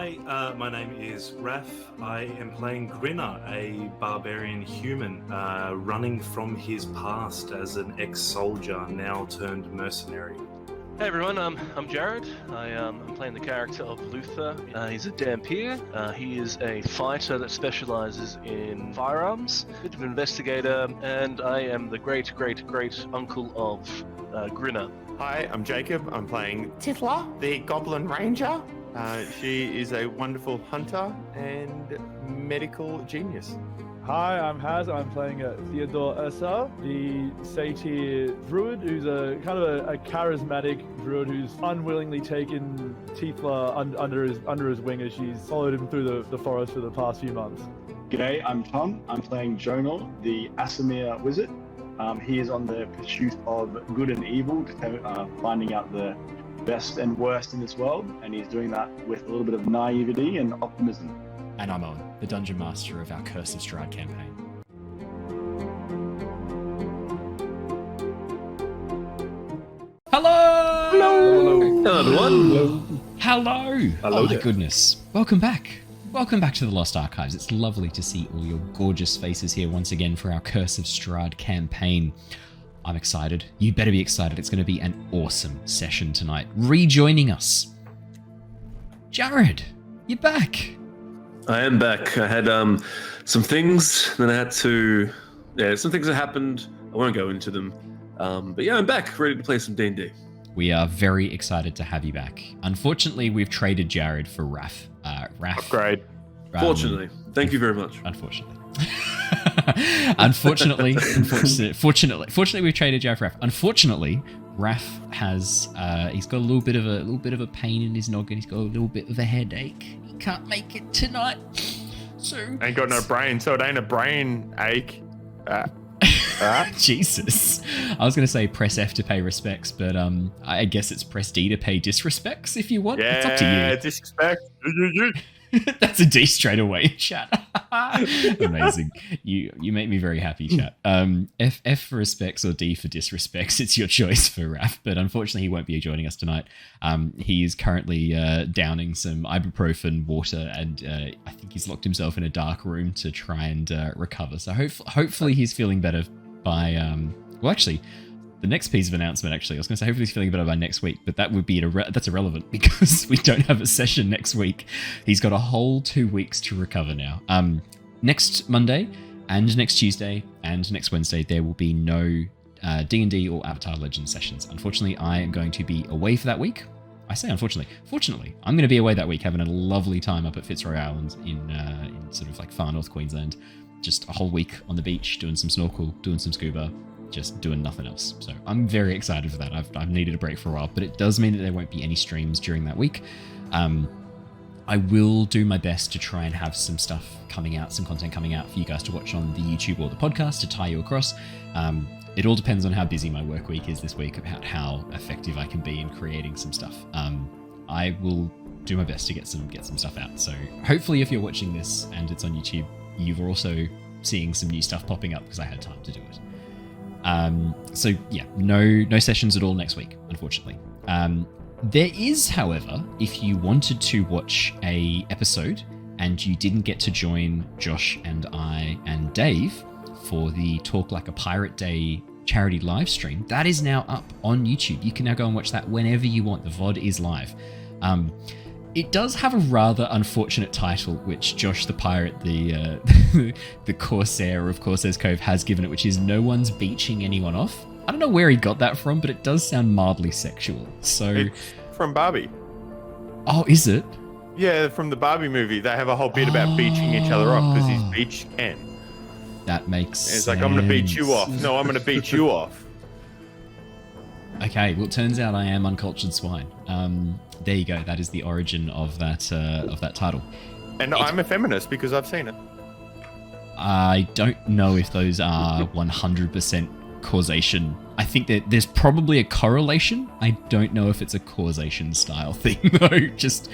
Hi, my name is Raf. I am playing Grinner, a barbarian human running from his past as an ex-soldier, now turned mercenary. Hey everyone, I'm Jared. I'm playing the character of Luther. He's a Dampier. He is a fighter that specializes in firearms, a bit of an investigator, and I am the great uncle of Grinner. Hi, I'm Jacob. I'm playing Tithla, the Goblin Ranger. She is a wonderful hunter and medical genius. Hi, I'm Haz. I'm playing Theodore Ursa, the Satyr druid, who's a kind of a charismatic druid who's unwillingly taken Tithla under his wing as she's followed him through the forest for the past few months. G'day, I'm Tom. I'm playing Jonor, the Asimir wizard. He is on the pursuit of good and evil, finding out the best and worst in this world, and he's doing that with a little bit of naivety and optimism. And I'm Owen, the Dungeon Master of our Curse of Strahd campaign. Hello! Hello! Hello, everyone! Hello! Hello Oh my there. goodness. Welcome back. Welcome back to the Lost Archives. It's lovely to see all your gorgeous faces here once again for our Curse of Strahd campaign. I'm excited. You better be excited. It's going to be an awesome session tonight. Rejoining us, Jared, you're back. I am back. I had some things, then I had to... Yeah, some things that happened. I won't go into them. But yeah, I'm back, ready to play some D&D. We are very excited to have you back. Unfortunately, we've traded Jared for Raf. Upgrade. Fortunately. Thank you very much. Unfortunately. Fortunately, we've traded Jared for Raf. Unfortunately, Raf has he's got a little bit of a pain in his noggin. He's got a little bit of a headache. He can't make it tonight. So Ain't got no brain, so it ain't a brain ache. Jesus. I was going to say press F to pay respects, but I guess it's press D to pay disrespects if you want. Yeah, it's up to you. Disrespect. That's a D straight away, chat. Amazing. You make me very happy, chat. F for respects or D for disrespects. It's your choice for Raf, but unfortunately he won't be joining us tonight. He is currently downing some ibuprofen water, and I think he's locked himself in a dark room to try and recover. So hopefully he's feeling better by... well, actually... The next piece of announcement, actually, I was going to say hopefully he's feeling better by next week, but that would be that's irrelevant because we don't have a session next week. He's got a whole 2 weeks to recover now. Next Monday and next Tuesday and next Wednesday, there will be no D&D or Avatar Legends sessions. Unfortunately, I am going to be away for that week. I say unfortunately. Fortunately, I'm going to be away that week, having a lovely time up at Fitzroy Island in sort of like far north Queensland. Just a whole week on the beach, doing some snorkel, doing some scuba, just doing nothing else. So I'm very excited for that. I've needed a break for a while, but it does mean that there won't be any streams during that week. I will do my best to try and have some stuff coming out, some content coming out for you guys to watch on the YouTube or the podcast to tie you across. It all depends on how busy my work week is this week, about how effective I can be in creating some stuff. I will do my best to get some stuff out. So hopefully if you're watching this and it's on YouTube, you're also seeing some new stuff popping up because I had time to do it. So yeah, no sessions at all next week, unfortunately. There is, however, if you wanted to watch a episode and you didn't get to join Josh and I and Dave for the Talk Like a Pirate Day charity live stream, that is now up on YouTube. You can now go and watch that whenever you want. The VOD is live. It does have a rather unfortunate title, which Josh the Pirate, the the Corsair of Corsair's Cove, has given it, which is No One's Beaching Anyone Off. I don't know where he got that from, but it does sound mildly sexual. So It's from Barbie. Oh, is it? Yeah, from the Barbie movie. They have a whole bit about beaching each other off because he's beach Ken. That makes sense. It's like, I'm going to beat you off. No, I'm going to beat you off. Okay, well, it turns out I am uncultured swine. There you go. That is the origin of that title. And I'm a feminist because I've seen it. I don't know if those are 100% causation. I think that there's probably a correlation. I don't know if it's a causation style thing though. Just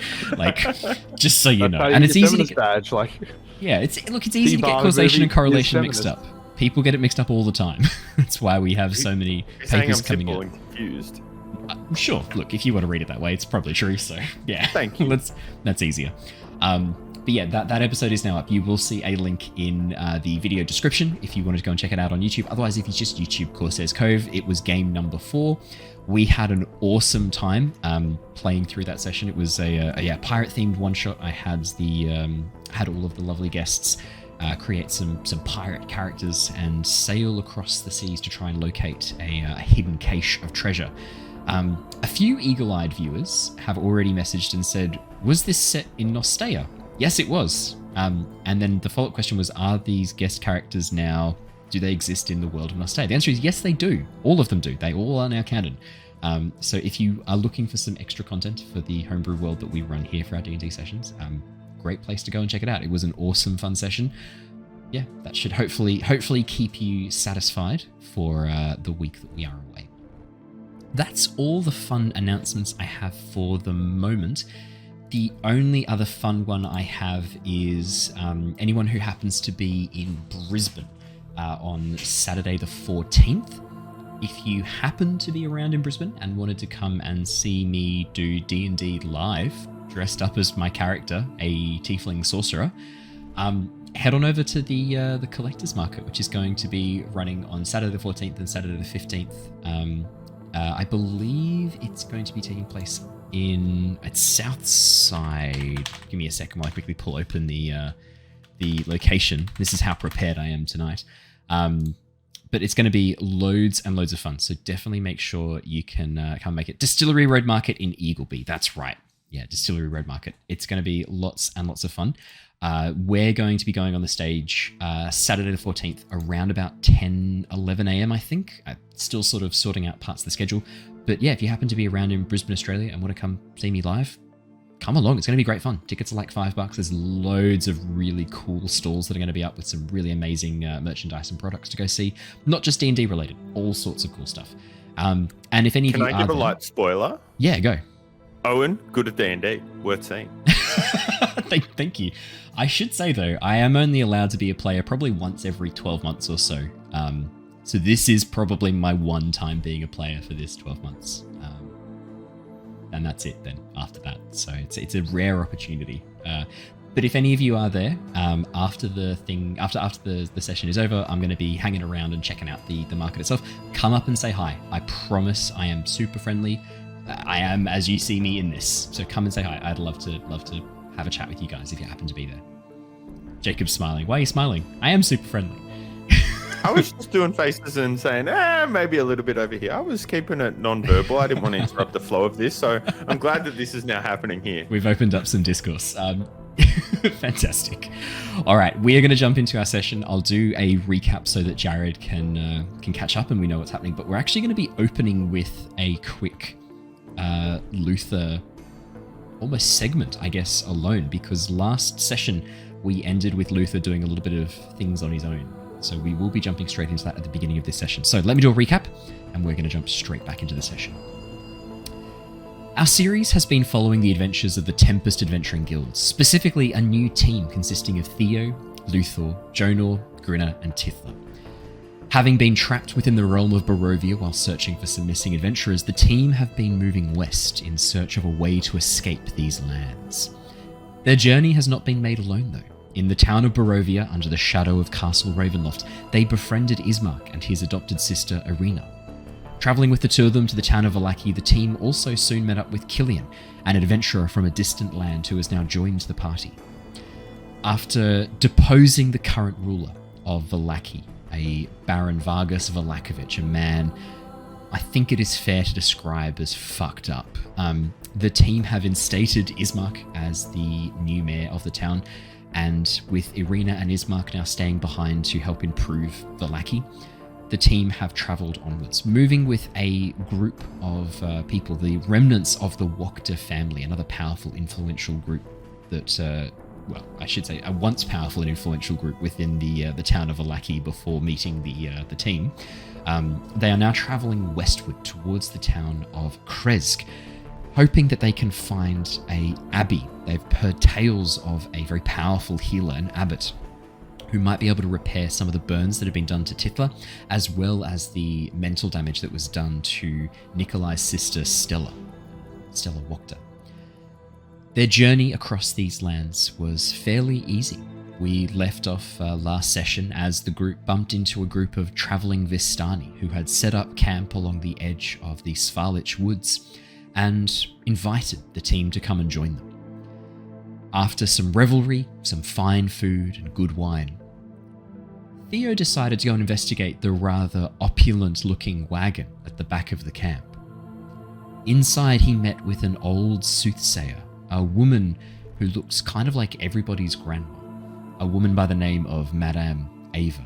so you know. And it's easy to get, badge, like yeah, it's easy to get causation and correlation mixed up. People get it mixed up all the time. That's why we have so many You're saying papers I'm coming simple out. and confused. Sure. Look, if you want to read it that way, it's probably true. So yeah, Thank you. That's easier. But yeah, that episode is now up. You will see a link in the video description if you wanted to go and check it out on YouTube. Otherwise, if you just YouTube Corsair's Cove, it was game number 4. We had an awesome time playing through that session. It was a pirate-themed one-shot. I had had all of the lovely guests create some pirate characters and sail across the seas to try and locate a hidden cache of treasure. A few eagle-eyed viewers have already messaged and said, was this set in Nostea? Yes, it was. And then the follow-up question was, are these guest characters now, do they exist in the world of Nostea? The answer is yes, they do. All of them do. They all are now canon. So if you are looking for some extra content for the homebrew world that we run here for our D&D sessions, great place to go and check it out. It was an awesome, fun session. Yeah, that should hopefully keep you satisfied for the week that we are away. That's all the fun announcements I have for the moment. The only other fun one I have is anyone who happens to be in Brisbane on Saturday the 14th. If you happen to be around in Brisbane and wanted to come and see me do D&D live, dressed up as my character, a tiefling sorcerer, head on over to the Collector's Market, which is going to be running on Saturday the 14th and Saturday the 15th. I believe it's going to be taking place it's Southside. Give me a second while I quickly pull open the location. This is how prepared I am tonight. But it's going to be loads and loads of fun. So definitely make sure you can come make it. Distillery Road Market in Eagleby. That's right. Yeah, Distillery Road Market. It's going to be lots and lots of fun. We're going to be going on the stage Saturday the 14th around about 10, 11 a.m. I think. I'm still sort of sorting out parts of the schedule. But yeah, if you happen to be around in Brisbane, Australia and want to come see me live, come along. It's going to be great fun. Tickets are like $5. There's loads of really cool stalls that are going to be up with some really amazing merchandise and products to go see. Not just D&D related, all sorts of cool stuff. And if any of you Can I give a light spoiler? Yeah, go. Owen, good at D&D. Worth seeing. Thank you. I should say, though, I am only allowed to be a player probably once every 12 months or so. So this is probably my one time being a player for this 12 months. And that's it then after that. So it's a rare opportunity. But if any of you are there, after the session is over, I'm going to be hanging around and checking out the market itself. Come up and say hi. I promise I am super friendly. I am as you see me in this. So come and say hi. I'd love to have a chat with you guys if you happen to be there. Jacob's smiling. Why are you smiling? I am super friendly. I was just doing faces and saying, maybe a little bit over here. I was keeping it non-verbal. I didn't want to interrupt the flow of this. So I'm glad that this is now happening here. We've opened up some discourse. Fantastic. All right, we are going to jump into our session. I'll do a recap so that Jared can catch up and we know what's happening. But we're actually going to be opening with a quick Luther almost segment, I guess, alone, because last session we ended with Luther doing a little bit of things on his own. So we will be jumping straight into that at the beginning of this session. So let me do a recap, and we're going to jump straight back into the session. Our series has been following the adventures of the Tempest Adventuring Guilds, specifically a new team consisting of Theo, Luthor, Jonor, Grinner, and Tithla. Having been trapped within the realm of Barovia while searching for some missing adventurers, the team have been moving west in search of a way to escape these lands. Their journey has not been made alone, though. In the town of Barovia, under the shadow of Castle Ravenloft, they befriended Ismark and his adopted sister, Irina. Travelling with the two of them to the town of Vallaki, the team also soon met up with Killian, an adventurer from a distant land who has now joined the party. After deposing the current ruler of Vallaki, a Baron Vargas Valakovich, a man I think it is fair to describe as fucked up, the team have instated Ismark as the new mayor of the town, and with Irina and Ismark now staying behind to help improve Vallaki, the team have travelled onwards, moving with a group of people, the remnants of the Wachter family, another powerful, influential group that, I should say, a once powerful and influential group within the town of Vallaki before meeting the team. They are now travelling westward towards the town of Kresk, hoping that they can find a abbey. They've heard tales of a very powerful healer, an abbot, who might be able to repair some of the burns that have been done to Tithla, as well as the mental damage that was done to Nikolai's sister Stella Wachter. Their journey across these lands was fairly easy. We left off last session as the group bumped into a group of travelling Vistani who had set up camp along the edge of the Svarlich woods and invited the team to come and join them. After some revelry, some fine food and good wine, Theo decided to go and investigate the rather opulent-looking wagon at the back of the camp. Inside, he met with an old soothsayer, a woman who looks kind of like everybody's grandma, a woman by the name of Madame Ava.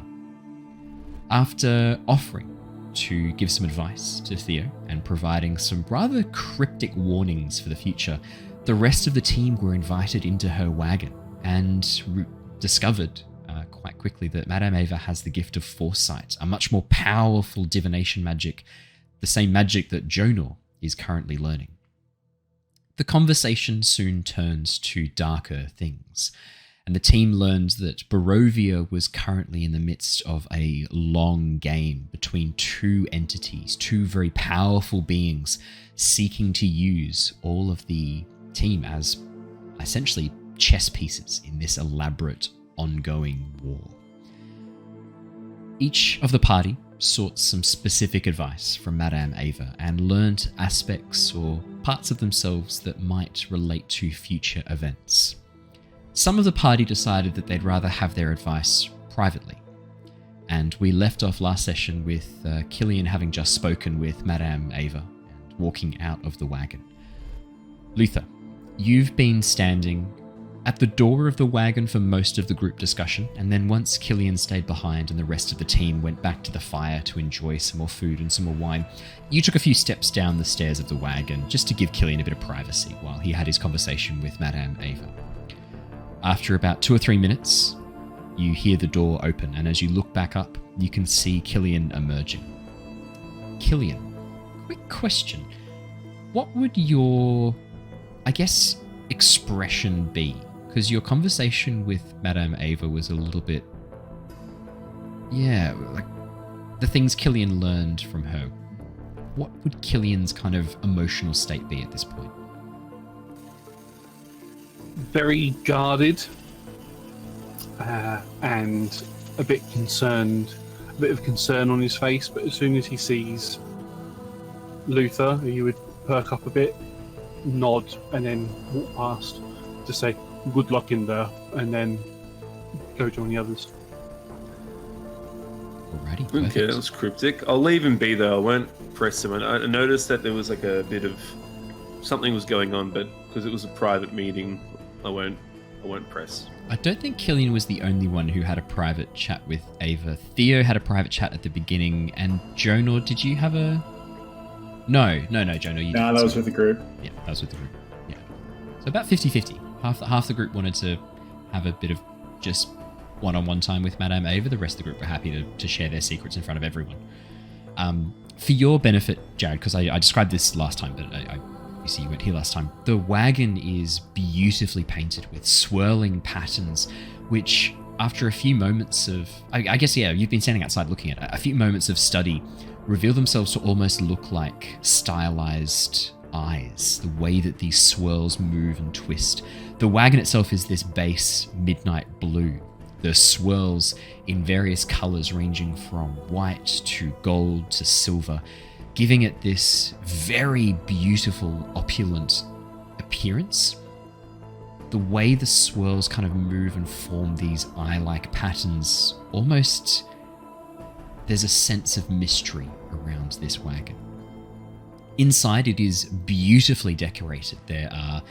After offering to give some advice to Theo and providing some rather cryptic warnings for the future, the rest of the team were invited into her wagon and discovered quite quickly that Madame Ava has the gift of foresight, a much more powerful divination magic, the same magic that Jonor is currently learning. The conversation soon turns to darker things, and the team learned that Barovia was currently in the midst of a long game between two entities, two very powerful beings seeking to use all of the team as essentially chess pieces in this elaborate ongoing war. Each of the party sought some specific advice from Madame Ava and learned aspects or parts of themselves that might relate to future events. Some of the party decided that they'd rather have their advice privately, and we left off last session with Killian having just spoken with Madame Ava and walking out of the wagon. Luther, you've been standing at the door of the wagon for most of the group discussion, and then once Killian stayed behind and the rest of the team went back to the fire to enjoy some more food and some more wine, you took a few steps down the stairs of the wagon just to give Killian a bit of privacy while he had his conversation with Madame Ava. After about 2 or 3 minutes, you hear the door open, and as you look back up, you can see Killian emerging. Killian, quick question. What would your, expression be? Because your conversation with Madame Ava was a little bit... like the things Killian learned from her. What would Killian's kind of emotional state be at this point? Very guarded and a bit concerned, a bit of concern on his face, but as soon as he sees Luther, he would perk up a bit, nod, and then walk past to say good luck in there, and then go join the others. Alrighty, Okay, perfect. that was cryptic. I'll leave him be though. I won't press him. I noticed that there was like a bit of something was going on, but because it was a private meeting, I won't press. I don't think Killian was the only one who had a private chat with Ava. Theo had a private chat at the beginning, and Jonor, did you have a... No, Jonor, you didn't. That was with the group. Yeah, that was with the group. Yeah. So about 50-50. Half the group wanted to have a bit of just one-on-one time with Madame Ava. The rest of the group were happy to share their secrets in front of everyone. For your benefit, Jared, because I described this last time, but you see you weren't here last time. The wagon is beautifully painted with swirling patterns, which after a few moments of... you've been standing outside looking at it. A few moments of study reveal themselves to almost look like stylized eyes, the way that these swirls move and twist. The wagon itself is this base midnight blue. The swirls in various colors ranging from white to gold to silver, giving it this very beautiful, opulent appearance. The way the swirls kind of move and form these eye-like patterns, almost there's a sense of mystery around this wagon. Inside, it is beautifully decorated. There are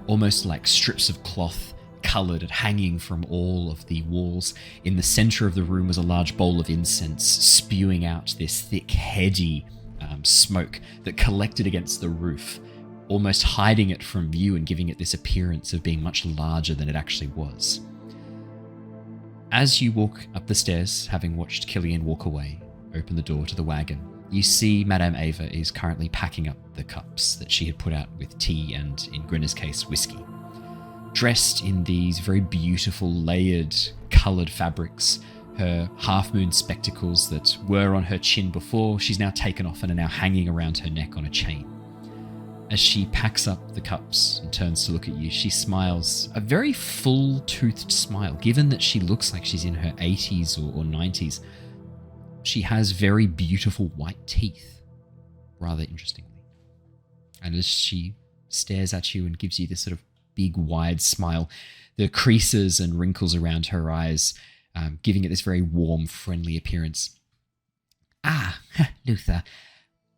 almost like strips of cloth coloured and hanging from all of the walls. In the centre of the room was a large bowl of incense spewing out this thick, heady smoke that collected against the roof, almost hiding it from view and giving it this appearance of being much larger than it actually was. As you walk up the stairs, having watched Killian walk away, open the door to the wagon, you see Madame Ava is currently packing up the cups that she had put out with tea and, in Grinner's case, whiskey. dressed in these very beautiful, layered, coloured fabrics. Her half-moon spectacles that were on her chin before, she's now taken off and are now hanging around her neck on a chain. As she packs up the cups and turns to look at you, she smiles, a very full-toothed smile. Given that she looks like she's in her 80s or 90s, she has very beautiful white teeth, rather interestingly. And as she stares at you and gives you this sort of big, wide smile, the creases and wrinkles around her eyes giving it this very warm, friendly appearance. Ah, Luther,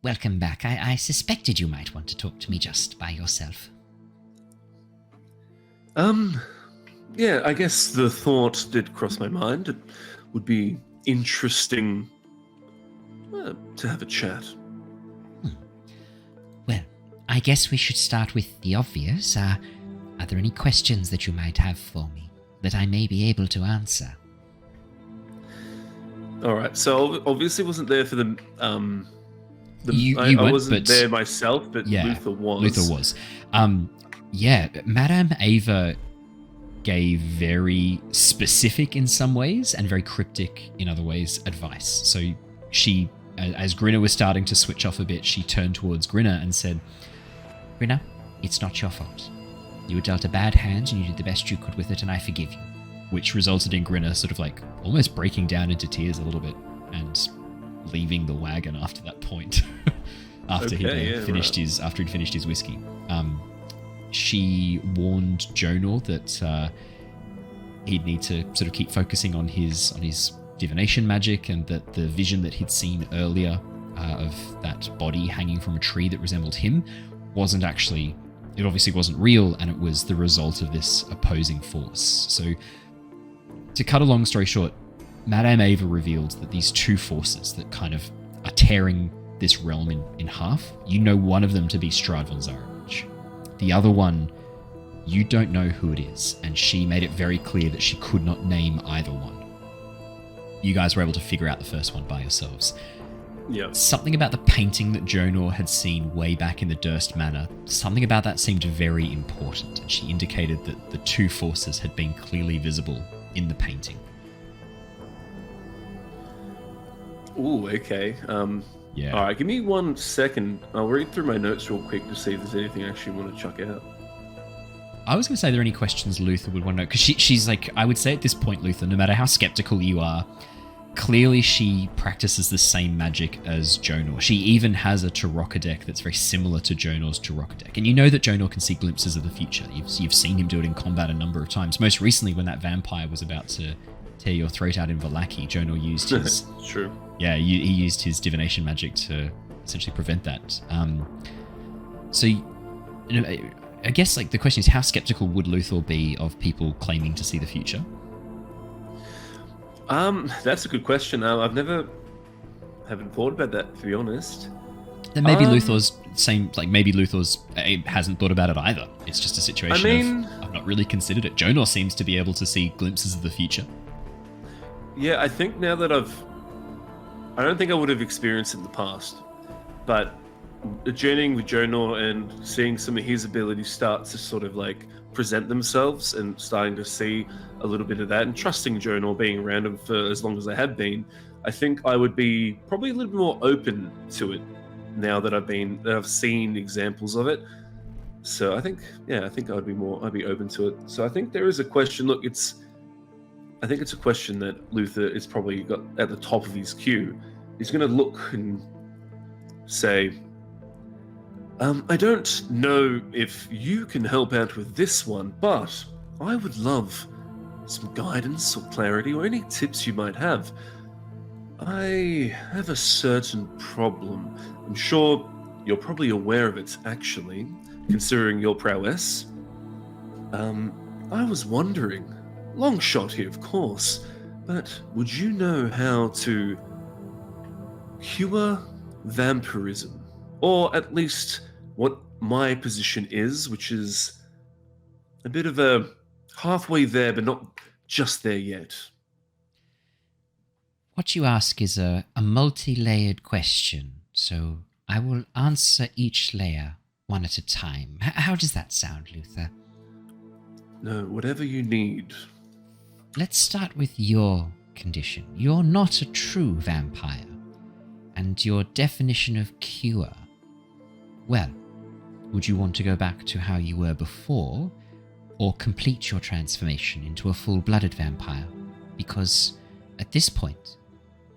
welcome back. I suspected you might want to talk to me just by yourself. Yeah, I guess the thought did cross my mind. It would be interesting to have a chat. Well, I guess we should start with the obvious. Are there any questions that you might have for me that I may be able to answer? All right, so obviously wasn't there for the I wasn't there myself, but yeah, Luther was. Luther was. Yeah, Madame Ava gave very specific in some ways and very cryptic in other ways advice. So she, as Grinner was starting to switch off a bit, she turned towards Grinner and said, Grinner, it's not your fault. You were dealt a bad hand and you did the best you could with it, and I forgive you. Which resulted in Grinner sort of like almost breaking down into tears a little bit and leaving the wagon after that point. After he'd finished his whiskey. She warned Jonor that he'd need to sort of keep focusing on his divination magic, and that the vision that he'd seen earlier of that body hanging from a tree that resembled him wasn't actually, it obviously wasn't real, and it was the result of this opposing force. So to cut a long story short, Madame Ava revealed that these two forces that kind of are tearing this realm in half, you know one of them to be Strahd von Zarovich. The other one, you don't know who it is, and she made it very clear that she could not name either one. You guys were able to figure out the first one by yourselves. Yeah. Something about the painting that Jonor had seen way back in the Durst Manor, something about that seemed very important, and she indicated that the two forces had been clearly visible in the painting. Ooh, okay. Yeah. All right, give me 1 second. I'll read through my notes real quick to see if there's anything I actually want to chuck out. I was going to say, are there any questions Luther would want to know? Because she's like, I would say at this point, Luther, no matter how skeptical you are, clearly she practices the same magic as Jonor. She even has a Tarokka deck that's very similar to Jonor's Tarokka deck. And you know that Jonor can see glimpses of the future. You've seen him do it in combat a number of times. Most recently, when that vampire was about to tear your throat out in Vallaki, Jonor used his... True. Yeah, he used his divination magic to essentially prevent that. So, you know, I guess like the question is, how skeptical would Luther be of people claiming to see the future? That's a good question. Haven't thought about that, to be honest. Then maybe Luther's hasn't thought about it either. It's just a situation of I've not really considered it. Jonor seems to be able to see glimpses of the future. Yeah, I think now that I don't think I would have experienced it in the past, but journeying with Jonor and seeing some of his abilities start to sort of like present themselves and starting to see a little bit of that, and trusting Jonor, being around him for as long as I have been, I think I would be probably a little bit more open to it now that I've seen examples of it. So I think I'd be open to it. So I think there is a question. Look, I think it's a question that Luther is probably got at the top of his queue. He's going to look and say, I don't know if you can help out with this one, but I would love some guidance or clarity or any tips you might have. I have a certain problem. I'm sure you're probably aware of it, actually, considering your prowess. I was wondering, long shot here, of course, but would you know how to cure vampirism? Or at least what my position is, which is a bit of a halfway there, but not just there yet. What you ask is a multi-layered question, so I will answer each layer one at a time. How does that sound, Luther? No, whatever you need. Let's start with your condition. You're not a true vampire. And your definition of cure. Well, would you want to go back to how you were before, or complete your transformation into a full-blooded vampire? Because at this point,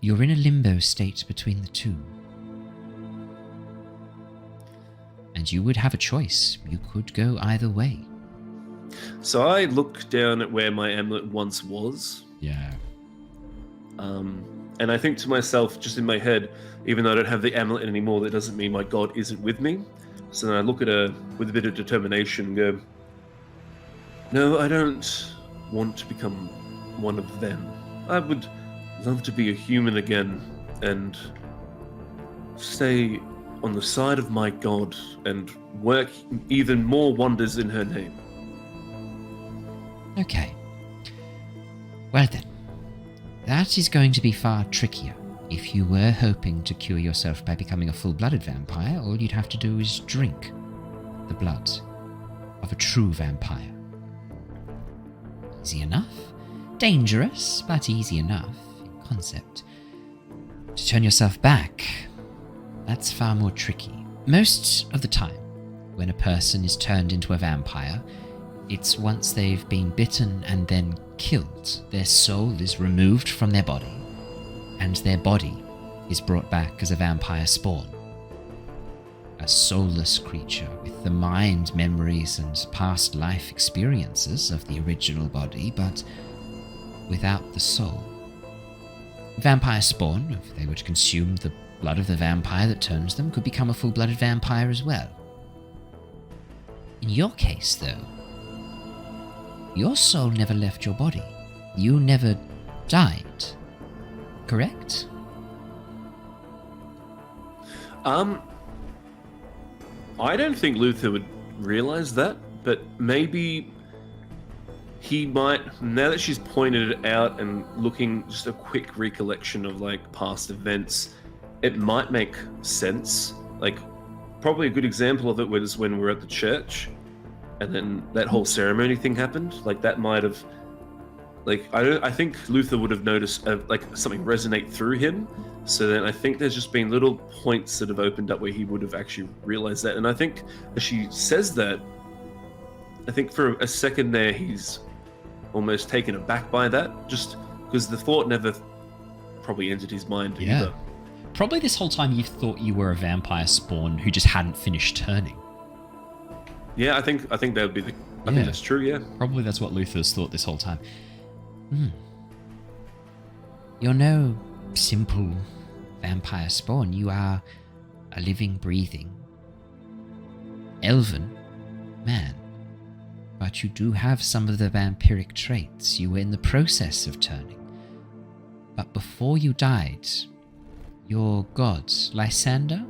you're in a limbo state between the two. And you would have a choice. You could go either way. So I look down at where my amulet once was. Yeah. And I think to myself, just in my head, even though I don't have the amulet anymore, that doesn't mean my god isn't with me. So then I look at her with a bit of determination and go, no, I don't want to become one of them. I would love to be a human again and stay on the side of my god and work even more wonders in her name. Okay. Well then, that is going to be far trickier. If you were hoping to cure yourself by becoming a full-blooded vampire, all you'd have to do is drink the blood of a true vampire. Easy enough. Dangerous, but easy enough in concept. To turn yourself back, that's far more tricky. Most of the time, when a person is turned into a vampire, it's once they've been bitten and then killed. Their soul is removed from their body, and their body is brought back as a vampire spawn. A soulless creature with the mind, memories, and past life experiences of the original body, but without the soul. Vampire spawn, if they were to consume the blood of the vampire that turns them, could become a full-blooded vampire as well. In your case, though, your soul never left your body. You never died. Correct? I don't think Luther would realize that, but maybe he might, now that she's pointed it out and looking just a quick recollection of like past events, it might make sense. Like, probably a good example of it was when we were at the church and then that whole ceremony thing happened. Like, that might have, like, I think Luther would have noticed like something resonate through him. So then I think there's just been little points that have opened up where he would have actually realized that. And I think as she says that, I think for a second there he's almost taken aback by that, just because the thought never probably entered his mind either. Probably this whole time you've thought you were a vampire spawn who just hadn't finished turning. Yeah, I think that would be I think that's true, yeah. Probably that's what Luther's thought this whole time. You're no simple vampire spawn. You are a living, breathing, elven man. But you do have some of the vampiric traits. You were in the process of turning. But before you died, your god, Lysander?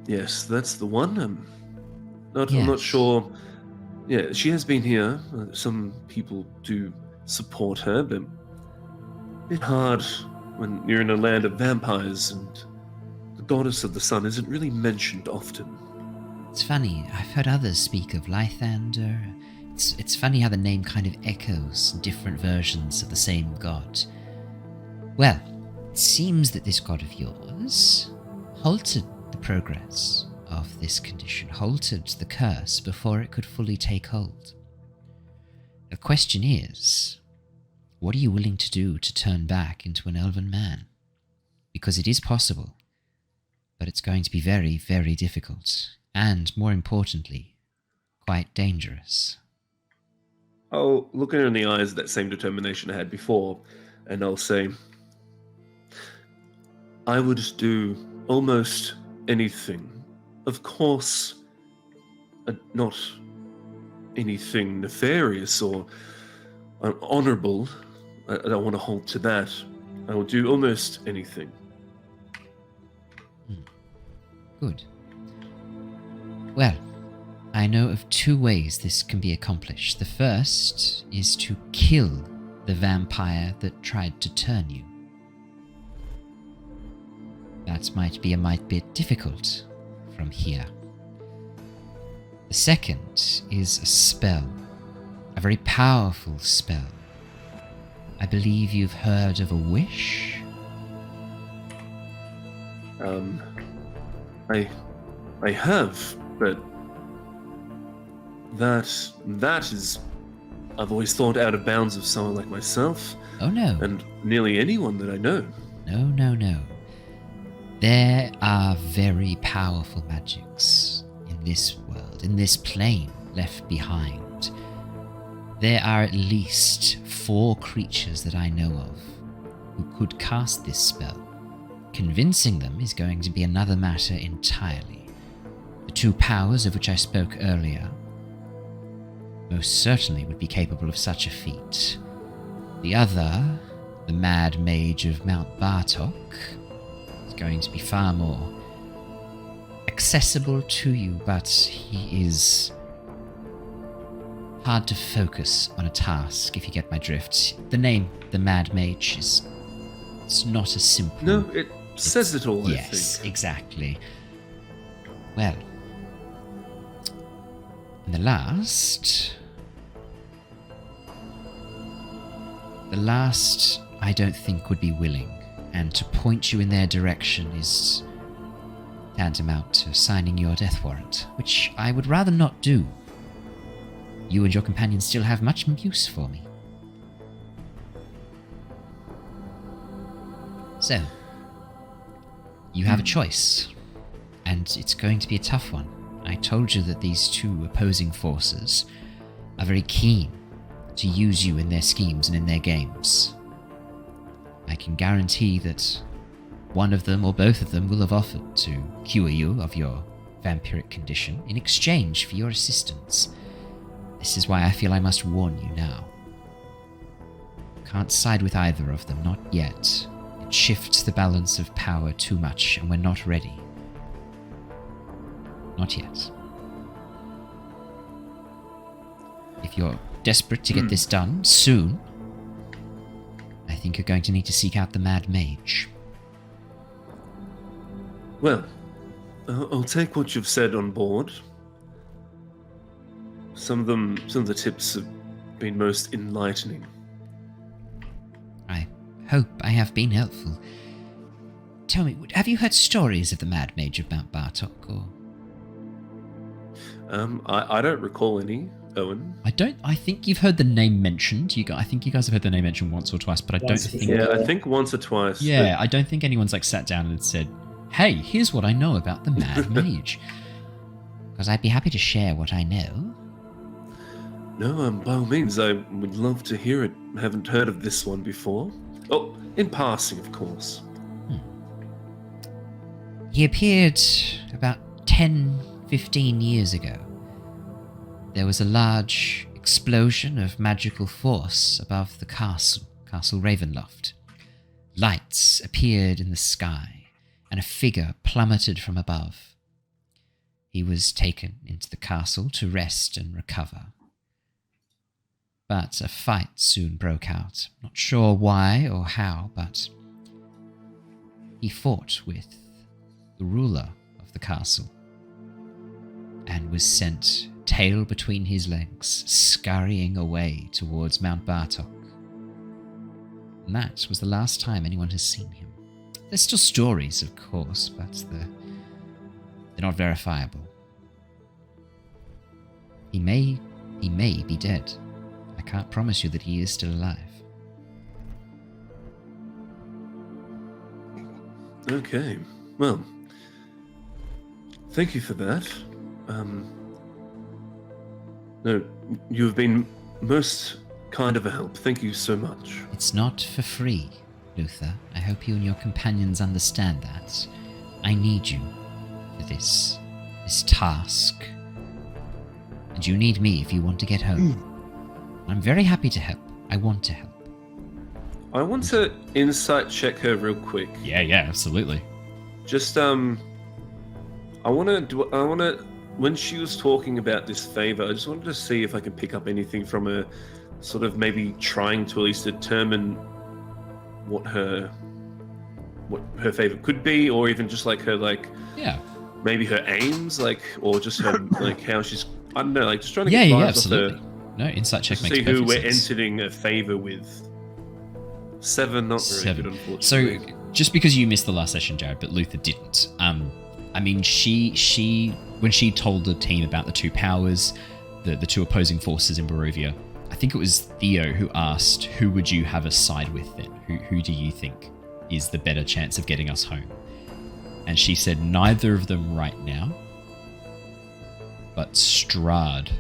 Yes, that's the one. I'm not sure. Yeah, she has been here. Some people do support her, but a bit hard when you're in a land of vampires and the goddess of the sun isn't really mentioned often. It's funny, I've heard others speak of Lysander. It's funny how the name kind of echoes different versions of the same god. Well, it seems that this god of yours halted the progress of this condition, halted the curse before it could fully take hold. The question is, what are you willing to do to turn back into an elven man? Because it is possible, but it's going to be very, very difficult. And, more importantly, quite dangerous. I'll look her in the eyes with that same determination I had before, and I'll say, I would do almost anything. Of course, not anything nefarious or honorable. I don't want to hold to that. I will do almost anything. Good. Well, I know of two ways this can be accomplished. The first is to kill the vampire that tried to turn you. That might be a mite bit difficult from here. The second is a spell, a very powerful spell. I believe you've heard of a wish? I have, but that is, I've always thought out of bounds of someone like myself. Oh no. And nearly anyone that I know. No. There are very powerful magics in this world, in this plane left behind. There are at least 4 creatures that I know of who could cast this spell. Convincing them is going to be another matter entirely. The 2 powers of which I spoke earlier most certainly would be capable of such a feat. The other, the Mad Mage of Mount Bartok, is going to be far more accessible to you, but he is hard to focus on a task, if you get my drift. The name, the Mad Mage, it's not as simple. No, it says it all, Yes, I think. exactly. Well, and the last I don't think would be willing, and to point you in their direction is tantamount to signing your death warrant, which I would rather not do. You and your companions still have much use for me. So, you have a choice, and it's going to be a tough one. I told you that these 2 opposing forces are very keen to use you in their schemes and in their games. I can guarantee that one of them or both of them will have offered to cure you of your vampiric condition in exchange for your assistance. This is why I feel I must warn you now. Can't side with either of them, not yet. It shifts the balance of power too much, and we're not ready. Not yet. If you're desperate to get this done soon, I think you're going to need to seek out the Mad Mage. Well, I'll take what you've said on board. Some of the tips have been most enlightening. I hope I have been helpful. Tell me, have you heard stories of the Mad Mage of Mount Bartok, or? I don't recall any, Owen. I think you've heard the name mentioned. I think you guys have heard the name mentioned once or twice, but I don't think... Yeah, I think once or twice. Yeah, I don't think anyone's sat down and said, hey, here's what I know about the Mad Mage. Because I'd be happy to share what I know. No, by all means, I would love to hear it. I haven't heard of this one before. Oh, in passing, of course. He appeared about 10-15 years ago. There was a large explosion of magical force above the Castle Ravenloft. Lights appeared in the sky, and a figure plummeted from above. He was taken into the castle to rest and recover. But a fight soon broke out. Not sure why or how, but he fought with the ruler of the castle and was sent, tail between his legs, scurrying away towards Mount Bartok. And that was the last time anyone has seen him. There's still stories, of course, but they're not verifiable. He may be dead. I can't promise you that he is still alive. Okay, well, thank you for that. No, you've been most kind of a help. Thank you so much. It's not for free, Luther. I hope you and your companions understand that. I need you for this task. And you need me if you want to get home. I'm very happy to help. I want to help. I want to insight check her real quick. Yeah, absolutely. Just I want to when she was talking about this favor, I just wanted to see if I could pick up anything from her, sort of maybe trying to at least determine what her favor could be, or even just her maybe her aims, or just her how she's I don't know, like just trying to Yeah, get yeah, vibes off absolutely. No, insight check to makes see perfect who we're sense. entering a favor with. 7, not very 7. good, unfortunately. So, just because you missed the last session, Jared, but Luther didn't. I mean, she when she told the team about the two powers, the two opposing forces in Barovia, I think it was Theo who asked, "Who would you have us side with then? Who do you think is the better chance of getting us home?" And she said, "Neither of them right now, but Strahd,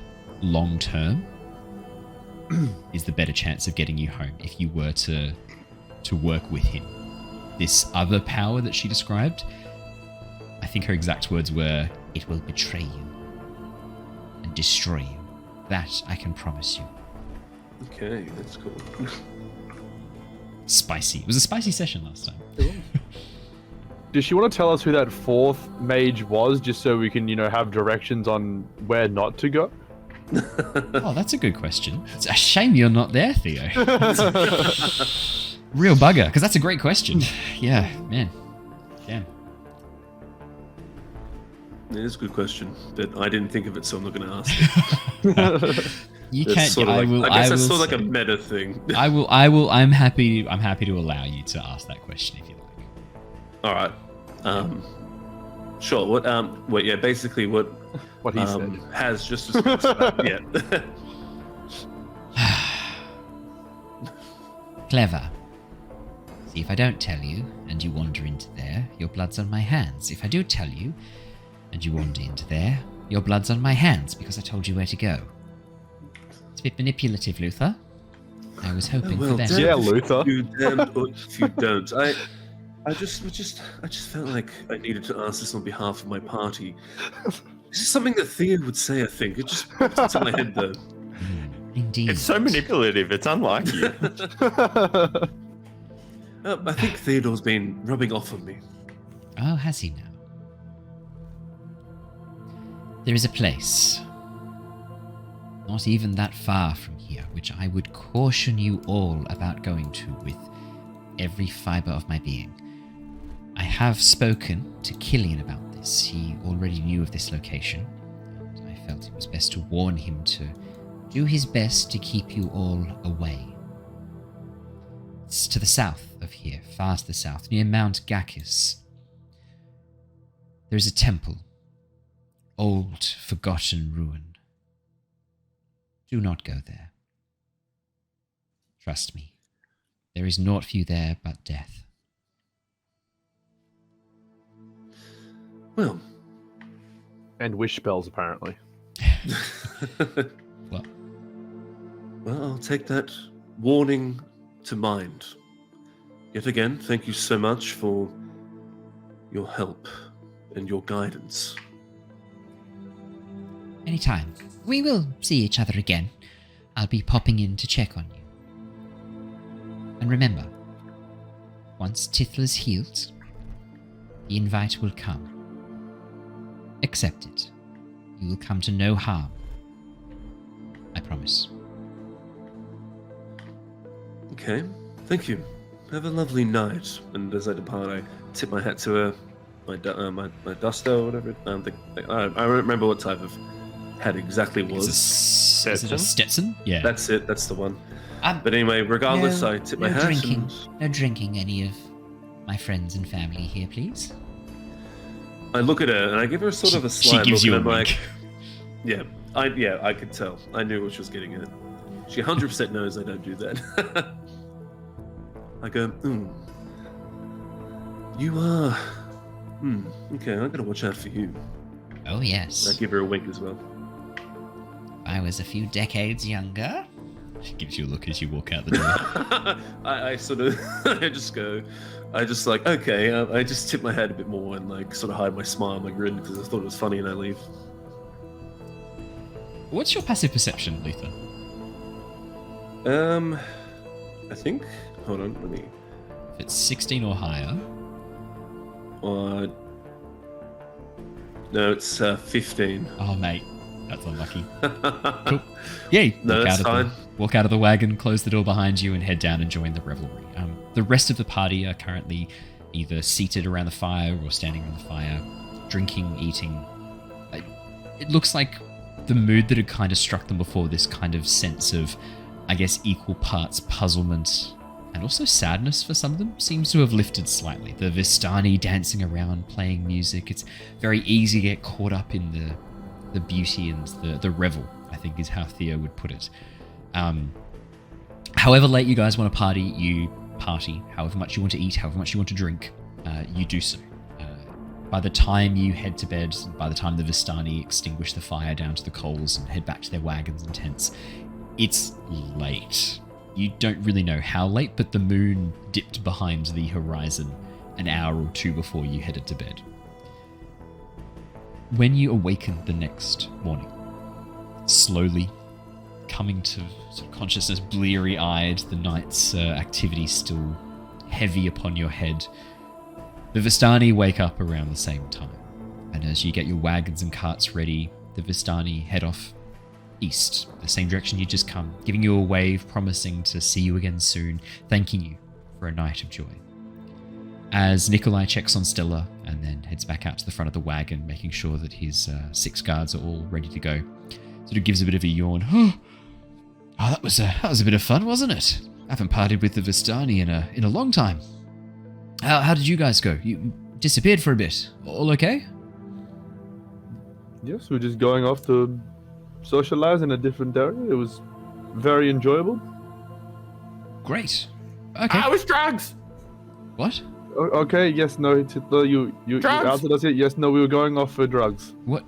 long term, is the better chance of getting you home if you were to work with him." This other power that she described, I think her exact words were, "It will betray you and destroy you. That I can promise you." Okay, that's cool. Spicy. It was a spicy session last time. Does she want to tell us who that 4th mage was, just so we can, have directions on where not to go? Oh, that's a good question. It's a shame you're not there, Theo. Real bugger, because that's a great question. Yeah, man. Damn. It is a good question, but I didn't think of it, so I'm not going to ask it. You That's can't. sort of I like, will. I guess I that's will sort of like a say- meta thing. I will. I'm happy to allow you to ask that question if you like. All right. Sure. What? Wait. Yeah. Basically, what? What he said. Has just discussed that. Yeah. Clever. See, if I don't tell you and you wander into there, your blood's on my hands. If I do tell you and you wander into there, your blood's on my hands because I told you where to go. It's a bit manipulative, Luther. I was hoping for that. Yeah, Luther. You damned or if you don't. I just felt like I needed to ask this on behalf of my party. This is something that Theo would say. I think it just popped into my head though. Indeed. It's so manipulative. It's unlike you. I think Theodore's been rubbing off on me. Oh, has he now? There is a place, not even that far from here, which I would caution you all about going to with every fibre of my being. I have spoken to Killian about this. He already knew of this location, and I felt it was best to warn him to do his best to keep you all away. It's to the south of here, far to the south, near Mount Gacchus. There is a temple, old, forgotten ruin. Do not go there. Trust me, there is naught for you there but death. Well, And wish spells, apparently. Well, well, I'll take that warning to mind. Yet again, thank you so much for your help and your guidance. anytime. We will see each other again. I'll be popping in to check on you. And remember, once Tithler's healed, the invite will come. Accept it. You will come to no harm. I promise. Okay, thank you. Have a lovely night. And as I depart, I tip my hat to her, my duster or whatever. I don't remember what type of hat exactly it was. Is it a Stetson? Yeah. That's it. That's the one. Um, But anyway, regardless, I tip my hat. drinking. And No drinking any of my friends and family here, please. I look at her and I give her sort of a She sly gives look, you and a I'm wink. like, I could tell. I knew what she was getting at. She 100% knows I don't do that. I go, you are. Okay, I'm gonna watch out for you. Oh, yes. I give her a wink as well. If I was a few decades younger. She gives you a look as you walk out the door. I sort of, I just like, okay, I just tip my head a bit more and like sort of hide my smile and my grin because I thought it was funny and I leave. What's your passive perception, Luther? I think, hold on, let me, If it's 16 or higher. no, it's 15. Oh, mate. That's unlucky. Cool. Yeah, No, that's fine. Walk out of the wagon, close the door behind you, and head down and join the revelry. The rest of the party are currently either seated around the fire or standing around the fire, drinking, eating. It looks like the mood that had kind of struck them before, this kind of sense of, I guess, equal parts puzzlement and also sadness for some of them, seems to have lifted slightly. The Vistani dancing around, playing music. It's very easy to get caught up in the beauty and the revel, I think is how Theo would put it. However late you guys want to party, you party. However much you want to eat, however much you want to drink, you do so. By the time you head to bed, by the time the Vistani extinguish the fire down to the coals and head back to their wagons and tents, it's late. You don't really know how late, but the moon dipped behind the horizon an hour or two before you headed to bed. When you awaken the next morning, slowly coming to sort of consciousness, bleary-eyed, the night's activity still heavy upon your head, the Vistani wake up around the same time. And as you get your wagons and carts ready, the Vistani head off east, the same direction you just come, giving you a wave, promising to see you again soon, thanking you for a night of joy. As Nikolai checks on Stella and then heads back out to the front of the wagon, making sure that his 6 guards are all ready to go, sort of gives a bit of a yawn. Oh, that was a bit of fun, wasn't it? I haven't partied with the Vistani in a long time. How did you guys go? You disappeared for a bit. All okay? Yes, we're just going off to socialize in a different area. It was very enjoyable. Great. Okay. I was drugs. What? Okay, yes, no, you answered us. Yes, no, we were going off for drugs. What?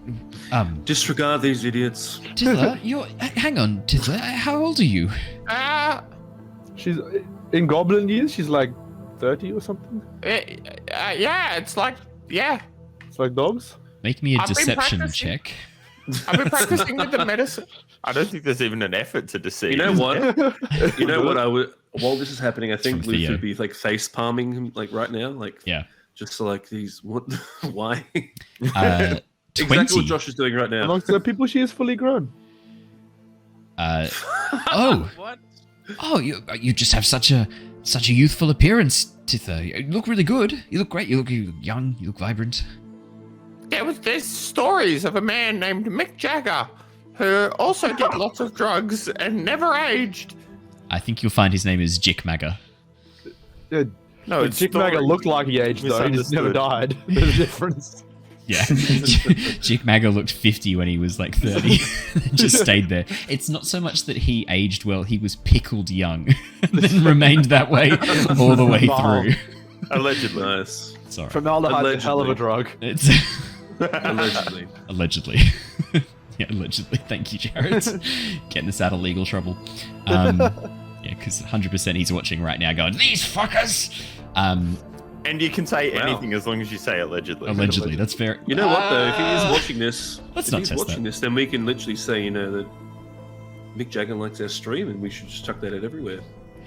Disregard these idiots. Tiddler, hang on, Tiddler. How old are you? She's in goblin years. She's like 30 or something. Yeah, it's like It's like dogs. Make me a deception check. I've been practicing with the medicine. I don't think there's even an effort to deceive. You know what? You know what? I would. While this is happening, I think from Luther Theo. would be like face palming him like right now, like Yeah. just to, like these. What? Why? 20. Exactly what Josh is doing right now. Amongst the people, she is fully grown. What? Oh, you just have such a youthful appearance, Tither. You look really good. You look great. You look young. You look vibrant. There's stories of a man named Mick Jagger who also did lots of drugs and never aged. I think you'll find his name is Jick Magger. Yeah, No, it's Chick Maggot looked like he aged though. He just never died. There's a difference. Yeah, Jick Magger looked 50 when he was like 30. Just stayed there. It's not so much that he aged well; he was pickled young, and then remained that way all the way through. Allegedly. Nice. Sorry, Formaldehyde's a hell of a drug. it's Allegedly. allegedly. Yeah, allegedly. Thank you, Jared. Getting us out of legal trouble. Yeah, because 100% he's watching right now, going, "These fuckers." And you can say Wow. anything as long as you say allegedly. Allegedly, that's fair. You know what though? If he is watching this, Let's if not he's test watching that. this, then we can literally say, that Mick Jagger likes our stream, and we should just chuck that out everywhere.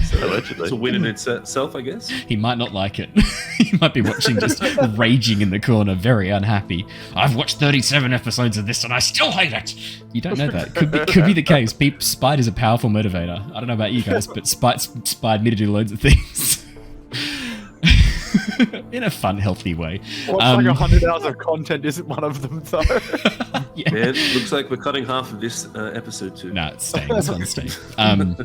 So Allegedly. it's a win in itself, I guess. He might not like it. He might be watching, just raging in the corner, very unhappy. I've watched 37 episodes of this and I still hate it. You don't know that. Could be the case. Spite is a powerful motivator. I don't know about you guys, but Spite inspired me to do loads of things. In a fun, healthy way. What's like 100 hours of content isn't one of them though. Yeah. Man, looks like we're cutting half of this episode too. No, it's staying. This one's staying. Are you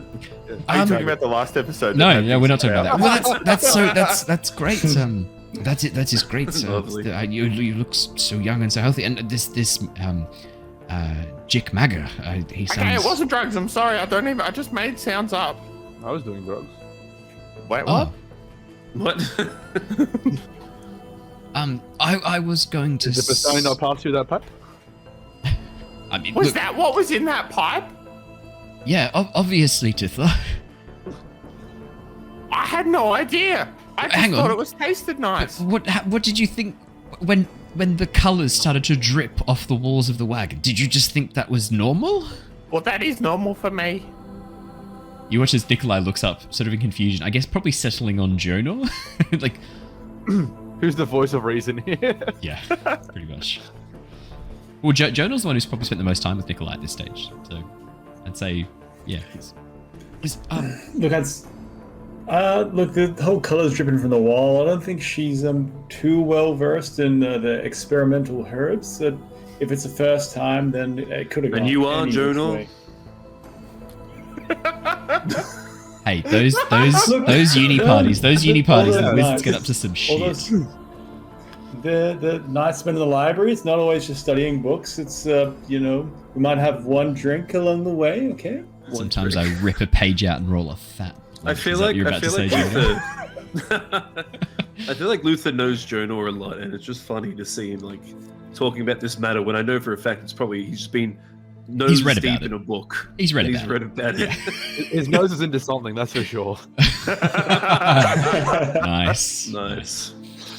talking about the last episode? No, we're not talking about that. Well, that's great. That's it. That is great. Lovely. You look so young and so healthy. And this Jick Magger, he sounds. Okay, it wasn't drugs. I'm sorry. I just made sounds up. I was doing drugs. Wait, what? Oh, What? I was going to. Did the Vistani not pass through that pipe? I mean, Was look, that what was in that pipe? yeah, obviously, Tithla. I had no idea. I just Hang on. thought it was tasted nice. What did you think when the colours started to drip off the walls of the wagon? Did you just think that was normal? Well, that is normal for me. You watch as Nikolai looks up, sort of in confusion. I guess probably settling on Jonor. Like, Who's the voice of reason here? yeah, pretty much. Well, Jonor's the one who's probably spent the most time with Nikolai at this stage. So I'd say, yeah. Look, Look, the whole color's dripping from the wall. I don't think she's too well versed in the experimental herbs. That if it's the first time, then it could have gone. And you are, any which Jonal? way. Hey, those uni parties, the wizards get up to some shit. The night spent in the library, it's not always just studying books. It's, we might have one drink along the way, okay? Sometimes I rip a page out and roll a fat. I feel like Luther knows Jonor a lot, and it's just funny to see him like talking about this matter when I know for a fact it's probably he's been nose deep in a book. He's read about it. His nose is into something, that's for sure. Nice.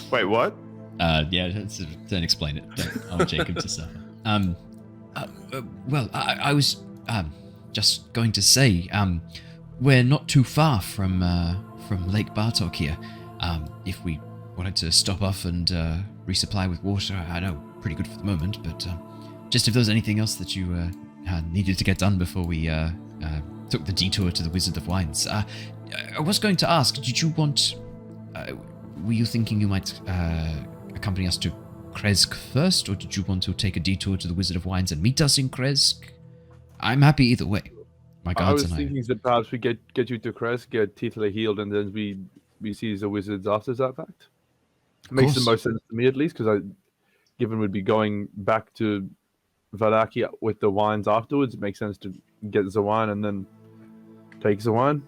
Wait, what? Don't explain it. I want Jacob to suffer. Well, I was just going to say, we're not too far from Lake Bartok here. If we wanted to stop off and resupply with water, I know pretty good for the moment, but just if there was anything else that you needed to get done before we took the detour to the Wizard of Wines. I was going to ask, did you want... were you thinking you might accompany us to Kresk first, or did you want to take a detour to the Wizard of Wines and meet us in Kresk? I'm happy either way. My guards and I... was thinking that perhaps we get you to Kresk, get Tithle healed, and then we see the wizards after that fact. Makes the most sense to me, at least, because given we'd be going back to Vallaki with the wines afterwards, it makes sense to get the wine and then take the wine.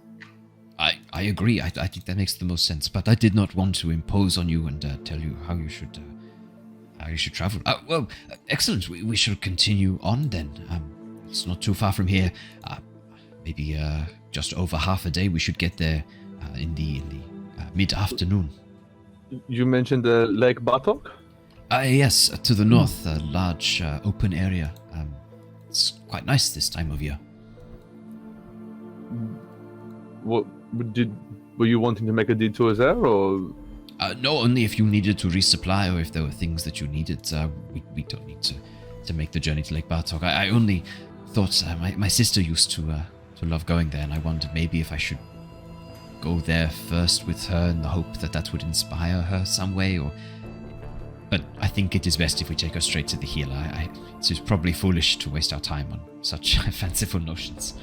I agree. I think that makes the most sense, but I did not want to impose on you and tell you how you should travel. Well, excellent. We shall continue on then. It's not too far from here. Maybe just over half a day. We should get there in the mid-afternoon. You mentioned the Lake Bartok? Yes, to the north, a large open area. It's quite nice this time of year. Were you wanting to make a detour there, or? No, only if you needed to resupply or if there were things that you needed. We don't need to make the journey to Lake Bartok. I only thought my sister used to love going there, and I wondered maybe if I should go there first with her in the hope that would inspire her some way, But I think it is best if we take her straight to the healer. It is probably foolish to waste our time on such fanciful notions.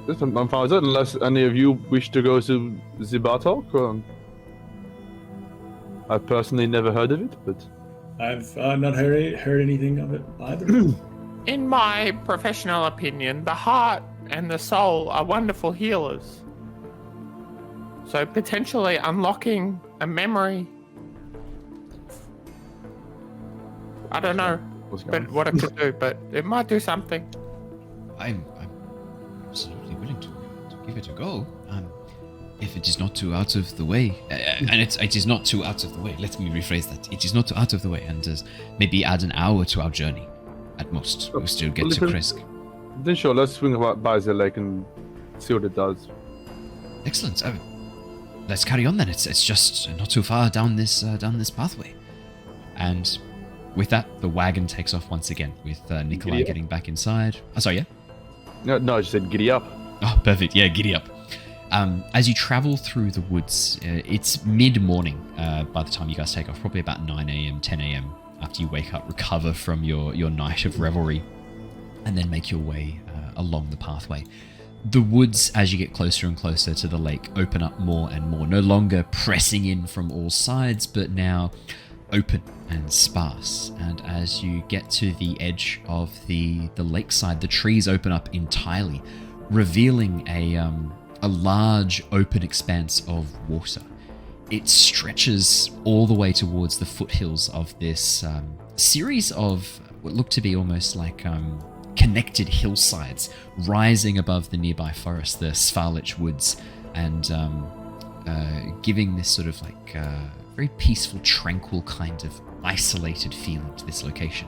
I'm fine with it, unless any of you wish to go to the Bartok. I've personally never heard of it, but... I've not heard anything of it either. In my professional opinion, the heart and the soul are wonderful healers. So potentially unlocking a memory... I don't know what it could do, but it might do something. I'm absolutely willing to give it a go. If it is not too out of the way, and it is not too out of the way. Let me rephrase that. It is not too out of the way, and maybe add an hour to our journey, at most. We'll still get to Kresk. Then sure, let's swing by the lake and see what it does. Excellent. Let's carry on then. It's just not too far down this pathway, and with that, the wagon takes off once again, with Nikolai getting back inside. Oh, sorry, yeah. No, I just said giddy up. Oh, perfect. Yeah, giddy up. As you travel through the woods, it's mid-morning by the time you guys take off, probably about 9 a.m., 10 a.m. after you wake up, recover from your night of revelry, and then make your way along the pathway. The woods, as you get closer and closer to the lake, open up more and more, no longer pressing in from all sides, but now open and sparse. And as you get to the edge of the lakeside, the trees open up entirely, revealing a large open expanse of water. It stretches all the way towards the foothills of this series of what look to be almost like connected hillsides rising above the nearby forest, the Svarlich Woods, and giving this sort of like very peaceful, tranquil kind of isolated feeling to this location.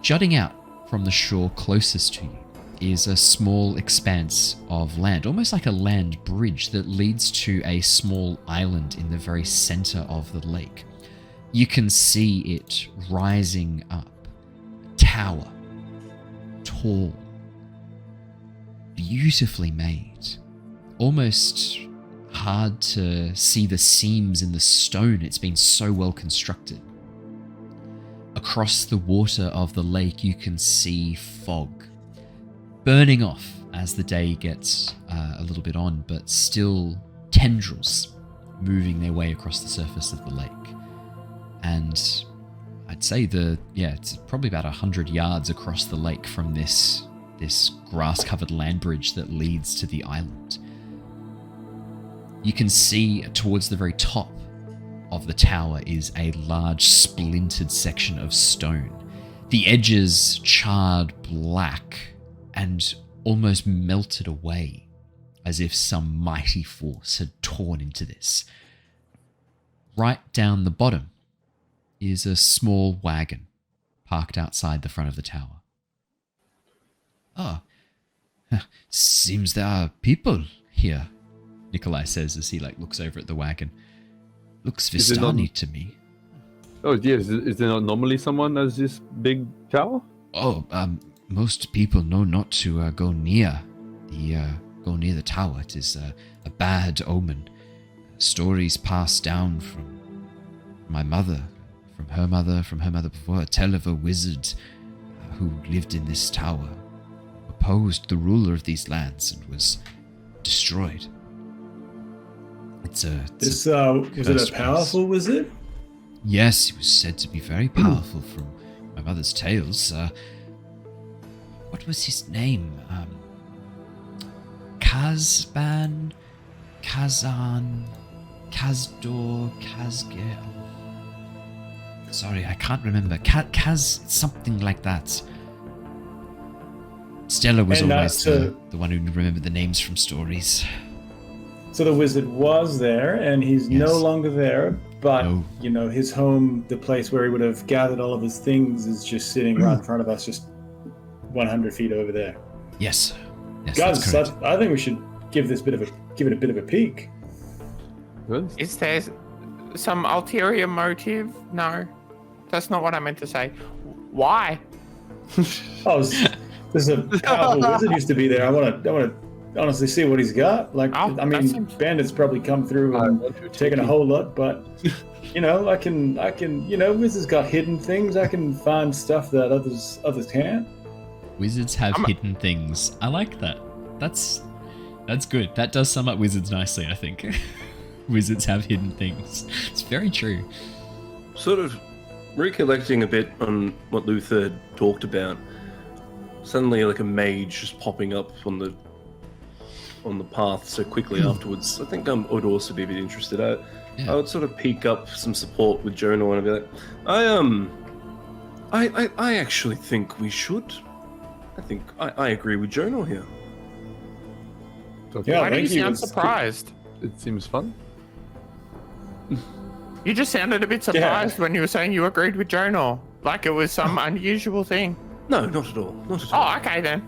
Jutting out from the shore closest to you is a small expanse of land, almost like a land bridge that leads to a small island in the very center of the lake. You can see it rising up, tower, tall, beautifully made, almost hard to see the seams in the stone. It's been so well constructed. Across the water of the lake, you can see fog burning off as the day gets a little bit on, but still tendrils moving their way across the surface of the lake. And I'd say it's probably about 100 yards across the lake from this grass-covered land bridge that leads to the island. You can see towards the very top of the tower is a large splintered section of stone. The edges charred black and almost melted away, as if some mighty force had torn into this. Right down the bottom is a small wagon parked outside the front of the tower. Seems there are people here, Nikolai says as he looks over at the wagon. Looks Vistani to me. Oh, yes. Is there not normally someone as this big tower? Oh, most people know not to go near the tower. It is a bad omen. Stories passed down from my mother, from her mother before, tell of a wizard who lived in this tower, opposed the ruler of these lands and was destroyed. Was it a powerful wizard? Yes, he was said to be very powerful from my mother's tales. What was his name? Kazban, Kazan, Kazdor, Kazge. Sorry, I can't remember. Kaz, something like that. Stella was always the one who remembered the names from stories. So the wizard was there, and he's no longer there, but, his home, the place where he would have gathered all of his things, is just sitting right in front of us, just 100 feet over there. Yes. Guys, I think we should give it a bit of a peek. Is there some ulterior motive? No, that's not what I meant to say. Why? There's a powerful wizard used to be there. I want to honestly see what he's got. Bandits probably come through and taken a whole lot, but I can wizards got hidden things. I can find stuff that others can't. Wizards have hidden things. I like that. That's good. That does sum up wizards nicely, I think. Wizards have hidden things. It's very true. Sort of recollecting a bit on what Luther talked about. Suddenly, a mage just popping up on the path so quickly afterwards. I think I would also be a bit interested. I would sort of peek up some support with Jonah and be like, I actually think we should. I think I agree with Jonah here. Why do you sound surprised? It seems fun. You just sounded a bit surprised when you were saying you agreed with Jonah, like it was some unusual thing. No, not at all. Not at all. Oh, okay then.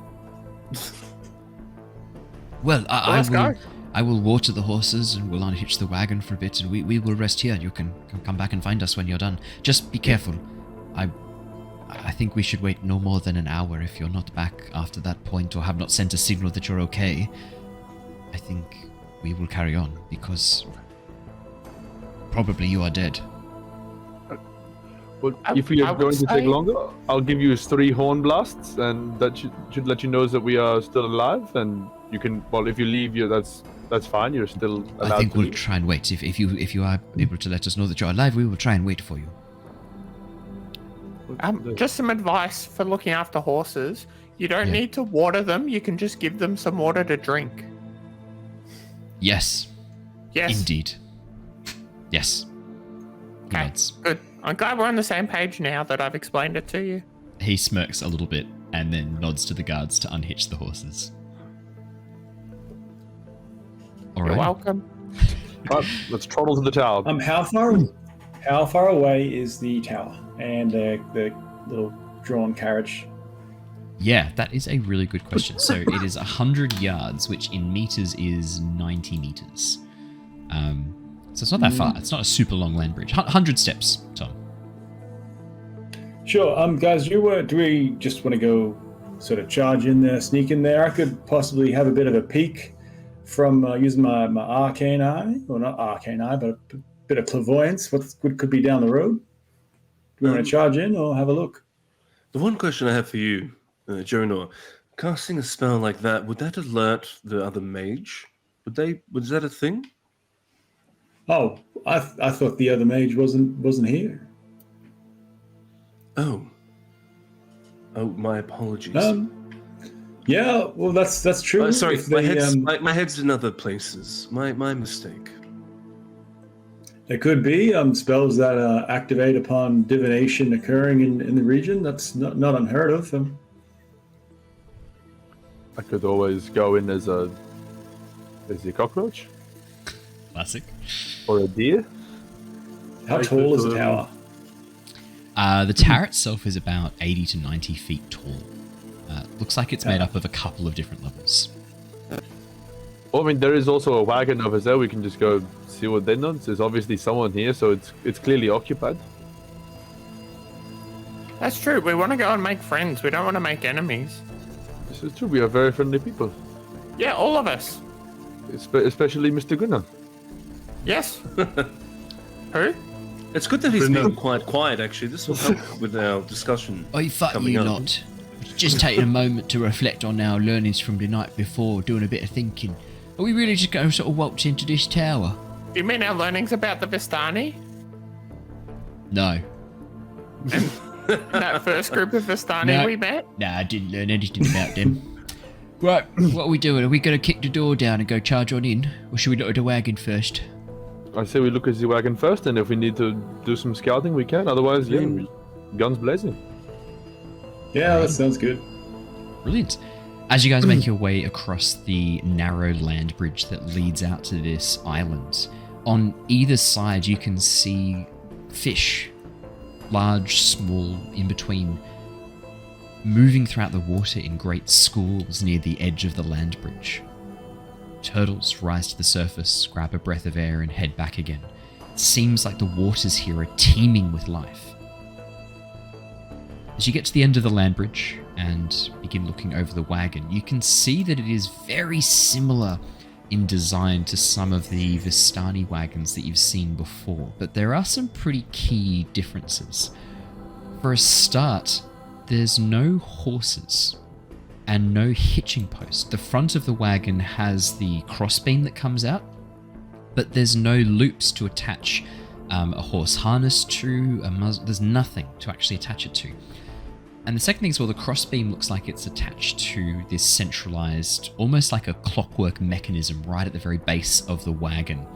Well, I will water the horses and we'll unhitch the wagon for a bit, and we will rest here. You can come back and find us when you're done. Just be careful. I think we should wait no more than an hour. If you're not back after that point or have not sent a signal that you're okay, I think we will carry on, because probably you are dead. Well, if we are going to take longer, I'll give you 3 horn blasts, and that should let you know that we are still alive. And you can, if you leave, that's fine. You're still allowed. I think we'll try and wait. If you are able to let us know that you're alive, we will try and wait for you. Just some advice for looking after horses. You don't need to water them. You can just give them some water to drink. Yes. Yes. Indeed. Yes. Okay, good. I'm glad we're on the same page now that I've explained it to you. He smirks a little bit and then nods to the guards to unhitch the horses. All right. You're welcome. Let's trundle to the tower. How far away is the tower and the little drawn carriage? Yeah, that is a really good question. So it is 100 yards, which in meters is 90 meters. So it's not that far. It's not a super long land bridge. 100 steps, Tom. Sure. Guys, do we just want to go sort of charge in there, sneak in there? I could possibly have a bit of a peek from using my arcane eye, well, not arcane eye, but a bit of clairvoyance. What could be down the road? Do we want to charge in or have a look? The one question I have for you, Jonor, casting a spell like that, would that alert the other mage? Was that a thing? Oh, I thought the other mage wasn't here. Oh, my apologies. Yeah, well, that's true. Sorry, If my head's in other places. My mistake. There could be spells that activate upon divination occurring in the region. That's not unheard of. I could always go in as a cockroach. Classic. Or a deer. How tall is the tower? The tower itself is about 80 to 90 feet tall. Looks like it's made up of a couple of different levels. Well, I mean, there is also a wagon over there. We can just go see what they're doing. There's obviously someone here, so it's clearly occupied. That's true. We want to go and make friends. We don't want to make enemies. This is true. We are very friendly people. Yeah, all of us. Especially Mr. Gunnar. Yes. Who? It's good that he's been quite quiet, actually. This will help with our discussion. Oh, fuck you lot. Just taking a moment to reflect on our learnings from the night before, doing a bit of thinking. Are we really just going to sort of waltz into this tower? Do you mean our learnings about the Vistani? No. That first group of Vistani we met? Nah, I didn't learn anything about them. Right, what are we doing? Are we going to kick the door down and go charge on in? Or should we look at the wagon first? I say we look at the wagon first, and if we need to do some scouting, we can. Otherwise, guns blazing. Yeah, that sounds good. Brilliant. As you guys make your way across the narrow land bridge that leads out to this island, on either side you can see fish, large, small, in between, moving throughout the water in great schools near the edge of the land bridge. Turtles rise to the surface, grab a breath of air, and head back again. It seems like the waters here are teeming with life. As you get to the end of the land bridge and begin looking over the wagon, you can see that it is very similar in design to some of the Vistani wagons that you've seen before, but there are some pretty key differences. For a start, there's no horses and no hitching post. The front of the wagon has the crossbeam that comes out, but there's no loops to attach a horse harness to, there's nothing to actually attach it to. And the second thing is, well, the crossbeam looks like it's attached to this centralized, almost like a clockwork mechanism right at the very base of the wagon.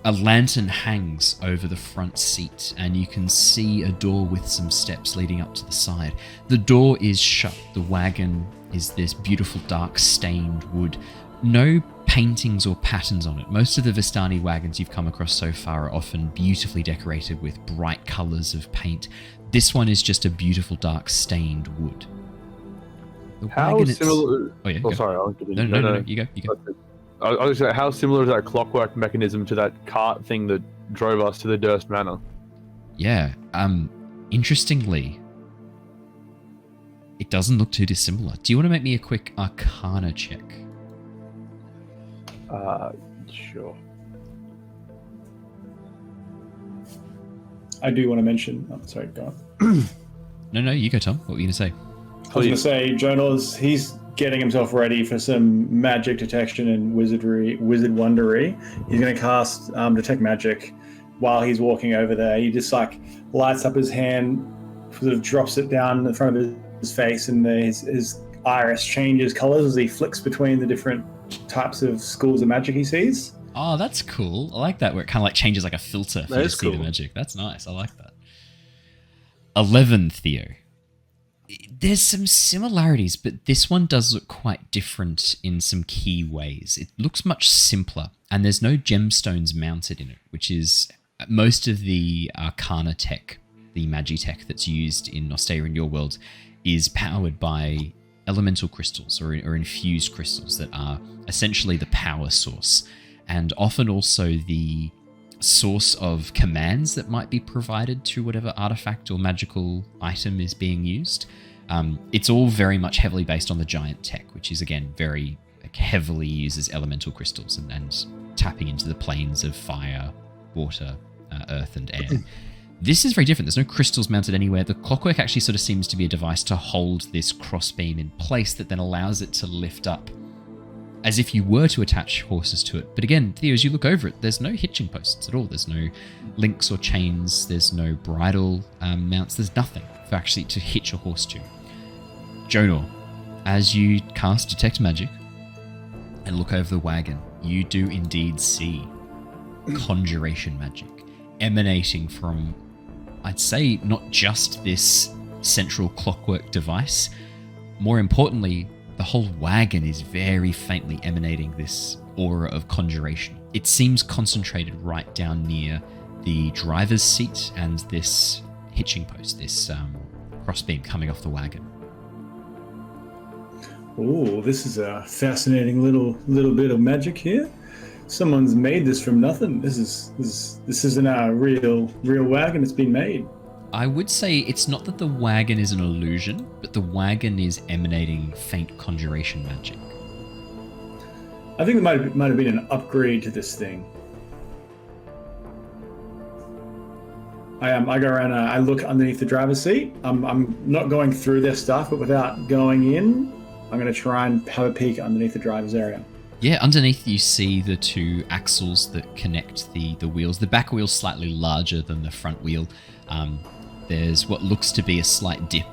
A lantern hangs over the front seat, and you can see a door with some steps leading up to the side. The door is shut. The wagon is this beautiful dark stained wood. No paintings or patterns on it. Most of the Vistani wagons you've come across so far are often beautifully decorated with bright colors of paint. This one is just a beautiful dark stained wood. How similar? Oh yeah. Oh, sorry. No. You go. I was going to say, how similar is that clockwork mechanism to that cart thing that drove us to the Durst Manor? Yeah. Interestingly, it doesn't look too dissimilar. Do you want to make me a quick Arcana check? Sure. I do want to mention. Oh, sorry, go on. No, you go, Tom. What were you going to say? I was going to say, Jonas, he's getting himself ready for some magic detection and wizard wondery. He's going to cast detect magic while he's walking over there. He just lights up his hand, sort of drops it down in front of his face, and his iris changes colors as he flicks between the different types of schools of magic he sees. Oh, that's cool. I like that, where it kind of like changes like a filter for you to see cool. the magic. That's nice. I like that. 11, Theo. There's some similarities, but this one does look quite different in some key ways. It looks much simpler, and there's no gemstones mounted in it, which is most of the Arcana tech, the Magitech that's used in Nostea in your world, is powered by elemental crystals or infused crystals that are essentially the power source, and often also the source of commands that might be provided to whatever artifact or magical item is being used. It's all very much heavily based on the giant tech, which is again very like heavily uses elemental crystals and tapping into the planes of fire, water, earth, and air. This is very different. There's no crystals mounted anywhere. The clockwork actually sort of seems to be a device to hold this crossbeam in place that then allows it to lift up as if you were to attach horses to it. But again, Theo, as you look over it, there's no hitching posts at all. There's no links or chains. There's no bridle mounts. There's nothing for actually to hitch a horse to. Jonor, as you cast Detect Magic and look over the wagon, you do indeed see conjuration magic emanating from, I'd say, not just this central clockwork device. More importantly, the whole wagon is very faintly emanating this aura of conjuration. It seems concentrated right down near the driver's seat and this hitching post, this crossbeam coming off the wagon. Oh, this is a fascinating little bit of magic here. Someone's made this from nothing. This isn't a real wagon. It's been made. I would say it's not that the wagon is an illusion, but the wagon is emanating faint conjuration magic. I think there might have been an upgrade to this thing. I go around. I look underneath the driver's seat. I'm not going through their stuff, but without going in, I'm going to try and have a peek underneath the driver's area. Yeah, underneath you see the two axles that connect the wheels. The back wheel's slightly larger than the front wheel. There's what looks to be a slight dip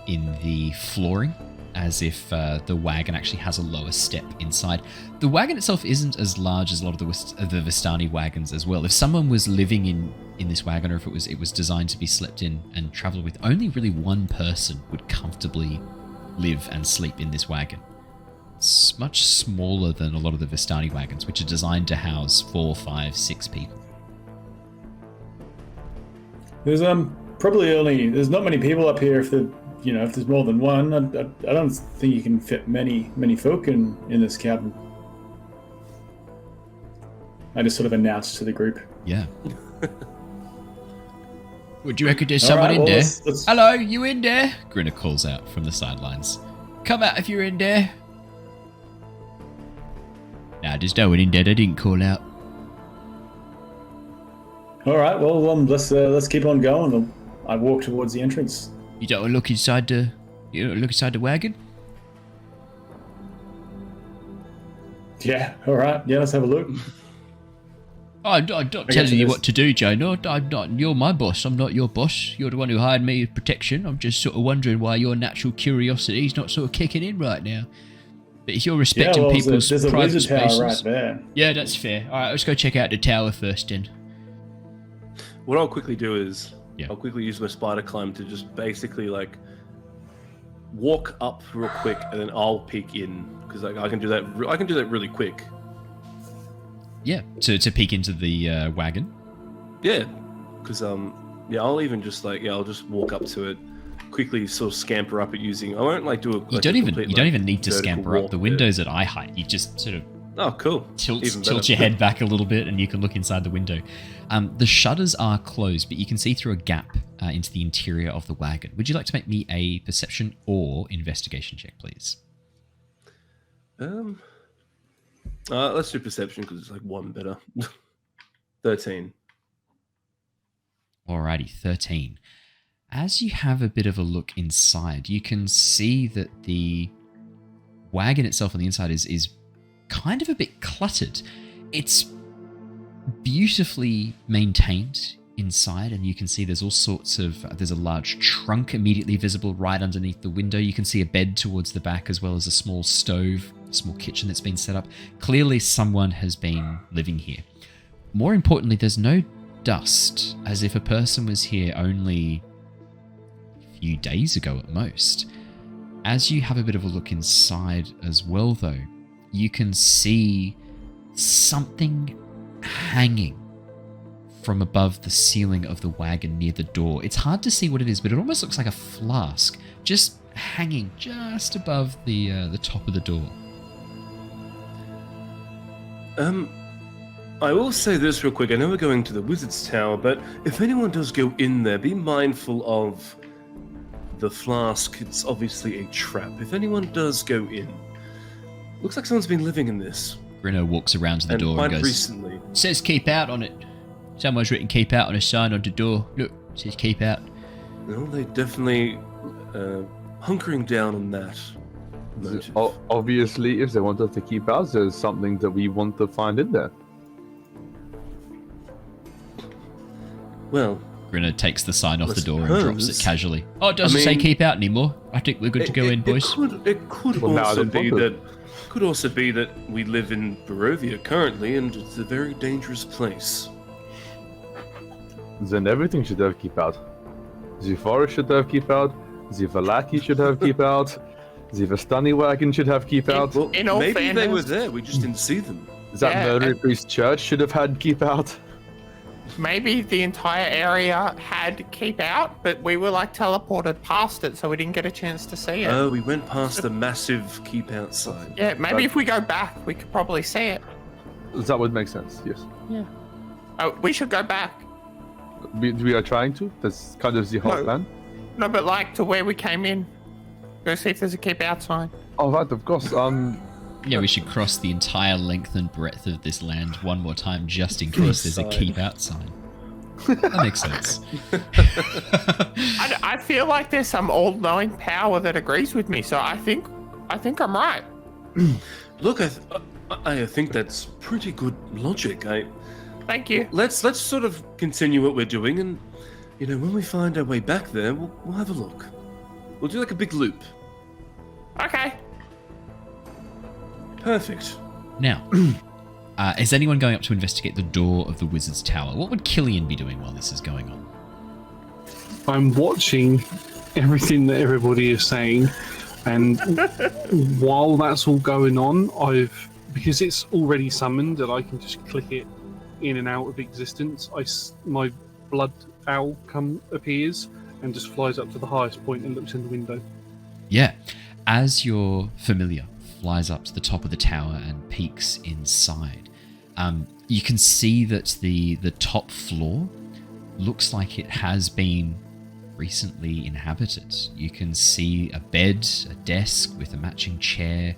in the flooring, as if the wagon actually has a lower step inside. The wagon itself isn't as large as a lot of the Vistani wagons as well. If someone was living in this wagon, or if it was designed to be slept in and traveled with, only really one person would comfortably live and sleep in this wagon. It's much smaller than a lot of the Vistani wagons, which are designed to house 4, 5, 6 people. There's there's not many people up here. If there's more than one, I don't think you can fit many folk in this cabin. I just sort of announced to the group. Yeah. Would you reckon there's someone in there? Let's... Hello, you in there? Grinner calls out from the sidelines. Come out if you're in there. Nah, there's no one in there. They didn't call out. All right. Well, let's keep on going. I walk towards the entrance. You don't want to look inside the wagon? Yeah. All right. Yeah. Let's have a look. I'm not telling you what to do, Joe. No, I'm not. You're my boss. I'm not your boss. You're the one who hired me as protection. I'm just sort of wondering why your natural curiosity is not sort of kicking in right now. But if you're respecting people's there's a private wizard spaces, tower right there. Yeah, that's fair. All right, let's go check out the tower first, then. What I'll quickly do is I'll quickly use my spider climb to just basically like walk up real quick, and then I'll peek in because I can do that. I can do that really quick. Yeah, to peek into the wagon. Yeah, because I'll even just I'll just walk up to it, quickly sort of scamper up it using. I won't do a. You don't even need to scamper up. The window's at eye height. You just sort of. Oh, cool. Tilt your head back a little bit, and you can look inside the window. The shutters are closed, but you can see through a gap into the interior of the wagon. Would you like to make me a perception or investigation check, please? Let's do perception because it's one better. 13. Alrighty, 13. As you have a bit of a look inside, you can see that the wagon itself on the inside is kind of a bit cluttered. It's beautifully maintained inside, and you can see there's all sorts of... there's a large trunk immediately visible right underneath the window. You can see a bed towards the back, as well as a small stove, a small kitchen that's been set up. Clearly someone has been living here. More importantly, there's no dust, as if a person was here only a few days ago at most. As you have a bit of a look inside as well, though, you can see something hanging from above the ceiling of the wagon near the door. It's hard to see what it is, but it almost looks like a flask just hanging just above the top of the door. I will say this real quick. I know we're going to the Wizard's Tower, but if anyone does go in there, be mindful of the flask. It's obviously a trap. If anyone does go in, Looks like someone's been living in this. Grinner walks around to the And door quite and goes, recently. says keep out on it. Someone's written keep out on a sign on the door. Look, it says keep out. No, they definitely hunkering down on that motive. Obviously, if they want us to keep out, there's something that we want to find in there. Well, Grinner takes the sign off the door and drops it suppose- casually. Oh, it doesn't say keep out anymore. I think we're good to go in, boys. It could Well, now I also don't be want that. Could also be that we live in Barovia currently, and it's a very dangerous place. Then everything should have keep out. The forest should have keep out. The Valaki should have keep out. The Vestani wagon should have keep out. Well, In all maybe they were fairness- there. We just didn't see them. That Yeah, murdery and- priest church should have had keep out. Maybe the entire area had keep out, but we were like teleported past it, so we didn't get a chance to see it. Oh, we went past the massive keep out sign. Yeah, maybe if we go back, we could probably see it. That would make sense, yes. Oh, we should go back. We are trying to. That's kind of the whole No. plan. No, but like to where we came in. Go see if there's a keep out sign. Oh, right, of course. Yeah, we should cross the entire length and breadth of this land one more time just in case there's a keep out sign. That makes sense. I feel like there's some all-knowing power that agrees with me, so I think I'm right. Look, I think that's pretty good logic. Thank you. Let's sort of continue what we're doing, and when we find our way back there, we'll have a look. We'll do like a big loop. Okay. Perfect. Now, is anyone going up to investigate the door of the wizard's tower? What would Killian be doing while this is going on? I'm watching everything that everybody is saying, and while that's all going on, because it's already summoned and I can just click it in and out of existence, my blood owl appears and just flies up to the highest point and looks in the window. Yeah, as your familiar flies up to the top of the tower and peeks inside, you can see that the top floor looks like it has been recently inhabited. You can see a bed, a desk with a matching chair,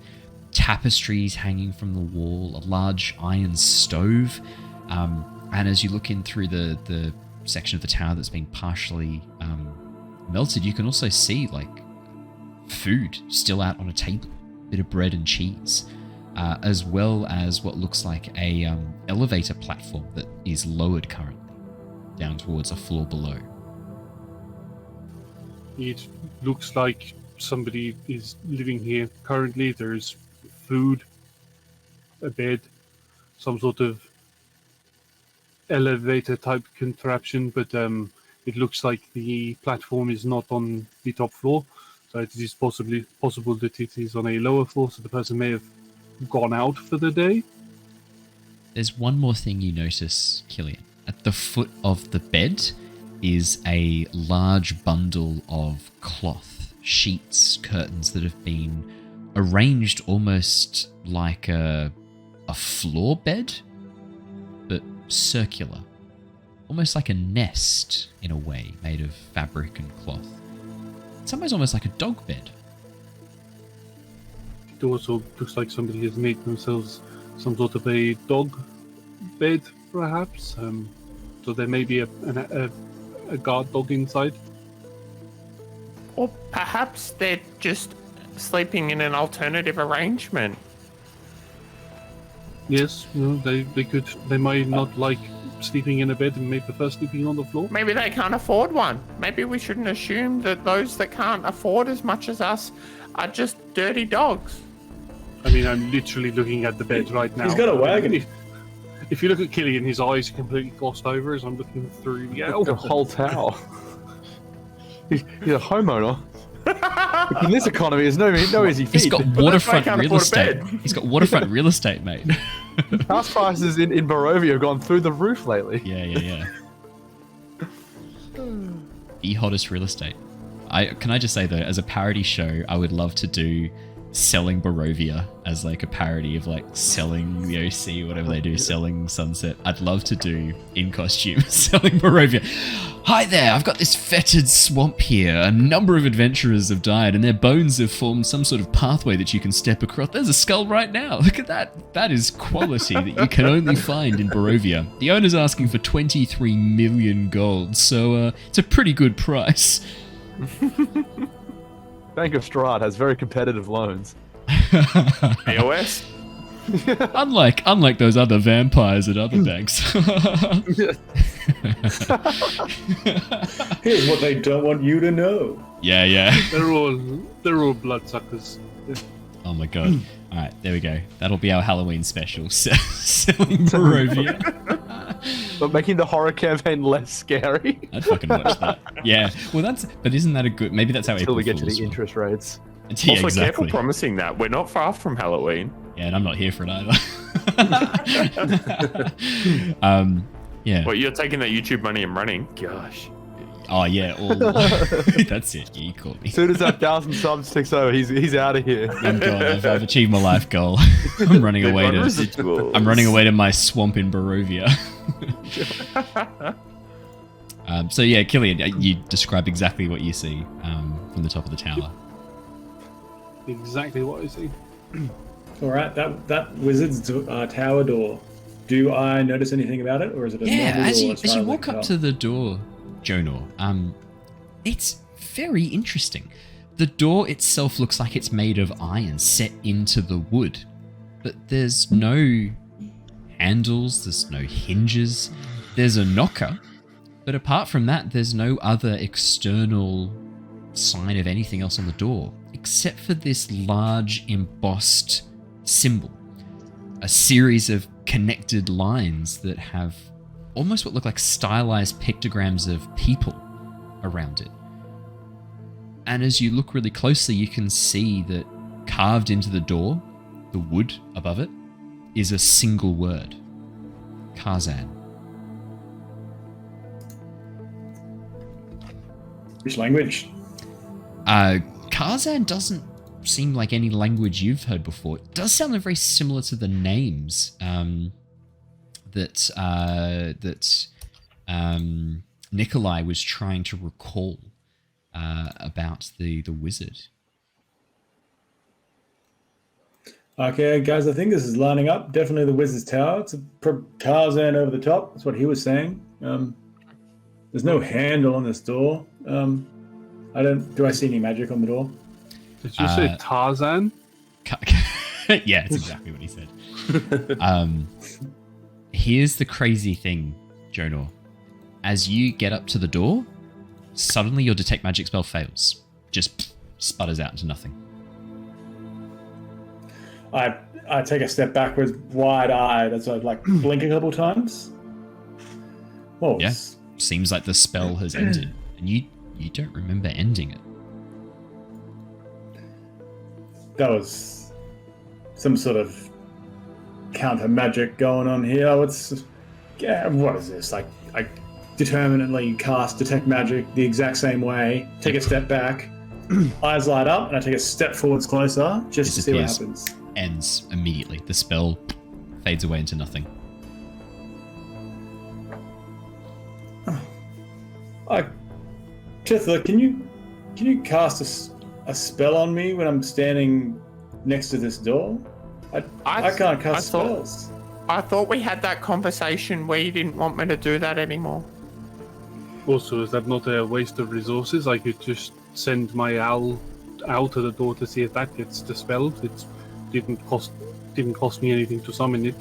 tapestries hanging from the wall, a large iron stove, and as you look in through the section of the tower that's been partially melted, you can also see like food still out on a table, a bit of bread and cheese, as well as what looks like a elevator platform that is lowered currently down towards a floor below. It looks like somebody is living here currently. There's food, a bed, some sort of elevator type contraption, but it looks like the platform is not on the top floor, so it is possible that it is on a lower floor, so the person may have gone out for the day. There's one more thing you notice, Killian. At the foot of the bed is a large bundle of cloth, sheets, curtains that have been arranged almost like a floor bed, but circular. Almost like a nest, in a way, made of fabric and cloth. In some ways, almost like a dog bed. It also looks like somebody has made themselves some sort of a dog bed, perhaps. So there may be a guard dog inside. Or perhaps they're just sleeping in an alternative arrangement. Yes, they might not like sleeping in a bed and may prefer sleeping on the floor. Maybe they can't afford one. Maybe we shouldn't assume that those that can't afford as much as us are just dirty dogs. I mean, I'm literally looking at the bed right now. He's got a wagon. If you look at Killian, his eyes are completely glossed over as I'm looking through The whole tower. He's a homeowner. In this economy, there's no easy feat. He's got waterfront can't real afford a estate. bed. He's got waterfront real estate, mate. House prices in Barovia have gone through the roof lately. Yeah. The hottest real estate. Can I just say though, as a parody show, I would love to do selling Barovia as like a parody of like selling the OC, whatever they do, selling Sunset. I'd love to do in costume selling Barovia. Hi there, I've got this fetid swamp here. A number of adventurers have died and their bones have formed some sort of pathway that you can step across. There's a skull right now. Look at that. That is quality that you can only find in Barovia. The owner's asking for 23 million gold, so it's a pretty good price. Bank of Strahd has very competitive loans. AOS? unlike those other vampires at other banks. Here's what they don't want you to know. Yeah. They're all bloodsuckers. Oh my god. Alright, there we go. That'll be our Halloween special. Selling Barovia. But making the horror campaign less scary. I'd fucking watch that. Yeah. Well, but isn't that a good... Maybe that's how Until April we get to Fools the will. interest rates. Yeah, Also, exactly. careful promising that. We're not far from Halloween. Yeah, and I'm not here for it either. Yeah. Well, you're taking that YouTube money and running. Gosh. Oh, yeah. That's it. Yeah, you caught me. As soon as that 1,000 subs ticks over, he's out of here. I'm gone. I've achieved my life goal. I'm running away to my swamp in Barovia. So yeah, Killian, you describe exactly what you see from the top of the tower. Exactly what I see. All right, that wizard's tower door. Do I notice anything about it, or is it a normal door as you walk up to the door, Jonor, it's very interesting. The door itself looks like it's made of iron set into the wood, but there's no handles, there's no hinges, there's a knocker, but apart from that, there's no other external sign of anything else on the door, except for this large embossed symbol. A series of connected lines that have almost what look like stylized pictograms of people around it. And as you look really closely, you can see that carved into the door, the wood above it, is a single word. Karzan. Which language? Karzan doesn't seem like any language you've heard before. It does sound very similar to the names that Nikolai was trying to recall about the wizard. Okay, guys, I think this is lining up. Definitely the wizard's tower. It's a Tarzan over the top. That's what he was saying. There's no handle on this door. Do I see any magic on the door? Did you say Tarzan? Yeah, it's exactly what he said. Here's the crazy thing, Jonor. As you get up to the door, suddenly your detect magic spell fails. Just sputters out into nothing. I take a step backwards, wide-eyed, as I like blink a couple times. Oh, yeah, seems like the spell has ended, and you don't remember ending it. That was some sort of counter magic going on here. What is this? Like, I determinately cast detect magic the exact same way, take a step back, eyes light up, and I take a step forwards closer just to see what happens. Ends immediately. The spell fades away into nothing. Tithla, can you cast a spell on me when I'm standing next to this door? I can't cast spells. I thought we had that conversation where you didn't want me to do that anymore. Also, is that not a waste of resources? I could just send my owl to the door to see if that gets dispelled. It didn't cost me anything to summon it.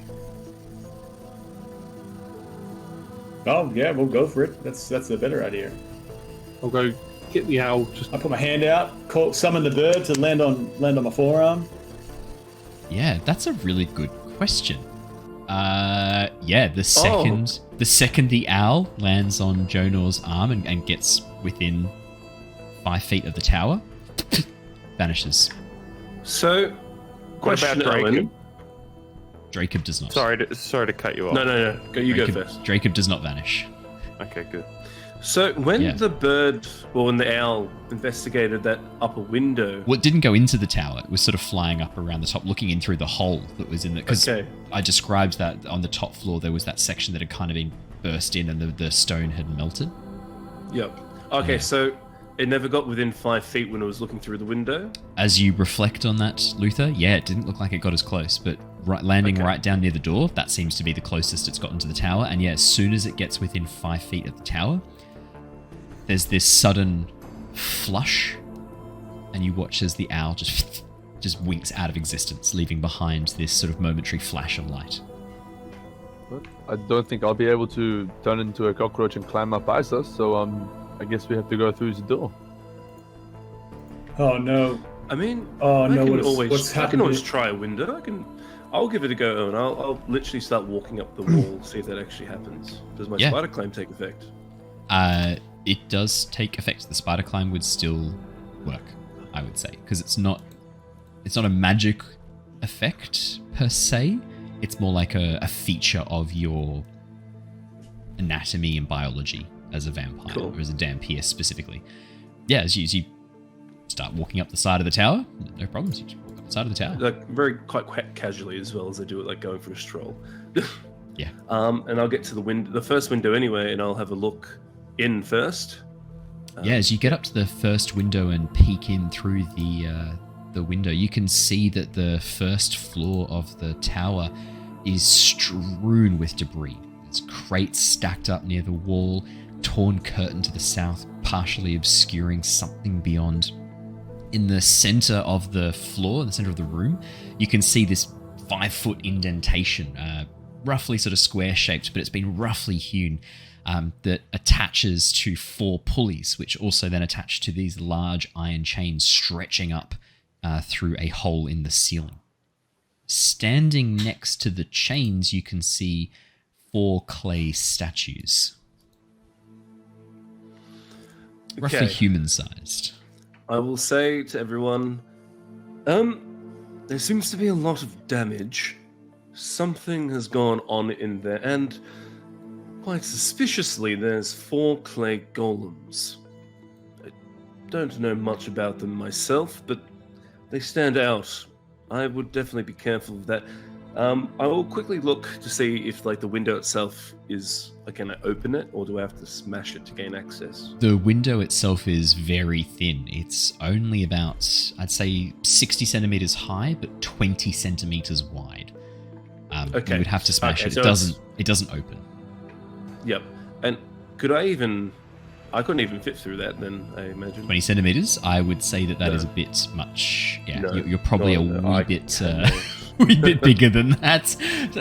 Oh yeah, we'll go for it. That's the better idea. I'll go get the owl. I put my hand out, summon the bird to land on my forearm. Yeah, that's a really good question. The second the owl lands on Jonor's arm and gets within 5 feet of the tower, vanishes. So, question, Owen. Dracob does not. Sorry to cut you off. No. You go first. Dracob does not vanish. Okay, good. So when the bird, or when the owl investigated that upper window... Well, it didn't go into the tower. It was sort of flying up around the top, looking in through the hole that was in there. Because I described that on the top floor, there was that section that had kind of been burst in and the stone had melted. Yep. Okay, so it never got within 5 feet when it was looking through the window? As you reflect on that, Luther, it didn't look like it got as close, but landing right down near the door, that seems to be the closest it's gotten to the tower. And as soon as it gets within 5 feet of the tower, there's this sudden flush, and you watch as the owl just winks out of existence, leaving behind this sort of momentary flash of light. But I don't think I'll be able to turn into a cockroach and climb up past us, so I guess we have to go through the door. Oh no! I mean, I can always try a window. I'll give it a go, and I'll literally start walking up the wall, see if that actually happens. Does my spider climb take effect? It does take effect. The spider climb would still work, I would say, because it's not a magic effect per se. It's more like a feature of your anatomy and biology as a vampire, or as a Dampier specifically. Yeah, as you start walking up the side of the tower, no problems. You just walk up the side of the tower. Like quite casually as well as I do it, like going for a stroll. Yeah. And I'll get to the first window anyway, and I'll have a look in first. As you get up to the first window and peek in through the window, you can see that the first floor of the tower is strewn with debris. There's crates stacked up near the wall, torn curtain to the south, partially obscuring something beyond. In the center of the floor, in the center of the room, you can see this 5-foot indentation, roughly sort of square-shaped, but it's been roughly hewn, that attaches to 4 pulleys, which also then attach to these large iron chains stretching up through a hole in the ceiling. Standing next to the chains, you can see 4 clay statues. Roughly human-sized. I will say to everyone, there seems to be a lot of damage. Something has gone on in there, and quite suspiciously, there's 4 clay golems. I don't know much about them myself, but they stand out. I would definitely be careful of that. I will quickly look to see if, like, the window itself is, can I open it, or do I have to smash it to gain access? The window itself is very thin. It's only about, I'd say, 60 centimeters high, but 20 centimeters wide. You would have to smash it. So it doesn't open. Yep. And I couldn't even fit through that then, I imagine. 20 centimeters? I would say that is a bit much. Yeah, no, you're probably a wee bit bigger than that.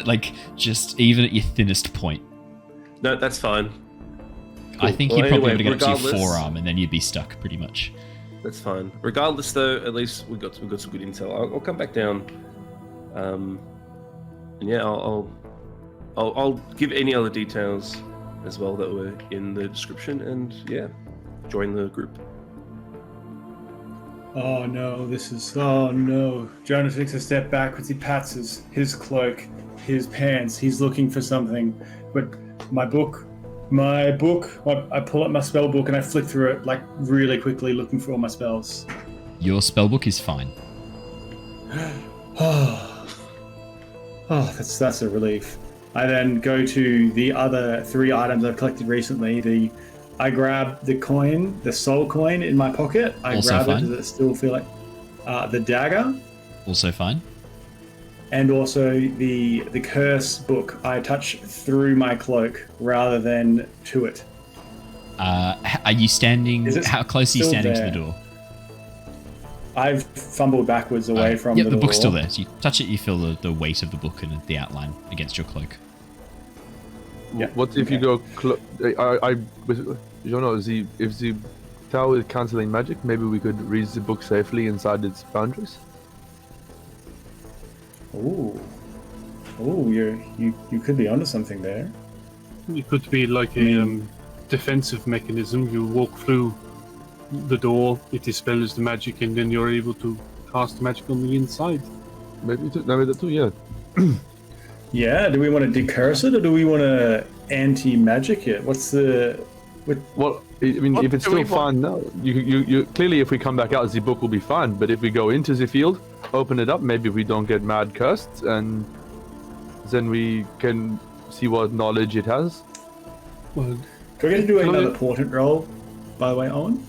Like, just even at your thinnest point. No, that's fine. Cool. I think you'd probably be able to get up to your forearm, and then you'd be stuck pretty much. That's fine. Regardless, though, at least we got some good intel. I'll come back down. And yeah, I'll give any other details as well that were in the description, and yeah, join the group. Oh no. Jonah takes a step backwards. He pats his cloak, his pants. He's looking for something. But my book. I pull up my spell book and I flick through it like really quickly, looking for all my spells. Your spell book is fine. That's a relief. I then go to the other 3 items I've collected recently. I grab the coin, the soul coin in my pocket. I grab it. Does it still feel like the dagger? Also fine. And also the curse book. I touch through my cloak rather than to it. Are you standing? How close are you standing to the door? I've fumbled backwards away from the door. The book's still there. So you touch it, you feel the weight of the book and the outline against your cloak. Yeah. What if you go? You know, if the tower is canceling magic, maybe we could read the book safely inside its boundaries. Oh, you could be onto something there. It could be like a defensive mechanism. You walk through the door, it dispels the magic, and then you're able to cast magic on the inside. Maybe that too, yeah. Yeah, do we want to decurse it, or do we want to anti-magic it? What's the Well, I mean, What if it's do we still fun, no. You clearly, if we come back out, the book will be fine. But if we go into the field, open it up, maybe we don't get mad cursed, and then we can see what knowledge it has. Well, We're going to do another portent roll, by the way, Owen.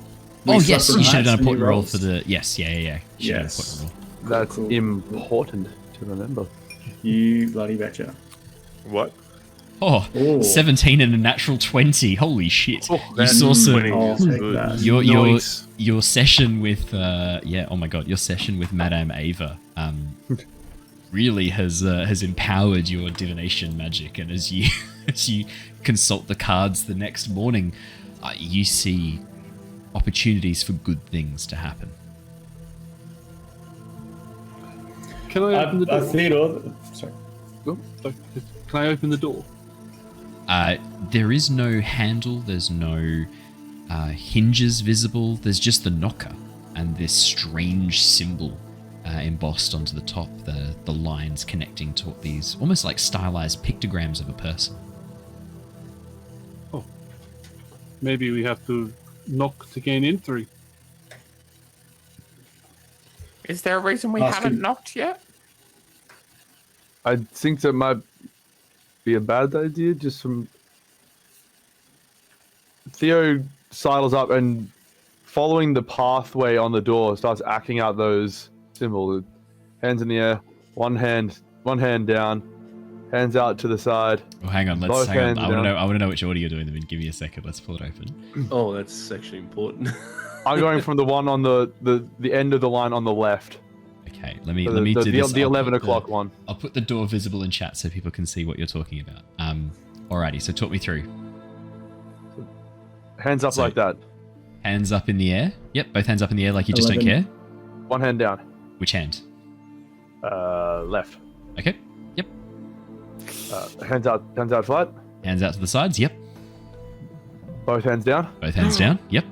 Oh, yes, you should have done a portent roll for the... Yes, yeah. Yes. That's important to remember. You bloody betcha. What? Oh, Ooh. 17 and a natural 20. Holy shit. You That's saw some... 20 I'll is take good. that. Your session with oh my god, your session with Madame Ava really has empowered your divination magic, and as you as you consult the cards the next morning, you see opportunities for good things to happen. can I open the door? Theodore, sorry. Oh, sorry. Can I open the door? There is no handle, there's no hinges visible, there's just the knocker and this strange symbol embossed onto the top, the lines connecting to these almost like stylized pictograms of a person. Oh, maybe we have to knock to gain entry. Is there a reason we haven't knocked yet? I think that might be a bad idea. Just from Theo sidles up and, following the pathway on the door, starts acting out those symbols. Hands in the air, one hand down, hands out to the side. Oh, hang on, Both hang on. hands I want to down. know. I want to know which order you're doing them in. Give me a second. Let's pull it open. Oh, that's actually important. I'm going from the one on the end of the line on the left. Okay, let me So do this. the I'll 11 put o'clock one. I'll put the door visible in chat so people can see what you're talking about. Alrighty, so talk me through. Hands up So- like that. Hands up in the air. Yep, both hands up in the air like you just don't 11. care. One hand down. Which hand? Left. Okay. Yep. Hands out flat. Hands out to the sides. Yep. Both hands down. Both hands down. Yep.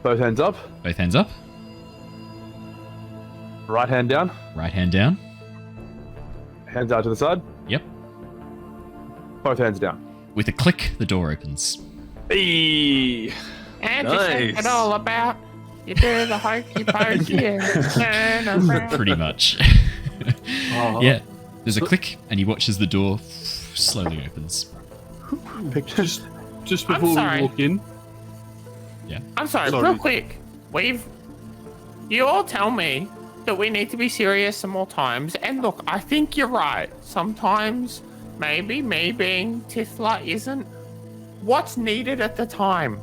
Both hands up. Both hands up. Right hand down. Right hand down. Hands out to the side. Yep. Both hands down. With a click, the door opens. Hey. And Nice. it's all about you do the hokey pokey and turn around. Pretty much. Yeah. There's a click, and you watch as the door slowly opens. Just I'm before we sorry. walk in. I'm sorry, Sorry. real quick. You all tell me that we need to be serious some more times, and look, I think you're right. Sometimes, maybe me being Tifla isn't what's needed at the time.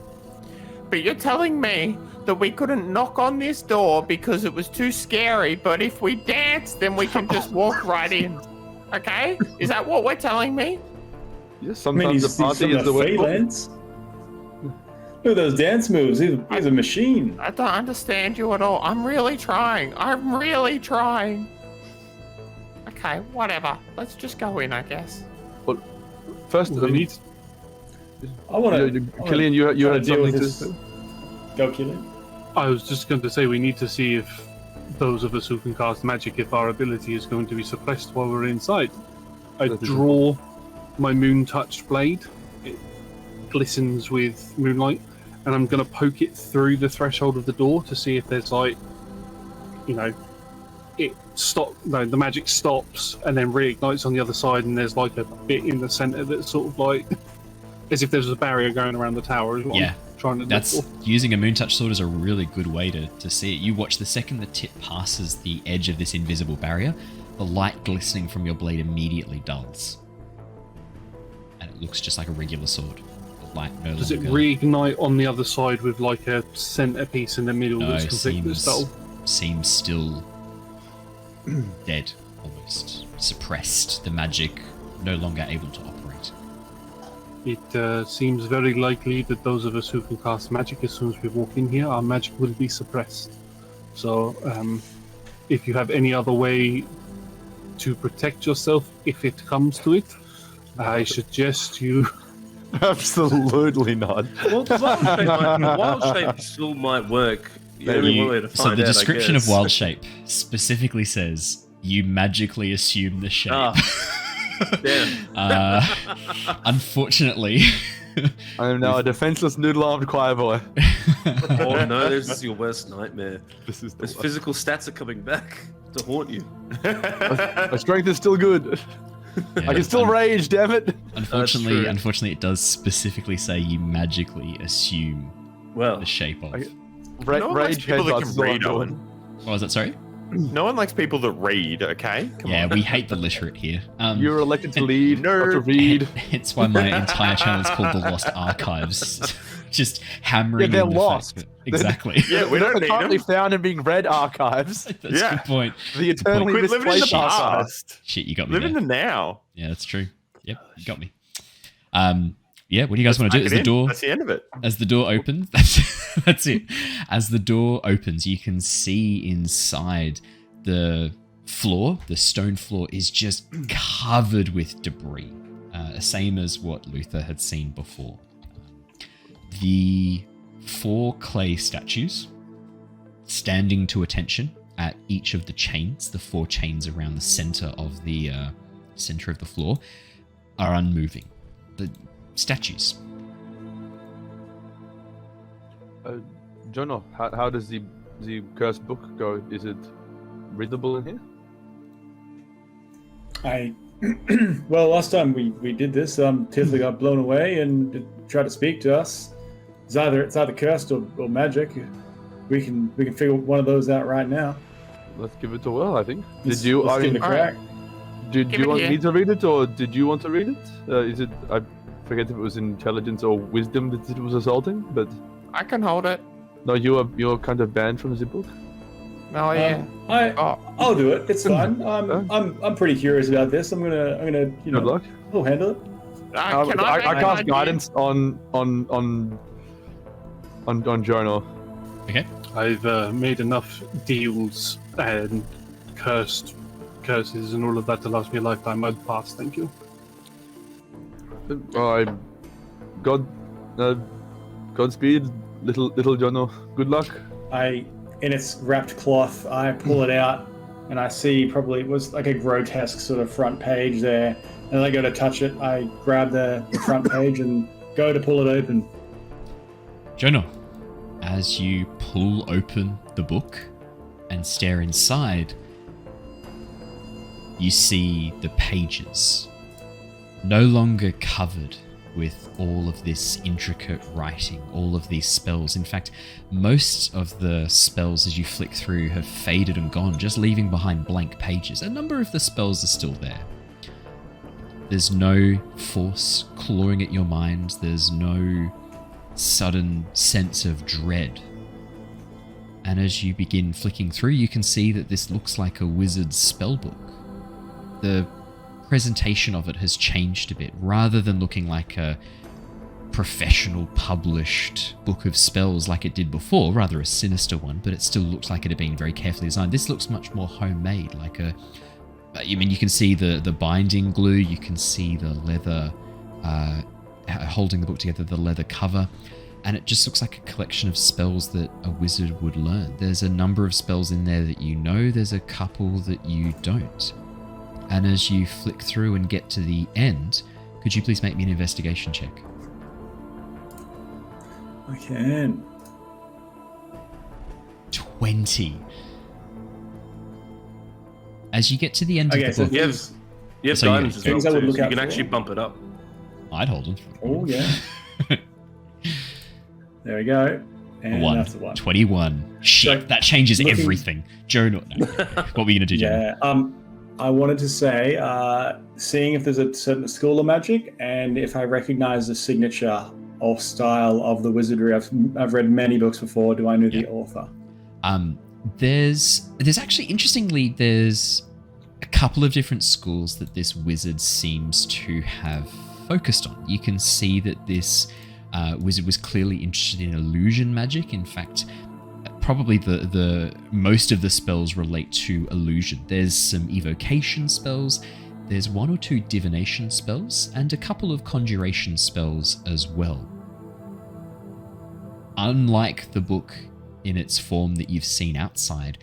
But you're telling me that we couldn't knock on this door because it was too scary, but if we dance, then we can just walk right in. Okay? Is that what we're telling me? Yes, I mean, sometimes he's the party from is the way. freelance. Look at those dance moves. He's a machine. I don't understand you at all. I'm really trying. Okay, whatever. Let's just go in, I guess. First, We need. I want to. Killian, you had deal with something to this. say? Go, Killian. I was just going to say we need to see if those of us who can cast magic, if our ability is going to be suppressed while we're inside. I That is draw my moon-touched blade. It glistens with moonlight, and I'm going to poke it through the threshold of the door to see if there's the magic stops and then reignites on the other side, and there's like a bit in the center that's sort of like as if there's a barrier going around the tower as well. Yeah. Trying to That's using a moon touch sword is a really good way to see it. You watch the second the tip passes the edge of this invisible barrier, the light glistening from your blade immediately dulls. And it looks just like a regular sword. The light no Does it longer... reignite on the other side with like a centerpiece in the middle No, that's completely dull? seems still dead, almost. Suppressed. The magic no longer able to operate. It seems very likely that those of us who can cast magic, as soon as we walk in here, our magic will be suppressed. So, if you have any other way to protect yourself if it comes to it, I suggest you... Absolutely not. Well, wild shape still might work. The only way to find So the out, description I of guess. wild shape specifically says you magically assume the shape. Unfortunately, I am now a defenseless noodle-armed choir boy. Oh no, this is your worst nightmare. This is Those physical stats are coming back to haunt you. My strength is still good. Yeah, I can still rage, damn it. Unfortunately, it does specifically say you magically assume the shape of. No one likes people that can read, Owen. What was that? Sorry. No one likes people that read. Okay. Come on. We hate the literate here. You're elected to lead, not to read. It's why my entire channel is called the Lost Archives. Just hammering. They're in the lost. Fact that, exactly. We don't They're need currently them. found and being read archives. That's a good point. The eternally Quit living in the misplaced archives. past. Shit, you got me. Live in there. the now. Yeah, that's true. Yep, you got me. What do you guys want to do? Pack As it the in. door, That's the end of it. as the door opens, that's it. As the door opens, you can see inside the floor. The stone floor is just covered with debris, same as what Luther had seen before. The 4 clay statues standing to attention at each of the chains, the 4 chains around the center of the floor, are unmoving. The statues. Jono, how does the cursed book go? Is it readable in here? Well, last time we did this, Tifley got blown away and tried to speak to us. It's either cursed or magic. We can figure one of those out right now. Let's give it a whirl, I think. Let's give it a crack. Did you want me to read it, or did you want to read it? Is it? I forget if it was intelligence or wisdom that it was assaulting, but I can hold it. no, you're kind of banned from the book. Oh yeah. I'll do it. It's fine. I'm pretty curious about this. I'm gonna Good luck. I'll handle it. Can I make cast an guidance on Jono. Okay. I've made enough deals and curses and all of that to last me a lifetime. I'd pass, thank you. Godspeed, little Jono. Good luck. In its wrapped cloth, I pull it out, and I see probably it was like a grotesque sort of front page there. And I go to touch it, I grab the front page and go to pull it open. Jono, as you pull open the book and stare inside, you see the pages no longer covered with all of this intricate writing, all of these spells. In fact, most of the spells as you flick through have faded and gone, just leaving behind blank pages. A number of the spells are still there. There's no force clawing at your mind. There's no sudden sense of dread. And as you begin flicking through, you can see that this looks like a wizard's spellbook. The presentation of it has changed a bit. Rather than looking like a professional published book of spells like it did before, rather a sinister one, but it still looks like it had been very carefully designed. This looks much more homemade, like a... I mean, you can see the binding glue, you can see the leather holding the book together, the leather cover, and it just looks like a collection of spells that a wizard would learn. There's a number of spells in there that you know, there's a couple that you don't. And as you flick through and get to the end, could you please make me an investigation check? I can. 20. As you get to the end of the so book... you have So guidance as well, things I would too, look so you out can for. actually bump it up. I'd hold them. Oh, yeah. There we go. And that's a 1. 21. Shit, So, that changes looking- everything. Joe, no. What were you going to do, Joe? Yeah. I wanted to say, seeing if there's a certain school of magic and if I recognize the signature or style of the wizardry. I've read many books before. Do I know the author? There's actually, interestingly, there's a couple of different schools that this wizard seems to have focused on. You can see that this wizard was clearly interested in illusion magic. In fact, probably the most of the spells relate to illusion. There's some evocation spells, there's 1 or 2 divination spells, and a couple of conjuration spells as well. Unlike the book in its form that you've seen outside,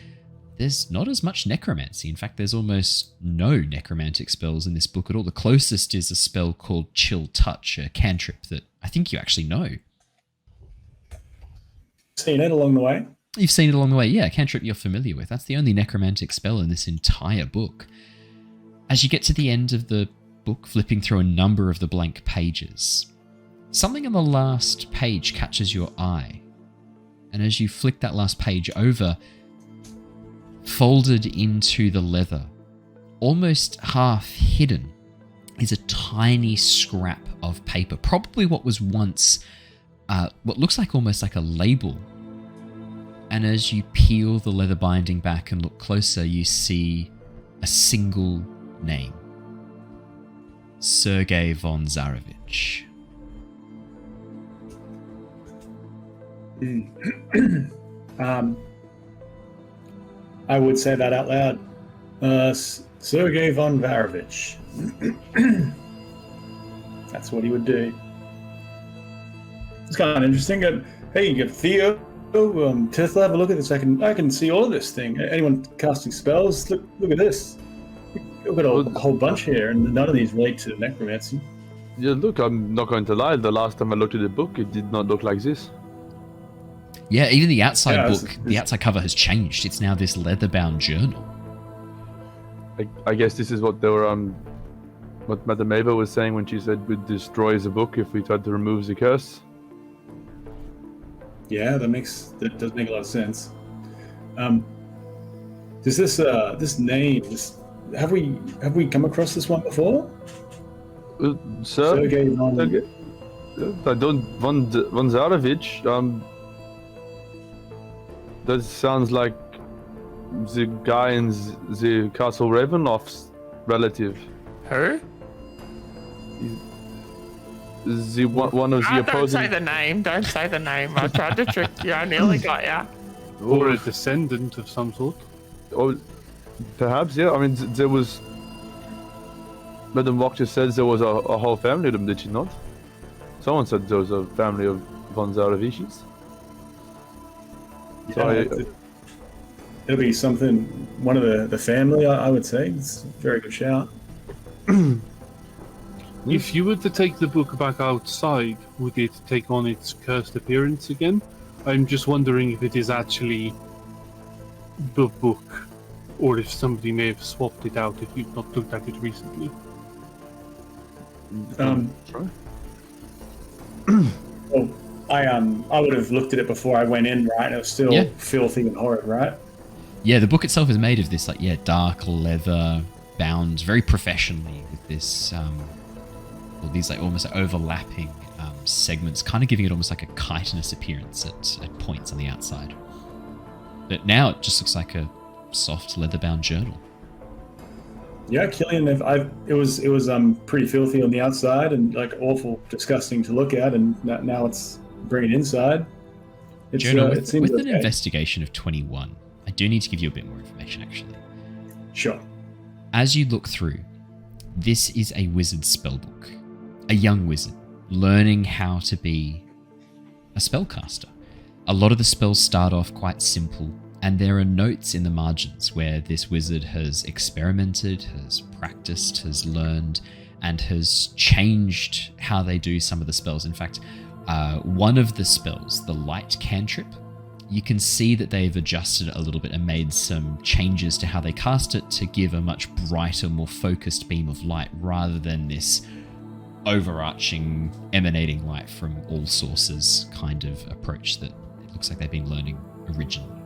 there's not as much necromancy. In fact, there's almost no necromantic spells in this book at all. The closest is a spell called Chill Touch, a cantrip that I think you actually know. Seen it along the way? You've seen it along the way, yeah, a cantrip you're familiar with. That's the only necromantic spell in this entire book. As you get to the end of the book, flipping through a number of the blank pages, something on the last page catches your eye. And as you flick that last page over, folded into the leather, almost half hidden, is a tiny scrap of paper. Probably what was once what looks like almost like a label. And as you peel the leather binding back and look closer, you see a single name. Sergei von Zarevich. I would say that out loud. Sergei von Zarevich. That's what he would do. It's kind of interesting. Hey, you got Theo, Tithla, have a look at this. I can see all of this thing. Anyone casting spells? Look at this. We've got a whole bunch here, and none of these relate to necromancy. Yeah, look, I'm not going to lie. The last time I looked at the book, it did not look like this. Yeah, even the outside book, the outside cover has changed. It's now this leather-bound journal. I guess this is what they were what Madame Ava was saying when she said we'd destroy the book if we tried to remove the curse. Yeah, that does make a lot of sense. Does this name have we come across this one before? Sir, Sergei von... I don't von Zarevich. That sounds like the guy in the Castle Ravenloft's relative. Who? One of the opposing... Don't say the name. I tried to trick you. I nearly got you. Or a descendant of some sort. Oh, perhaps, yeah. I mean, there was... Madame Walk just said there was a whole family of them, did she not? Someone said there was a family of von Zarevichs. Yeah, it'll be something, one of the family, I would say. It's a very good shout. If you were to take the book back outside, would it take on its cursed appearance again? I'm just wondering if it is actually the book, or if somebody may have swapped it out if you've not looked at it recently. Try. Well, I would have looked at it before I went in, right? It was still filthy and horrid, right? Yeah, the book itself is made of this, dark leather, bound very professionally with this, these almost overlapping segments, kind of giving it almost like a chitinous appearance at points on the outside. But now it just looks like a soft leather-bound journal. Yeah, Killian, it was pretty filthy on the outside and awful, disgusting to look at, and now it's bringing it inside. Journal, with an investigation of 21, I do need to give you a bit more information, actually. Sure. As you look through, this is a wizard spellbook. A young wizard learning how to be a spellcaster. A lot of the spells start off quite simple, and there are notes in the margins where this wizard has experimented, has practiced, has learned, and has changed how they do some of the spells. In fact, one of the spells, the light cantrip, you can see that they've adjusted it a little bit and made some changes to how they cast it to give a much brighter, more focused beam of light rather than this overarching, emanating light from all sources kind of approach that it looks like they've been learning originally.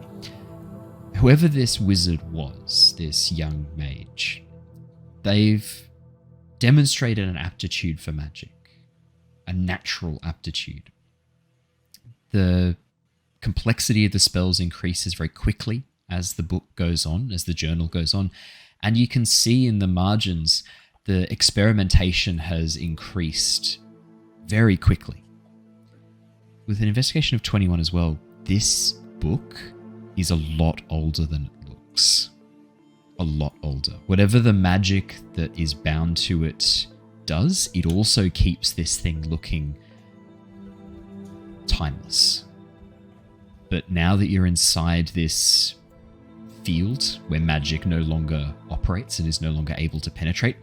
Whoever this wizard was, this young mage, they've demonstrated an aptitude for magic, a natural aptitude. The complexity of the spells increases very quickly as the book goes on, as the journal goes on, and you can see in the margins the experimentation has increased very quickly. With an investigation of 21 as well, this book is a lot older than it looks. A lot older. Whatever the magic that is bound to it does, it also keeps this thing looking timeless. But now that you're inside this field where magic no longer operates and is no longer able to penetrate.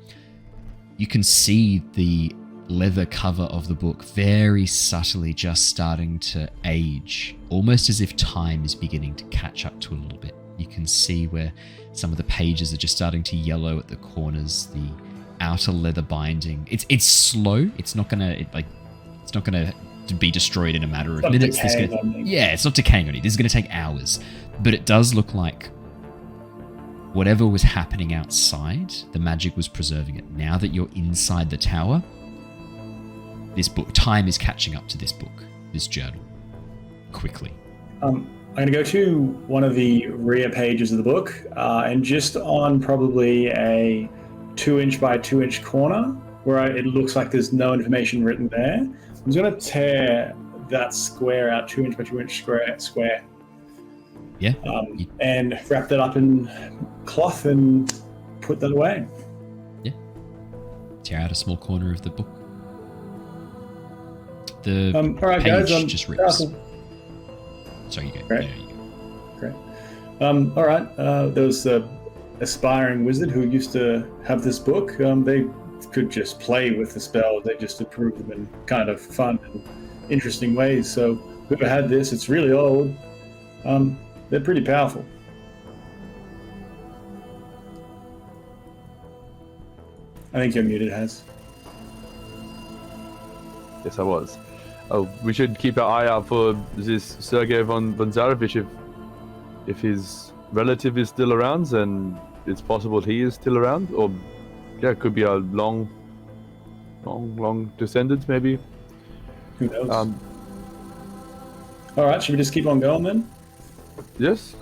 You can see the leather cover of the book very subtly just starting to age, almost as if time is beginning to catch up to a little bit. You can see where some of the pages are just starting to yellow at the corners, the outer leather binding. It's slow. It's not gonna be destroyed in a matter of minutes. It's not decaying on you. This is gonna take hours. But it does look like whatever was happening outside, the magic was preserving it. Now that you're inside the tower, this book, time is catching up to this book, this journal, quickly. I'm going to go to one of the rear pages of the book, and just on probably a 2-inch by 2-inch corner, where it looks like there's no information written there, I'm just going to tear that square out, 2-inch by 2-inch square. Yeah. And wrap that up in cloth and put that away. Yeah. Tear out a small corner of the book. The all right, page guys, just rips. Sorry, you go. Great. Yeah, you go. Great. All right. There was an aspiring wizard who used to have this book. They could just play with the spells. They just improve them in kind of fun and interesting ways. So whoever had this, it's really old. They're pretty powerful. I think you're muted, Has. Yes, I was. Oh, we should keep our eye out for this Sergei von Zarevich if his relative is still around, and it's possible he is still around, or it could be a long descendant, maybe. Who knows? All right, should we just keep on going then? Yes.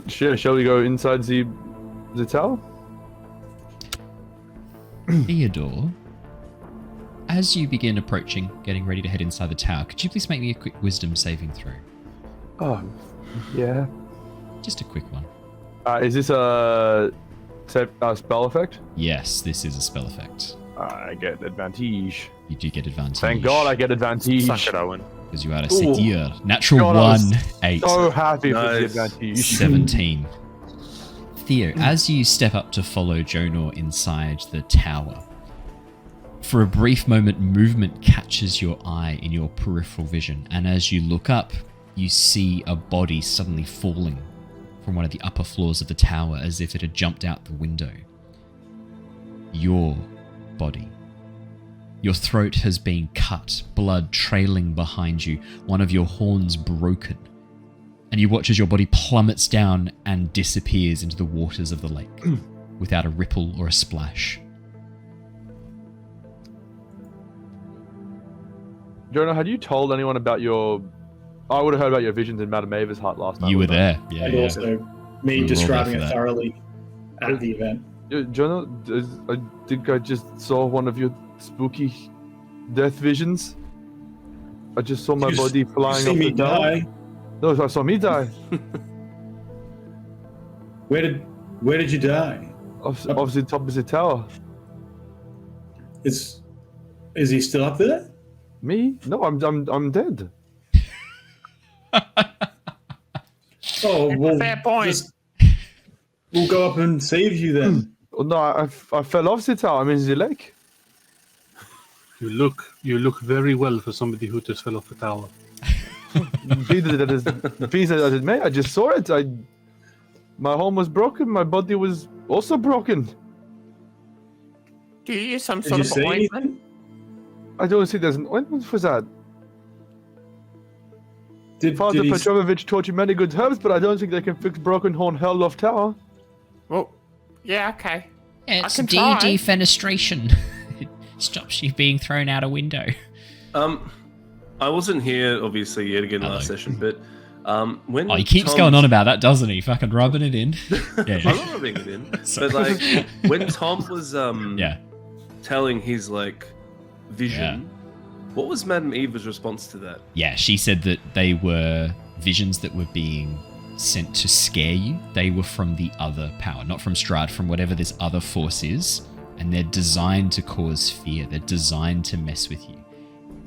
Sure. Shall we go inside the tower? Theodore, as you begin approaching, getting ready to head inside the tower, could you please make me a quick wisdom saving throw? Oh, yeah. Just a quick one. Is this a spell effect? Yes, this is a spell effect. I get advantage. You do get advantage. Thank God I get advantage. Suck it, Owen. Because you are a Setir. Natural God, 1, 8. So happy for the advantage. 17. Theo, as you step up to follow Jonor inside the tower, for a brief moment, movement catches your eye in your peripheral vision, and as you look up, you see a body suddenly falling from one of the upper floors of the tower as if it had jumped out the window. Your body. Your throat has been cut, blood trailing behind you, one of your horns broken, and you watch as your body plummets down and disappears into the waters of the lake without a ripple or a splash. Jonah, had you told anyone about your... I would have heard about your visions in Madame Ava's hut last night. You were there, yeah. And also me describing it thoroughly at the event. Jonah, I think I just saw one of your spooky death visions. I just saw my body flying off the tower. No, I saw me die. Where did you die? Off the top of the tower. Is he still up there? Me? No, I'm dead. Oh, well, fair point. We'll go up and save you then. Oh, no, I fell off the tower. I'm in the lake. You look very well for somebody who just fell off the tower. Be that as it may, I just saw it. My home was broken. My body was also broken. Do you use some Did sort you of say ointment? anything? I don't see there's an ointment for that. Father he Petrovich taught you many good herbs, but I don't think they can fix broken horn Hellloft Tower. Well, yeah, okay. It's I can try. defenestration. It stops you being thrown out a window. I wasn't here, obviously, yet again last session, but when he keeps going on about that, doesn't he? Fucking rubbing it in. Yeah. I'm not rubbing it in. But like when Tom was telling his vision, what was Madame Eva's response to that? Yeah, she said that they were visions that were being sent to scare you. They were from the other power, not from Strahd, from whatever this other force is, and they're designed to cause fear. They're designed to mess with you.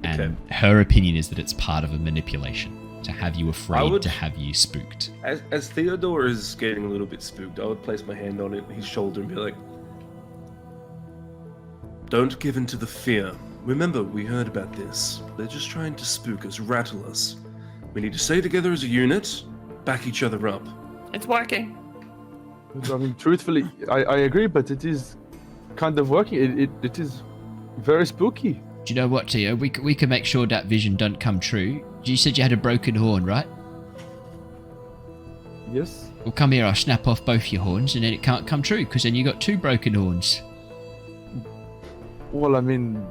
And her opinion is that it's part of a manipulation. to have you afraid, to have you spooked. As Theodore is getting a little bit spooked, I would place my hand on his shoulder and be like, "Don't give in to the fear. Remember, we heard about this. They're just trying to spook us, rattle us. We need to stay together as a unit, back each other up." It's working. I mean, truthfully, I agree, but it is kind of working. It is very spooky. Do you know what, Theo? We can make sure that vision don't come true. You said you had a broken horn, right? Yes. Well, come here, I'll snap off both your horns, and then it can't come true, because then you got 2 broken horns. Well, I mean,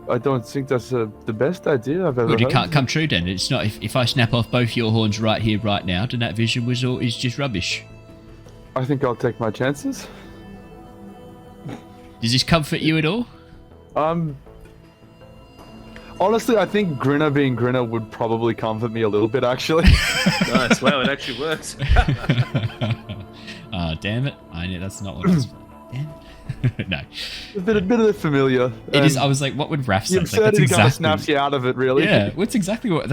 I don't think that's the best idea I've ever Well, it heard. can't come true then. It's not. If I snap off both your horns right here, right now, then that vision is just rubbish. I think I'll take my chances. Does this comfort you at all? Honestly, I think Grinner being Grinner would probably comfort me a little bit, actually. Nice. Wow, it actually works. Damn it. I know that's not what I was... Damn it. No. A bit of the familiar. It is. I was like, what would Raph say? The absurdity kind of snaps you out of it, really. Yeah, that's 100% what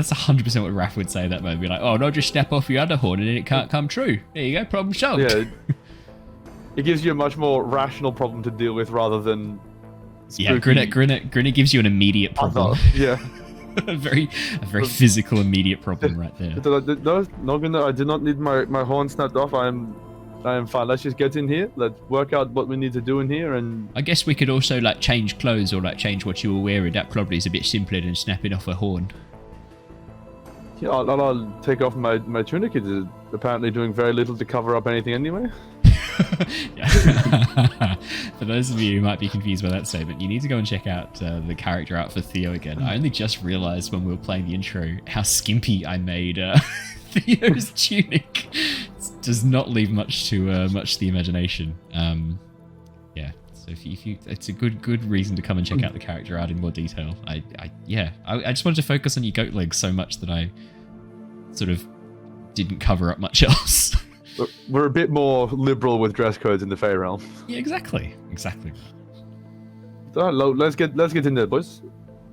Raph would say at that moment. Be like, oh, no, just snap off your other horn and then it can't come true. There you go, problem solved. Yeah. It gives you a much more rational problem to deal with rather than... Yeah, Grinner gives you an immediate problem. Yeah. a very physical, immediate problem right there. No, Grinner, I do not need my horn snapped off. I am fine. Let's just get in here. Let's work out what we need to do in here, and I guess we could also like change clothes or like change what you were wearing. That probably is a bit simpler than snapping off a horn. Yeah, I'll take off my tunic. It is apparently doing very little to cover up anything anyway. For those of you who might be confused by that statement, you need to go and check out the character art for Theo again. I only just realised when we were playing the intro how skimpy I made Theo's tunic. It does not leave much to the imagination. Yeah, so if you it's a good reason to come and check out the character art in more detail. I just wanted to focus on your goat legs so much that I sort of didn't cover up much else. We're a bit more liberal with dress codes in the Fey realm. Yeah, exactly. So, let's get in there, boys.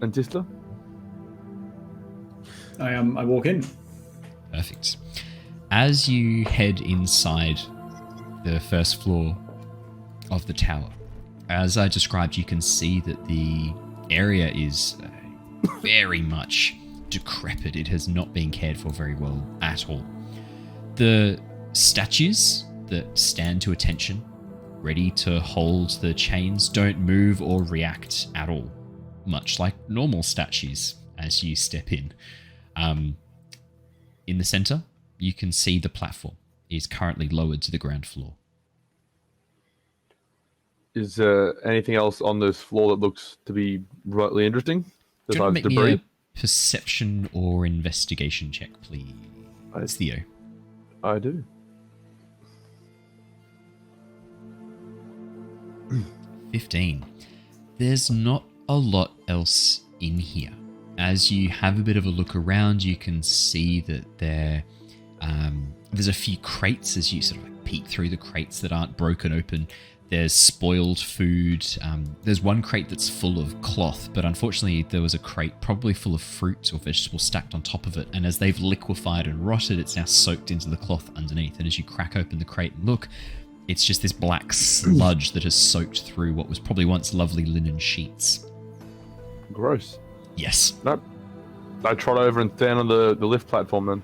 And Tisla? I walk in. Perfect. As you head inside the first floor of the tower, as I described, you can see that the area is very much decrepit. It has not been cared for very well at all. The statues that stand to attention, ready to hold the chains, don't move or react at all, much like normal statues as you step in. In the center, you can see the platform is currently lowered to the ground floor. Is there anything else on this floor that looks to be remotely interesting? Do you want to make me a perception or investigation check, please? Theo. I do. 15. There's not a lot else in here. As you have a bit of a look around, you can see that there's a few crates as you sort of like peek through the crates that aren't broken open. There's spoiled food. There's one crate that's full of cloth, but unfortunately there was a crate probably full of fruit or vegetables stacked on top of it, and as they've liquefied and rotted, it's now soaked into the cloth underneath. And as you crack open the crate and look, it's just this black sludge that has soaked through what was probably once lovely linen sheets. Gross. Yes. Nope. I trot over and stand on the lift platform then.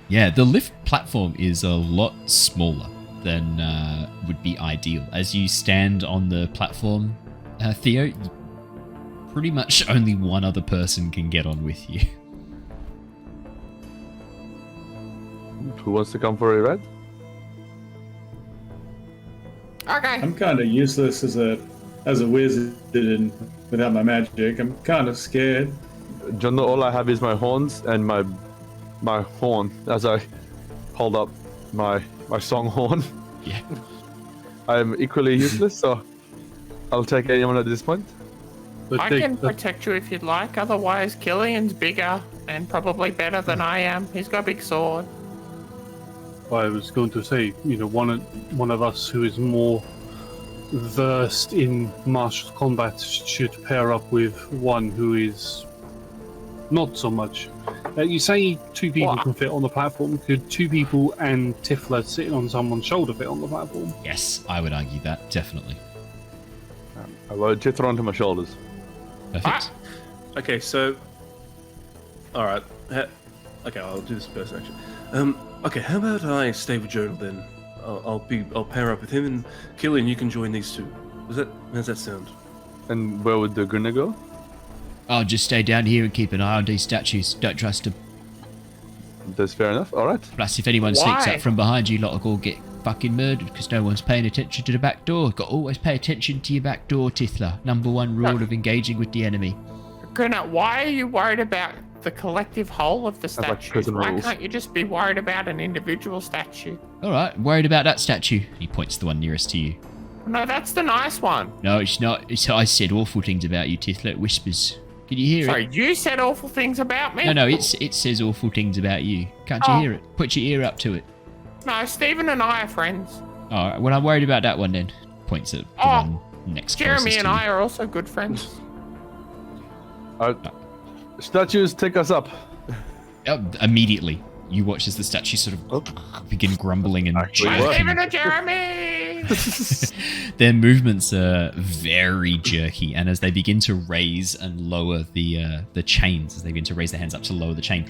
Yeah, the lift platform is a lot smaller than would be ideal. As you stand on the platform, Theo, pretty much only one other person can get on with you. Who wants to come for a ride? Okay. I'm kind of useless as a wizard and without my magic. I'm kind of scared. John, all I have is my horns and my horn as I hold up my song horn. Yeah. I'm equally useless, so I'll take anyone at this point. I can protect you if you'd like. Otherwise, Killian's bigger and probably better than I am. He's got a big sword. I was going to say, one of us who is more versed in martial combat should pair up with one who is Not so much. You say 2 people can fit on the platform. Could 2 people and Tifla sitting on someone's shoulder fit on the platform? Yes, I would argue that, definitely. I load Tifla onto my shoulders. Perfect. Okay, so... Alright. Okay, I'll do this first, actually. Okay, how about I stay with Journal then? I'll pair up with him, and Killian, you can join these 2. How's that sound? And where would the Grinner go? I'll just stay down here and keep an eye on these statues. Don't trust them. That's fair enough. All right. Plus, if anyone sneaks up from behind you, lot will all get fucking murdered because no one's paying attention to the back door. Got to always pay attention to your back door, Tithla. Number 1 rule of engaging with the enemy. Grinner, why are you worried about the collective whole of the statues? Why can't you just be worried about an individual statue? All right, worried about that statue. He points to the one nearest to you. No, that's the nice one. No, it's not. I said awful things about you, Tithla. It whispers. Can you hear it? Sorry, you said awful things about me? No, it says awful things about you. Can't you hear it? Put your ear up to it. No, Stephen and I are friends. All right, well, I'm worried about that one then. Points at the one next Jeremy closest and to you. I are also good friends. Statues, take us up. Immediately, you watch as the statues sort of begin grumbling and Stephen and Jeremy! Their movements are very jerky, and as they begin to raise and lower the chains, as they begin to raise their hands up to lower the chain,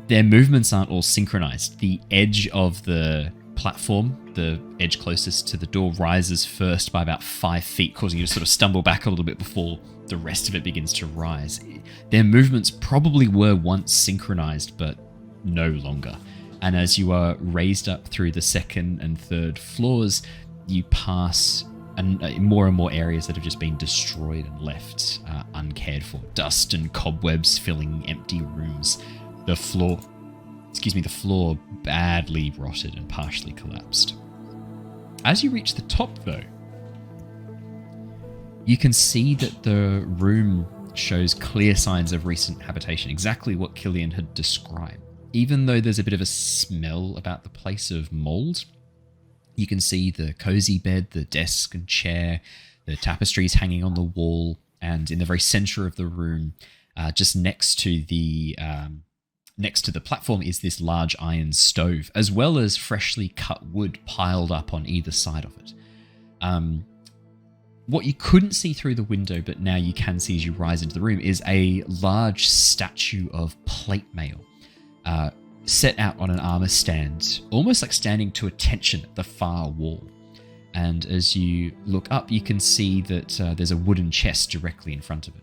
their movements aren't all synchronized. The edge of the platform, the edge closest to the door, rises first by about 5 feet, causing you to sort of stumble back a little bit before the rest of it begins to rise. Their movements probably were once synchronized, but no longer. And as you are raised up through the 2nd and 3rd floors, you pass more and more areas that have just been destroyed and left uncared for. Dust and cobwebs filling empty rooms. The floor badly rotted and partially collapsed. As you reach the top, though, you can see that the room shows clear signs of recent habitation, exactly what Killian had described. Even though there's a bit of a smell about the place of mold, you can see the cozy bed, the desk and chair, the tapestries hanging on the wall, and in the very center of the room, just next to the platform, is this large iron stove, as well as freshly cut wood piled up on either side of it. What you couldn't see through the window, but now you can see as you rise into the room, is a large statue of plate mail, set out on an armor stand, almost like standing to attention at the far wall. And as you look up, you can see that there's a wooden chest directly in front of it.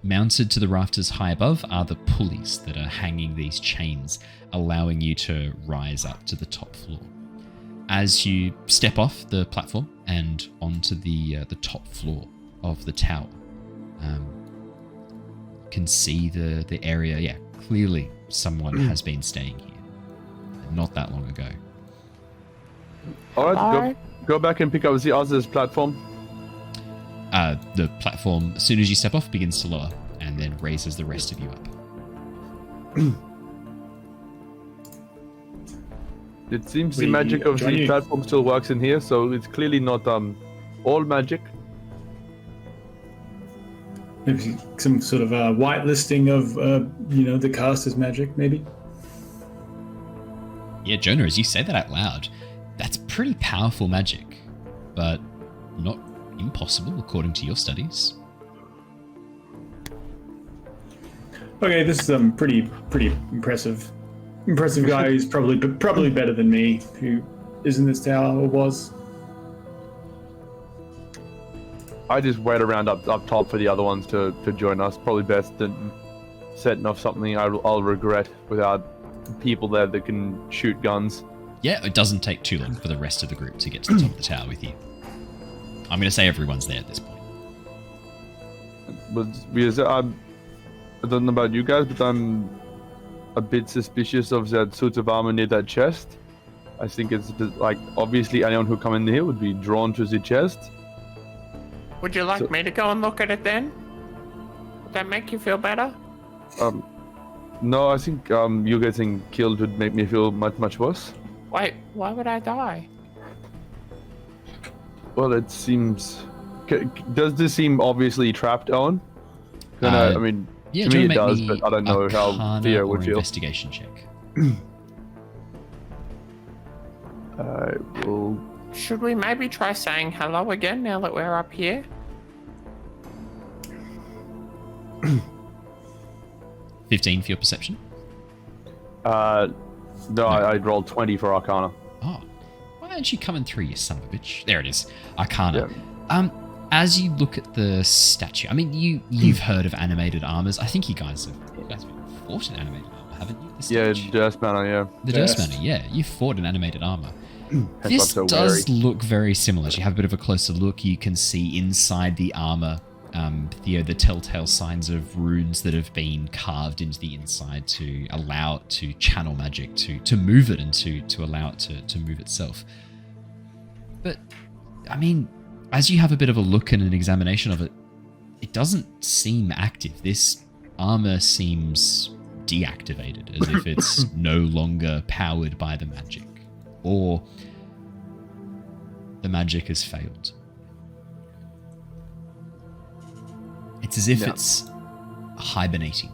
Mounted to the rafters high above are the pulleys that are hanging these chains, allowing you to rise up to the top floor. As you step off the platform and onto the top floor of the tower, you can see the area. Yeah, clearly someone has been staying here, not that long ago. All right, go back and pick up the other's platform. The platform, as soon as you step off, begins to lower and then raises the rest of you up. It seems the magic of the platform still works in here, so it's clearly not all magic. Maybe some sort of whitelisting of the caster's magic, maybe. Yeah, Jonah, as you say that out loud, that's pretty powerful magic, but not impossible according to your studies. Okay, this is pretty impressive. Impressive guy who's probably better than me, who is in this tower or was. I just wait around up top for the other ones to join us. Probably best than setting off something I'll regret without people there that can shoot guns. Yeah, it doesn't take too long for the rest of the group to get to the top of the tower with you. I'm going to say everyone's there at this point. But because I don't know about you guys, but I'm a bit suspicious of that suit of armor near that chest. I think it's like, obviously anyone who come in here would be drawn to the chest. Would you like me to go and look at it then? Would that make you feel better? No, I think you getting killed would make me feel much worse. Wait, why would I die? Well, it seems... Does this seem obviously trapped, Owen? I mean... Yeah, To do you me want it to make does, me but I don't know how Arcana Theo or would feel. investigation check? I will. Should we maybe try saying hello again now that we're up here? 15 for your perception. No, I rolled 20 for Arcana. Oh, why aren't you coming through, you son of a bitch? There it is, Arcana. Yeah. As you look at the statue, I mean, you've heard of animated armors. I think you guys have fought an animated armor, haven't you? Yeah, Durst Manor, yeah. The Durst Manor, yeah. You fought an animated armor. Hence This I'm so does wary. look very similar. As you have a bit of a closer look, you can see inside the armor, the telltale signs of runes that have been carved into the inside to allow it to channel magic, to move it, and to allow it to move itself. But, I mean, as you have a bit of a look and an examination of it, it doesn't seem active. This armor seems deactivated, as if it's no longer powered by the magic, or the magic has failed. It's as if it's hibernating.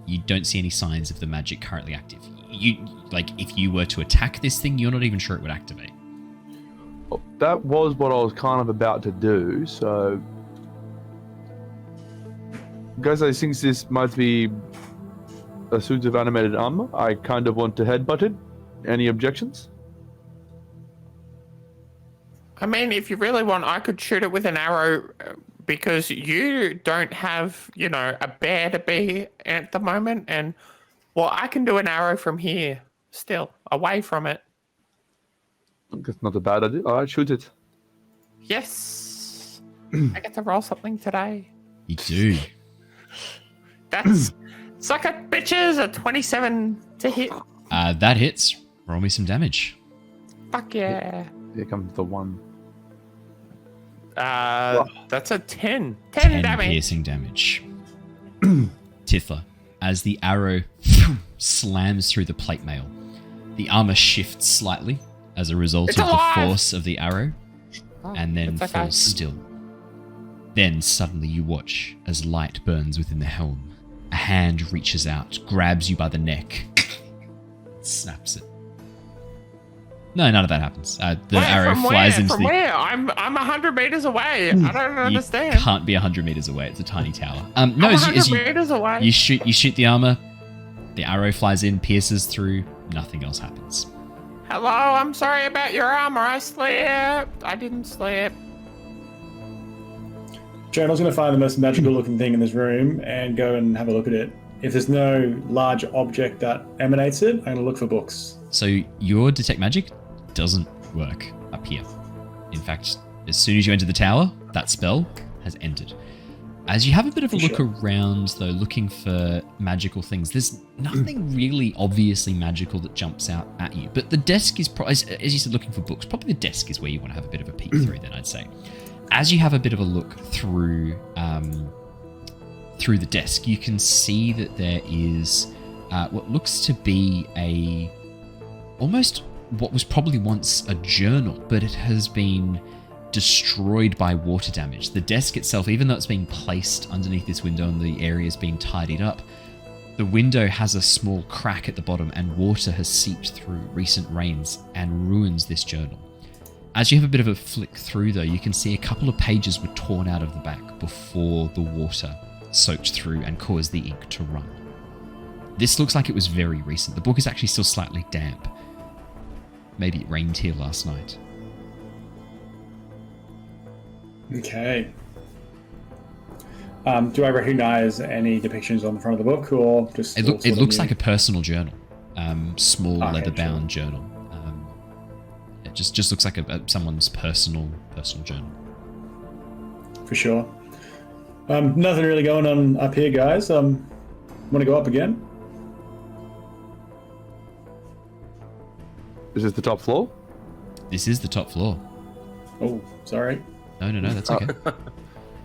You don't see any signs of the magic currently active. If you were to attack this thing, you're not even sure it would activate. Well, that was what I was kind of about to do, so... Guys, I think this might be a suit of animated armor. I kind of want to headbutt it. Any objections? I mean, if you really want, I could shoot it with an arrow because you don't have, a bear to be at the moment. And, well, I can do an arrow from here still, away from it. That's not a bad idea. All right, shoot it. Yes. I get to roll something today. You do. That's suck it, bitches. A 27 to hit. That hits. Roll me some damage. Fuck yeah. Here comes the one. That's a 10. 10 damage. Piercing damage. Tithla, as the arrow slams through the plate mail, the armor shifts slightly as a result of the force of the arrow, and then falls still. Then suddenly you watch as light burns within the helm. A hand reaches out, grabs you by the neck, snaps it. No, none of that happens. The arrow flies into the... where? I'm 100 meters away. I don't understand. You can't be 100 meters away. It's a tiny tower. I'm 100 meters away. You shoot the armor. The arrow flies in, pierces through. Nothing else happens. Hello, I'm sorry about your armor. I slipped. I didn't slip. Journal's going to find the most magical looking thing in this room and go and have a look at it. If there's no large object that emanates it, I'm going to look for books. So your detect magic doesn't work up here. In fact, as soon as you enter the tower, that spell has ended. As you have a bit of a look around, though, looking for magical things, there's nothing really obviously magical that jumps out at you. But the desk is, as you said, looking for books. Probably the desk is where you want to have a bit of a peek through, then, I'd say. As you have a bit of a look through the desk, you can see that there is what looks to be almost what was probably once a journal, but it has been destroyed by water damage. The desk itself, even though it's being placed underneath this window and the area is being tidied up, the window has a small crack at the bottom and water has seeped through recent rains and ruins this journal. As you have a bit of a flick through, though, you can see a couple of pages were torn out of the back before the water soaked through and caused the ink to run. This looks like it was very recent. The book is actually still slightly damp. Maybe it rained here last night. Okay. Do I recognize any depictions on the front of the book, or just? It looks like a personal journal, small leather-bound journal. It just looks like someone's personal journal. For sure. Nothing really going on up here, guys. Want to go up again? Is this the top floor? This is the top floor. Oh, sorry. No, that's okay.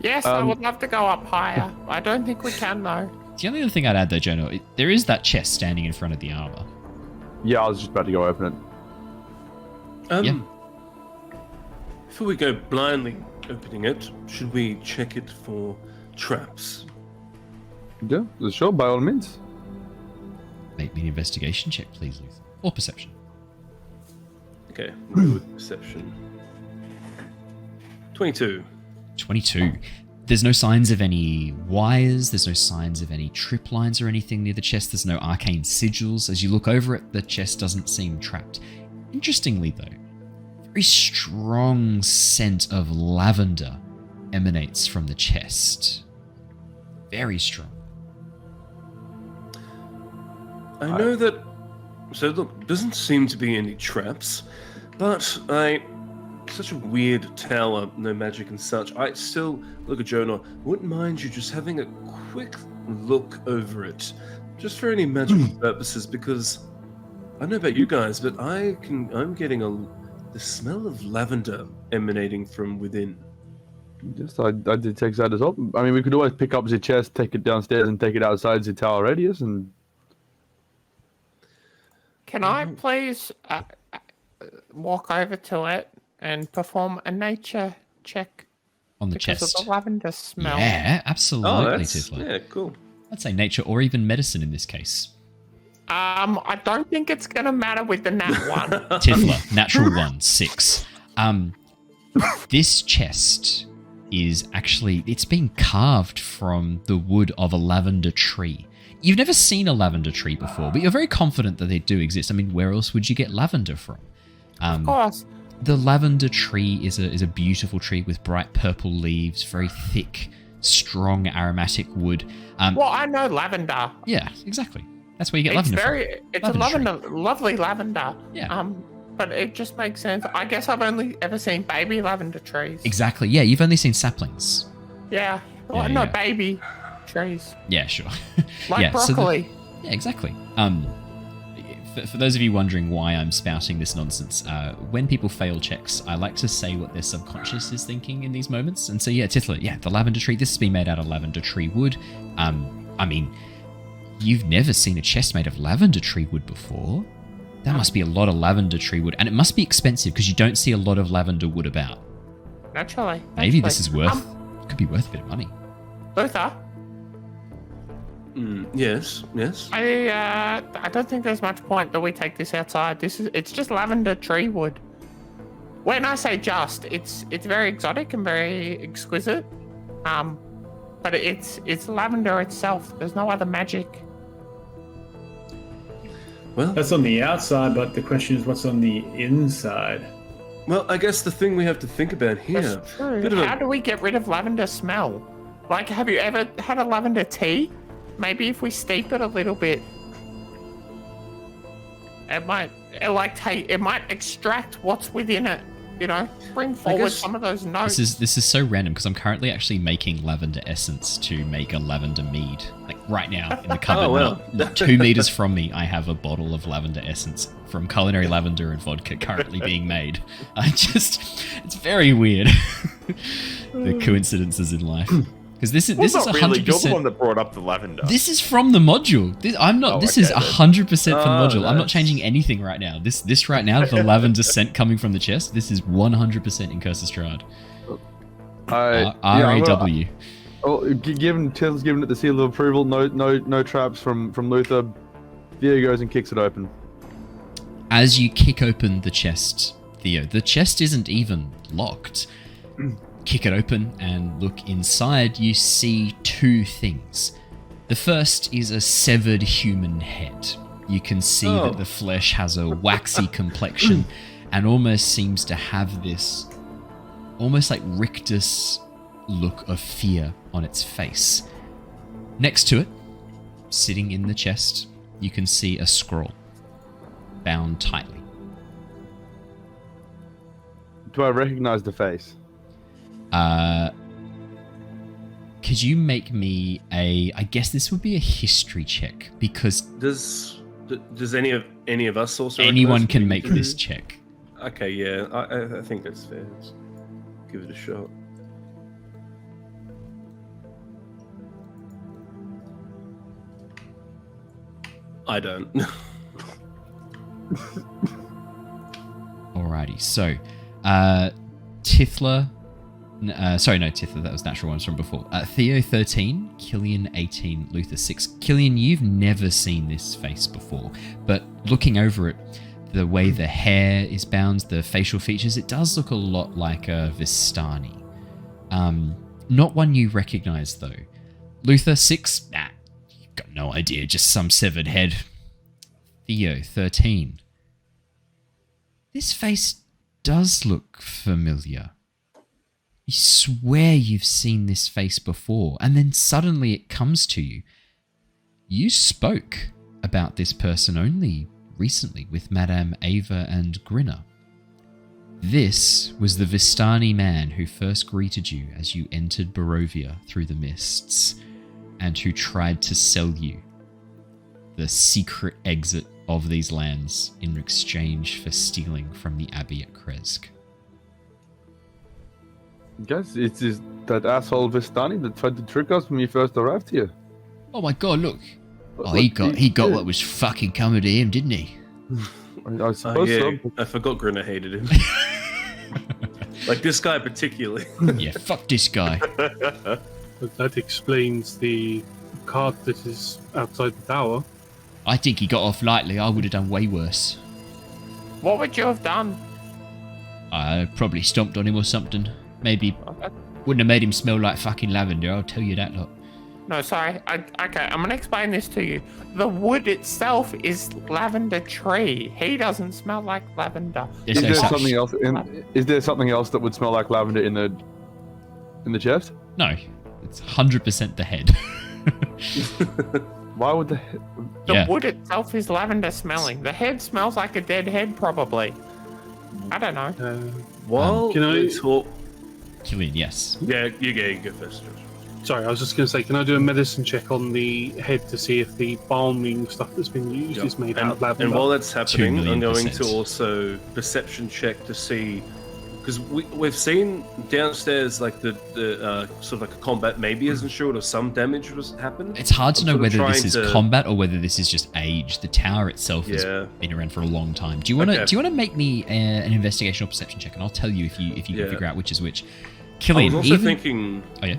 Yes, I would love to go up higher. I don't think we can, though. The only other thing I'd add, though, Jono, there is that chest standing in front of the armor. Yeah, I was just about to go open it. Before we go blindly opening it, should we check it for traps? Yeah, sure, by all means. Make me an investigation check, please, Luther. Or perception. Okay, we'll go with perception. 22. 22. There's no signs of any wires, there's no signs of any trip lines or anything near the chest, there's no arcane sigils. As you look over it, the chest doesn't seem trapped. Interestingly, though, very strong scent of lavender emanates from the chest. Very strong. I know that. So look, doesn't seem to be any traps, but such a weird tower, no magic and such. I still look at Jonah. Wouldn't mind you just having a quick look over it, just for any magical purposes, because I don't know about you guys, but I'm getting the smell of lavender emanating from within. Yes, I detect that as well. I mean, we could always pick up the chest, take it downstairs, and take it outside the tower radius, and... Can I please walk over to it and perform a nature check? On the because chest? Of the lavender smell. Yeah, absolutely, Tifla. Yeah, cool. I'd say nature or even medicine in this case. I don't think it's going to matter with the nat one. Tifla, natural 1, 6. This chest is actually, it's been carved from the wood of a lavender tree. You've never seen a lavender tree before, but you're very confident that they do exist. I mean, where else would you get lavender from? Of course. The lavender tree is a beautiful tree with bright purple leaves, very thick, strong aromatic wood. Well, I know lavender. Yeah, exactly. That's where you get lavender from. It's Lavender a lovely lavender. Yeah. But it just makes sense. I guess I've only ever seen baby lavender trees. Exactly. Yeah, you've only seen saplings. Yeah. Well, Yeah, no, yeah. baby trees. Yeah, sure. Like yeah, broccoli. Yeah, exactly. For those of you wondering why I'm spouting this nonsense, when people fail checks, I like to say what their subconscious is thinking in these moments. And so, yeah, Tithla, yeah, the lavender tree, this has been made out of lavender tree wood. I mean, you've never seen a chest made of lavender tree wood before. That must be a lot of lavender tree wood. And it must be expensive because you don't see a lot of lavender wood about. Naturally. Maybe this is could be worth a bit of money. Luther? Yes. I don't think there's much point that we take this outside. It's just lavender tree wood. When I say just, it's very exotic and very exquisite. But it's lavender itself. There's no other magic. Well, that's on the outside, but the question is what's on the inside. Well, I guess the thing we have to think about here. That's true. How do we get rid of lavender smell? Like, have you ever had a lavender tea? Maybe if we steep it a little bit, it might extract what's within it. You know, bring forward some of those notes. This is so random because I'm currently actually making lavender essence to make a lavender mead. Like right now in the cupboard, not 2 meters from me, I have a bottle of lavender essence from Culinary Lavender and Vodka currently being made. It's very weird the coincidences in life. Because this is 100%. Really, you're the one that brought up the lavender. This is from the module. This is 100% from the module. I'm not changing anything right now. This right now, the lavender scent coming from the chest. This is 100% in Curse of Strahd. R-A-W. Til's given it the seal of approval. No traps from Luther. Theo goes and kicks it open. As you kick open the chest, Theo, the chest isn't even locked. Kick it open and look inside, you see 2 things. The first is a severed human head. You can see that the flesh has a waxy complexion and almost seems to have this almost like rictus look of fear on its face. Next to it, sitting in the chest, you can see a scroll bound tightly. Do I recognize the face? Could you make me I guess this would be a history check because does any of us also anyone can make this check. Okay, yeah, I think that's fair. Let's give it a shot. I don't. Alrighty, so Tithla, Sorry, no, Titha, that was natural ones from before. Theo 13, Killian 18, Luther 6. Killian, you've never seen this face before, but looking over it, the way the hair is bound, the facial features, it does look a lot like a Vistani. Not one you recognize, though. Luther 6, nah, you've got no idea, just some severed head. Theo 13. This face does look familiar. You swear you've seen this face before, and then suddenly it comes to you. You spoke about this person only recently with Madame Ava and Grinner. This was the Vistani man who first greeted you as you entered Barovia through the mists, and who tried to sell you the secret exit of these lands in exchange for stealing from the Abbey at Kresk. Guess it's just that asshole Vistani that tried to trick us when we first arrived here. Oh my god, look. Oh, he got what was fucking coming to him, didn't he? I suppose so. I forgot Grinner hated him. Like this guy particularly. Yeah, fuck this guy. But that explains the cart that is outside the tower. I think he got off lightly. I would have done way worse. What would you have done? I probably stomped on him or something. Maybe wouldn't have made him smell like fucking lavender, I'll tell you that lot. No, sorry. Okay, I'm going to explain this to you. The wood itself is lavender tree. He doesn't smell like lavender. Is there something else? Is there something else that would smell like lavender in the chest? No, it's 100% the head. Why would the wood itself is lavender smelling? The head smells like a dead head, probably. I don't know. Well, can I talk? Killian, yes. Yeah, you go first. Sorry, I was just going to say, can I do a medicine check on the head to see if the balming stuff that's been used is made out of lavender? And while that's happening, I'm going to 2,000,000%. also perception check to see, because we've seen downstairs like the sort of like a combat maybe isn't sure or some damage was happened. It's hard to know whether this is to... combat or whether this is just age. The tower itself has been around for a long time. Do you want to make me an investigation or perception check, and I'll tell you if you can figure out which is which. Killian, I was also thinking. Oh yeah,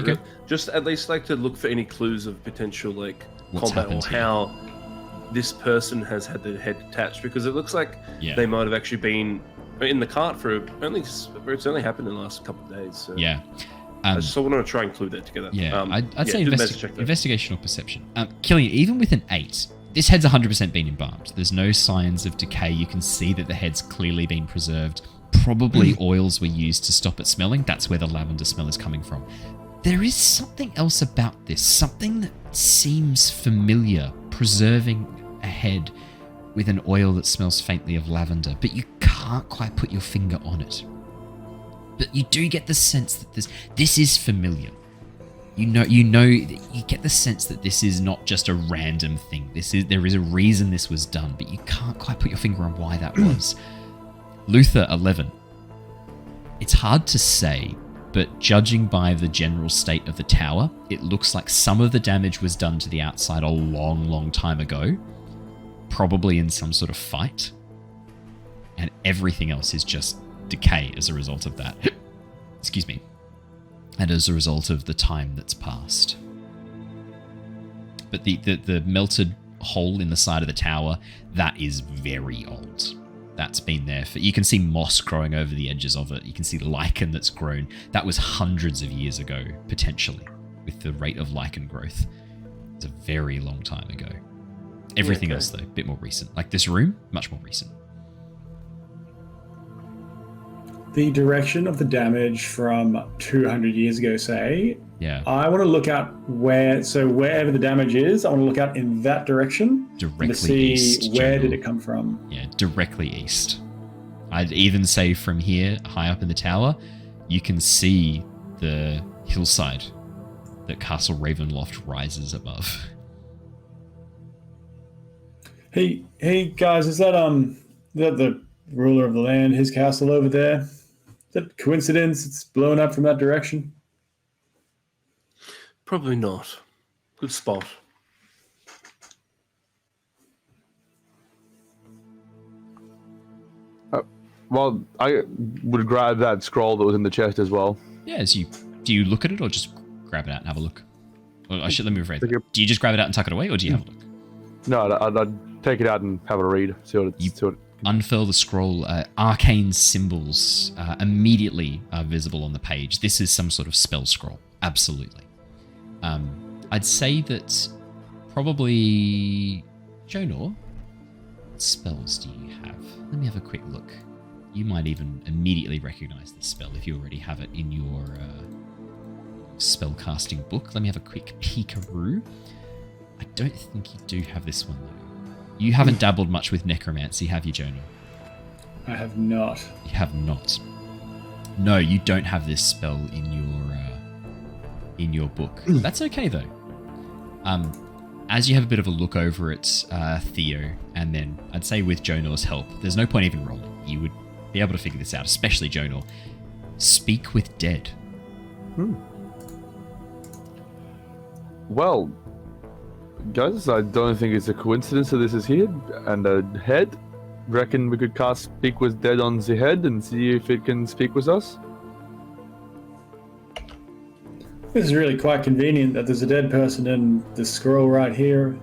Go. Just at least like to look for any clues of potential like What's combat or happened here? how this person has had their head detached, because it looks like they might have actually been in the cart for it's only happened in the last couple of days. So. Yeah. I just want to try and clue that together. Yeah, I'd say investigation investigation or perception. Killian, even with an 8, this head's 100% been embalmed. There's no signs of decay. You can see that the head's clearly been preserved. Probably oils were used to stop it smelling. That's where the lavender smell is coming from. There is something else about this, something that seems familiar, preserving a head with an oil that smells faintly of lavender, but you can't quite put your finger on it. But you do get the sense that this is familiar. You get the sense that this is not just a random thing. There is a reason this was done, but you can't quite put your finger on why that was. Luther 11. It's hard to say, but judging by the general state of the tower, it looks like some of the damage was done to the outside a long, long time ago, probably in some sort of fight, and everything else is just decay as a result of that. Excuse me. And as a result of the time that's passed. But the melted hole in the side of the tower, that is very old. That's been there for... You can see moss growing over the edges of it. You can see lichen that's grown. That was hundreds of years ago, potentially, with the rate of lichen growth. It's a very long time ago. Everything else, though, a bit more recent. Like this room, much more recent. The direction of the damage from 200 years ago, say. Yeah. I want to look out wherever the damage is, I want to look out in that direction. Directly to see east. Where did it come from? Yeah, directly east. I'd even say from here, high up in the tower, you can see the hillside that Castle Ravenloft rises above. Hey guys, is that the ruler of the land, his castle over there? Is that coincidence? It's blown up from that direction? Probably not. Good spot. Well, I would grab that scroll that was in the chest as well. Yeah, do you look at it or just grab it out and have a look? Or let me rephrase that. Do you just grab it out and tuck it away, or do you have a look? No, I'd take it out and have a read. See what it's. Unfurl the scroll. Arcane symbols immediately are visible on the page. This is some sort of spell scroll. Absolutely. I'd say that probably Jonor. What spells do you have? Let me have a quick look. You might even immediately recognize this spell if you already have it in your spellcasting book. Let me have a quick peekaroo. I don't think you do have this one, though. You haven't dabbled much with necromancy, have you, Jonor? I have not. You have not. No, you don't have this spell in your book. That's okay, though. As you have a bit of a look over it, Theo, and then I'd say with Jonor's help, there's no point even rolling. You would be able to figure this out, especially Jonor. Speak with dead. Well, guys, I don't think it's a coincidence that this is here and a head. Reckon we could cast Speak with Dead on the head and see if it can speak with us? This is really quite convenient that there's a dead person in the scroll right here.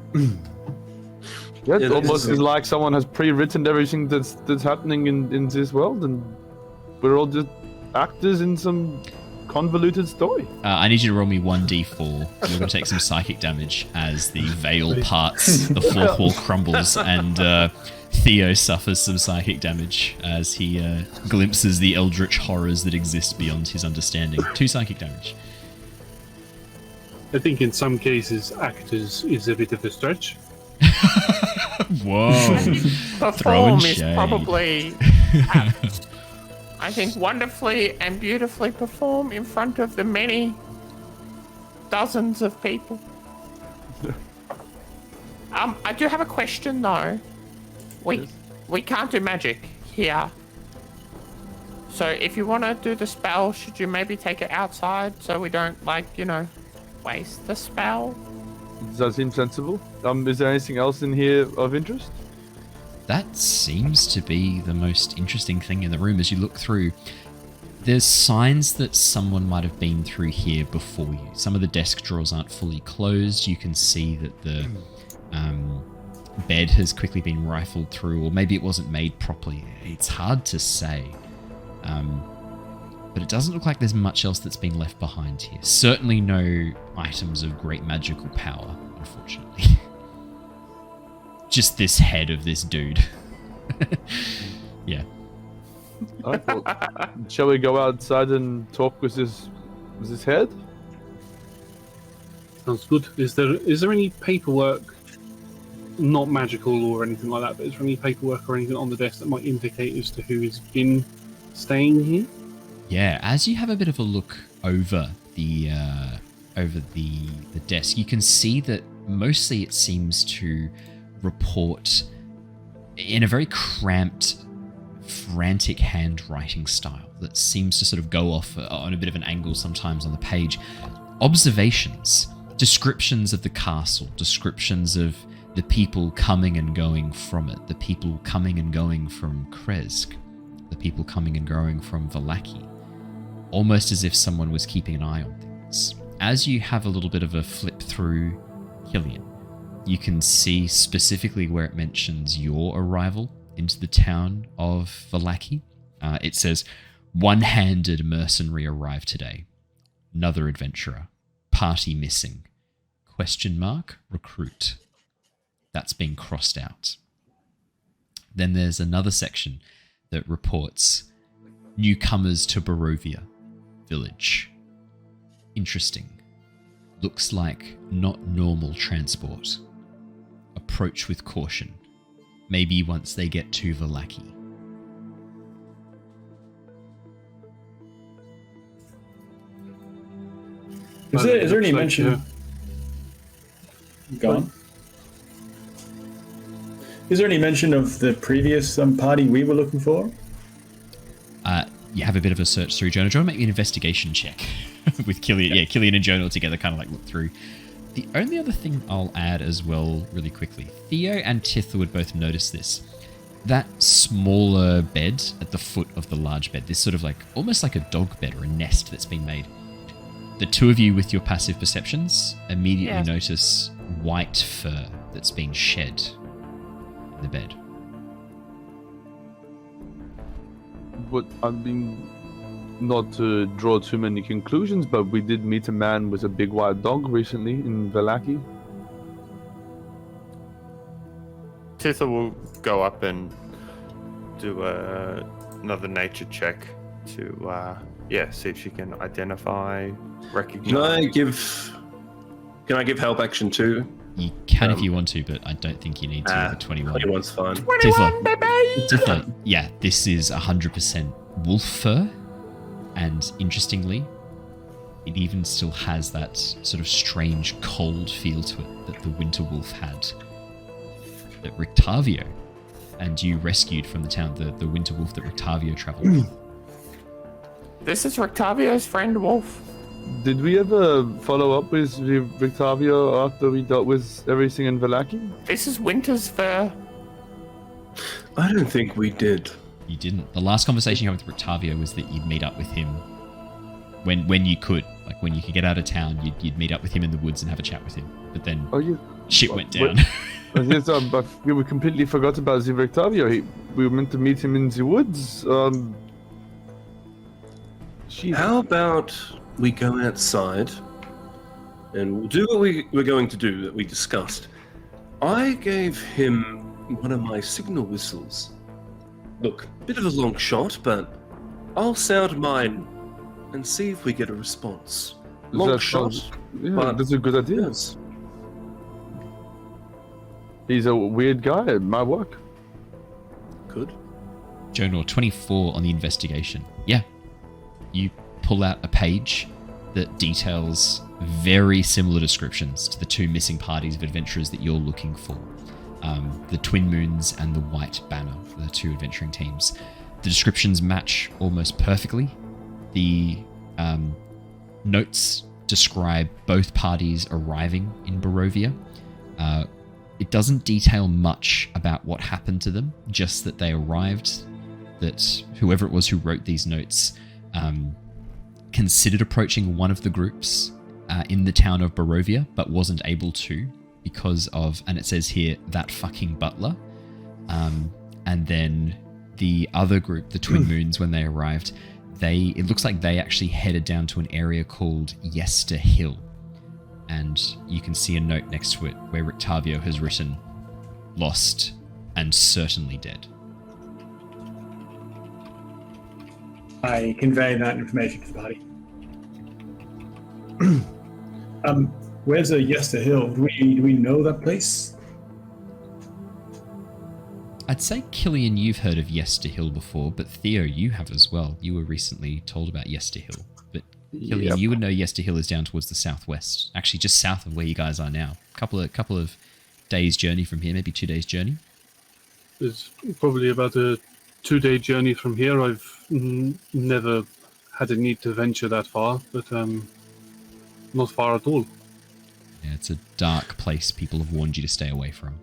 Yeah, it almost is like someone has pre-written everything that's happening in this world, and we're all just actors in some convoluted story. I need you to roll me 1d4. You're going to take some psychic damage as the veil parts, the fourth wall crumbles, and Theo suffers some psychic damage as he glimpses the eldritch horrors that exist beyond his understanding. 2 psychic damage. I think in some cases, actors is a bit of a stretch. Whoa. Perform is probably apt. I think wonderfully and beautifully perform in front of the many dozens of people. I do have a question though. We can't do magic here. So if you want to do the spell, should you maybe take it outside so we don't, waste the spell? Does that seem sensible? Is there anything else in here of interest? That seems to be the most interesting thing in the room as you look through. There's signs that someone might have been through here before you. Some of the desk drawers aren't fully closed. You can see that the bed has quickly been rifled through, or maybe it wasn't made properly. It's hard to say. But it doesn't look like there's much else that's been left behind here. Certainly no items of great magical power, unfortunately. Just this head of this dude. Yeah. Alright, well, shall we go outside and talk with this head? Sounds good. Is there any paperwork, not magical or anything like that, but is there any paperwork or anything on the desk that might indicate as to who has been staying here? Yeah, as you have a bit of a look over the desk, you can see that mostly it seems to report in a very cramped, frantic handwriting style that seems to sort of go off on a bit of an angle sometimes on the page. Observations, descriptions of the castle, descriptions of the people coming and going from it, the people coming and going from Kresk, the people coming and going from Vallaki. Almost as if someone was keeping an eye on things. As you have a little bit of a flip through Killian, you can see specifically where it mentions your arrival into the town of Vallaki. It says, one-handed mercenary arrived today. Another adventurer. Party missing. ? Recruit. That's been crossed out. Then there's another section that reports newcomers to Barovia village. Interesting. Looks like not normal transport. Approach with caution. Maybe once they get to Vallaki. Is there any mention? Go on. Is there any mention of the previous party we were looking for? You have a bit of a search through, Jonor. Do you want to make me an investigation check with Killian? Yeah, Killian and Jonor together kind of like look through. The only other thing I'll add as well really quickly, Theo and Tith would both notice this. that smaller bed at the foot of the large bed, this sort of like almost like a dog bed or a nest that's been made. The two of you with your passive perceptions immediately notice white fur that's been shed in the bed. But I mean, not to draw too many conclusions, but we did meet a man with a big white dog recently in Vallaki. Titha will go up and do another nature check to see if she can identify, recognize. Can I give help action too? You can if you want to, but I don't think you need to. The 21. 21's fine. 21, baby! Titha, yeah, this is 100% wolf fur, and interestingly, it even still has that sort of strange cold feel to it that the winter wolf had. That Rictavio and you rescued from the town, the winter wolf that Rictavio traveled with. This is Rictavio's friend Wolf. Did we ever follow up with Rictavio after we dealt with everything in Vallaki? This is Winter's fur. I don't think we did. You didn't. The last conversation you had with Rictavio was that you'd meet up with him when you could. Like when you could get out of town, you'd meet up with him in the woods and have a chat with him. But then shit went down. Yes, we completely forgot about the Rictavio. We were meant to meet him in the woods. How about we go outside and we'll do what we're going to do that we discussed. I gave him one of my signal whistles. Look, bit of a long shot, but I'll sound mine and see if we get a response. Long shot, but that's a good idea. Yes. He's a weird guy at my work. Good. Jonor, 24 on the investigation. Yeah. You pull out a page that details very similar descriptions to the two missing parties of adventurers that you're looking for. The Twin Moons and the White Banner, the two adventuring teams. The descriptions match almost perfectly. The notes describe both parties arriving in Barovia. It doesn't detail much about what happened to them, just that they arrived, that whoever it was who wrote these notes considered approaching one of the groups in the town of Barovia, but wasn't able to because of, and it says here, that fucking butler. And then the other group, the Twin Moons, when they arrived, it looks like they actually headed down to an area called Yester Hill. And you can see a note next to it where Rictavio has written, lost and certainly dead. I convey that information to the party. Where's a Yester Hill? Do we know that place? I'd say, Killian, you've heard of Yester Hill before, but Theo, you have as well. You were recently told about Yester Hill. But Killian, you would know Yester Hill is down towards the southwest. Actually, just south of where you guys are now. Couple of days' journey from here, maybe 2 days' journey. It's probably about a 2-day journey from here. I've never had a need to venture that far, but not far at all. Yeah, it's a dark place people have warned you to stay away from.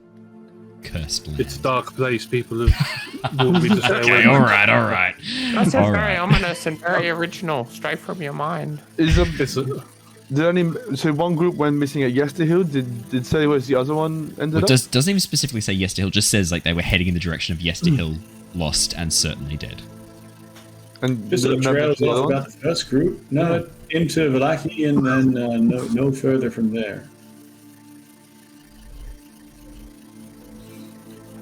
Cursed land. It's a dark place people have warned me to stay away from. All right. That sounds very ominous and very original, straight from your mind. So one group went missing at Yester Hill. Did say where's the other one ended up? Doesn't even specifically say Yester Hill. Just says like they were heading in the direction of Yester Hill, lost and certainly dead. And just the trails off about the first group. No, into Vallaki and then no further from there.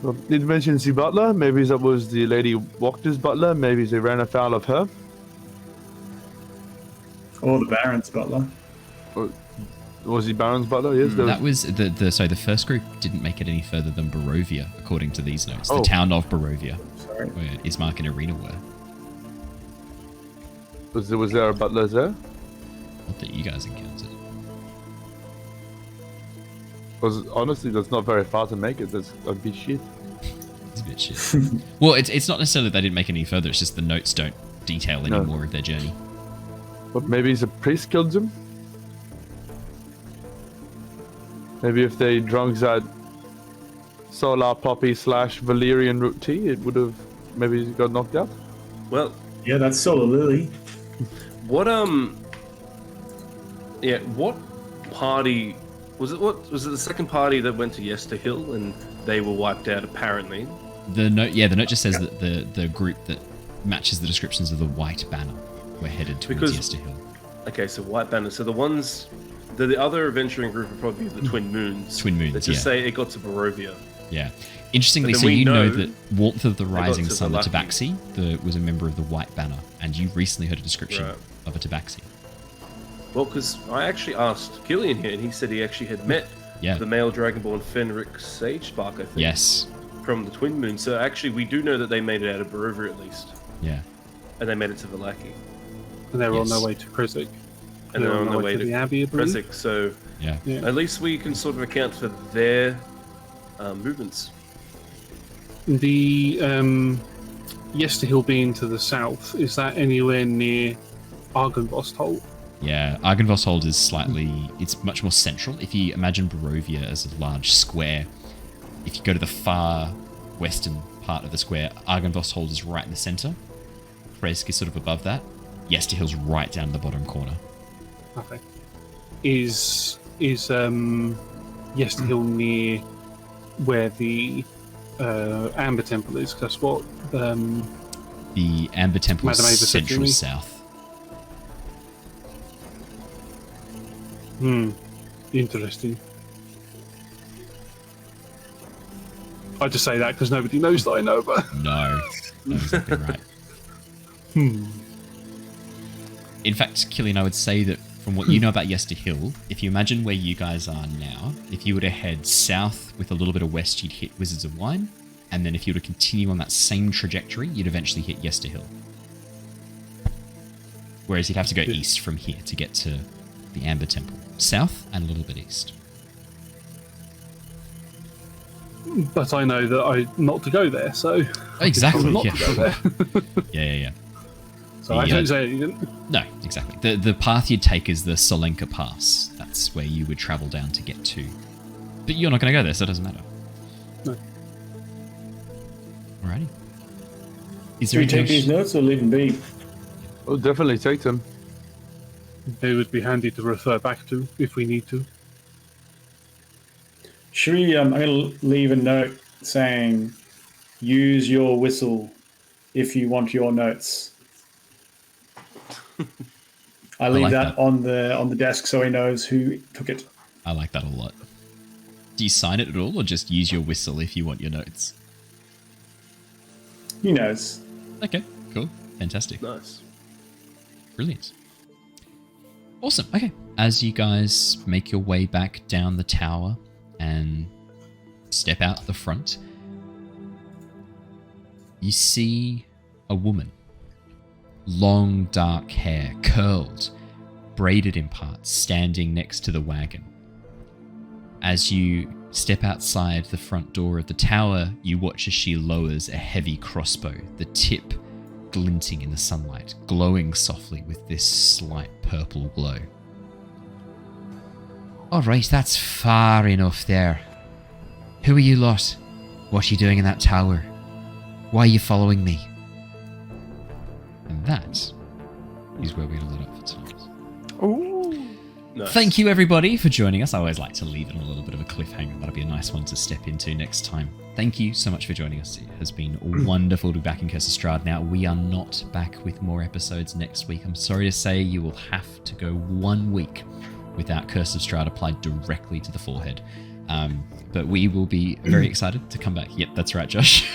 Well, did mention the butler? Maybe that was the lady Wacht's butler. Maybe they ran afoul of her. Or the Baron's butler. Was he Baron's butler? Yes. That was the first group didn't make it any further than Barovia, according to these notes. The town of Barovia, where Ismark and Irina were. Was there a butler there? Not that you guys encountered. Because honestly, that's not very far to make it. That's a bit shit. It's a bit shit. Well, it's not necessarily that they didn't make any further. It's just the notes don't detail any more of their journey. But maybe the priest killed them? Maybe if they drunk that solar poppy / valerian root tea, it would have maybe got knocked out. Well, Yeah, that's solar lily. what party was it? What was it? The second party that went to Yester Hill and they were wiped out apparently. The note just says that the group that matches the descriptions of the White Banner were headed towards Yester Hill. Okay, so White Banner. So the other adventuring group would probably be the Twin Moons. Twin Moons, Let's just say it got to Barovia. Yeah. Interestingly, But so then we you know know that Warmth of the Rising to Sun, the the Tabaxi, was a member of the White Banner, and you recently heard a description Right. of a Tabaxi. Well, because I actually asked Killian here, and he said he actually had met the male Dragonborn Fenric Sagespark, I think. Yes. From the Twin Moons. So actually, we do know that they made it out of Barovia at least. Yeah. And they made it to Vallaki. And they were on their way to Krizig. And they're on their way to the Abbey, I believe. Krizig, so yeah. At least we can sort of account for their movements. The Yester Hill being to the south, is that anywhere near Argynvostholt? Yeah, Argynvostholt is it's much more central. If you imagine Barovia as a large square, if you go to the far western part of the square, Argynvostholt is right in the center. Krizig is sort of above that. Yester Hill's right down in the bottom corner. Okay. Is Yester Hill near where the Amber Temple is? 'Cause that's what the Amber Temple Madame Ava is said to central me. south. Interesting. I just say that because nobody knows that I know, but No, that's exactly right. In fact, Killian, I would say that from what you know about Yester Hill, if you imagine where you guys are now, if you were to head south with a little bit of west, you'd hit Wizards of Wine, and then if you were to continue on that same trajectory, you'd eventually hit Yester Hill. Whereas you'd have to go east from here to get to the Amber Temple. South and a little bit east. but I know that not to go there, so Exactly. not Yeah. to go there. Yeah. So I don't say anything. No, exactly. The path you'd take is the Solenka Pass. That's where you would travel down to get to. But you're not going to go there, so it doesn't matter. No. Alrighty. Is Do there we take anything these notes or leave them be? I'll definitely take them. They would be handy to refer back to if we need to. Should we, I'm going to leave a note saying, use your whistle if you want your notes. I leave like that on the desk so he knows who took it. I like that a lot. Do you sign it at all, or just use your whistle if you want your notes? He knows. Okay, cool. Fantastic. Nice. Brilliant. Awesome. Okay. As you guys make your way back down the tower and step out the front, you see a woman. Long dark hair, curled, braided in parts, standing next to the wagon. As you step outside the front door of the tower, you watch as she lowers a heavy crossbow, the tip glinting in the sunlight, glowing softly with this slight purple glow. Alright, that's far enough there. Who are you lot? What are you doing in that tower? Why are you following me? And that is where we're going to let up for tonight. Ooh. Nice. Thank you, everybody, for joining us. I always like to leave it on a little bit of a cliffhanger. That'll be a nice one to step into next time. Thank you so much for joining us. It has been wonderful to be back in Curse of Strahd. Now, we are not back with more episodes next week. I'm sorry to say you will have to go 1 week without Curse of Strahd applied directly to the forehead. But we will be very excited to come back. Yep, that's right, Josh.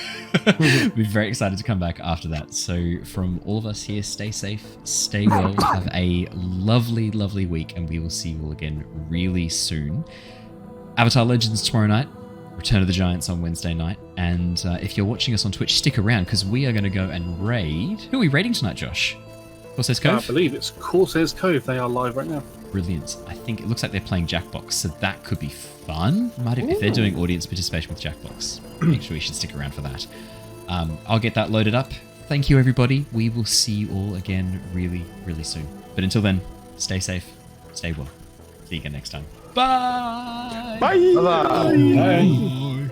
We'll be very excited to come back after that. So from all of us here, stay safe, stay well, have a lovely, lovely week, and we will see you all again really soon. Avatar Legends tomorrow night, Return of the Giants on Wednesday night, and if you're watching us on Twitch, stick around, because we are going to go and raid... Who are we raiding tonight, Josh? Corsairs Cove? I believe it's Corsairs Cove. They are live right now. Brilliant. I think it looks like they're playing Jackbox, so that could be fun. If they're doing audience participation with Jackbox, make sure you should stick around for that. I'll get that loaded up. Thank you, everybody. We will see you all again really, really soon. But until then, stay safe, stay well. See you again next time. Bye! Bye! Bye.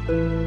you.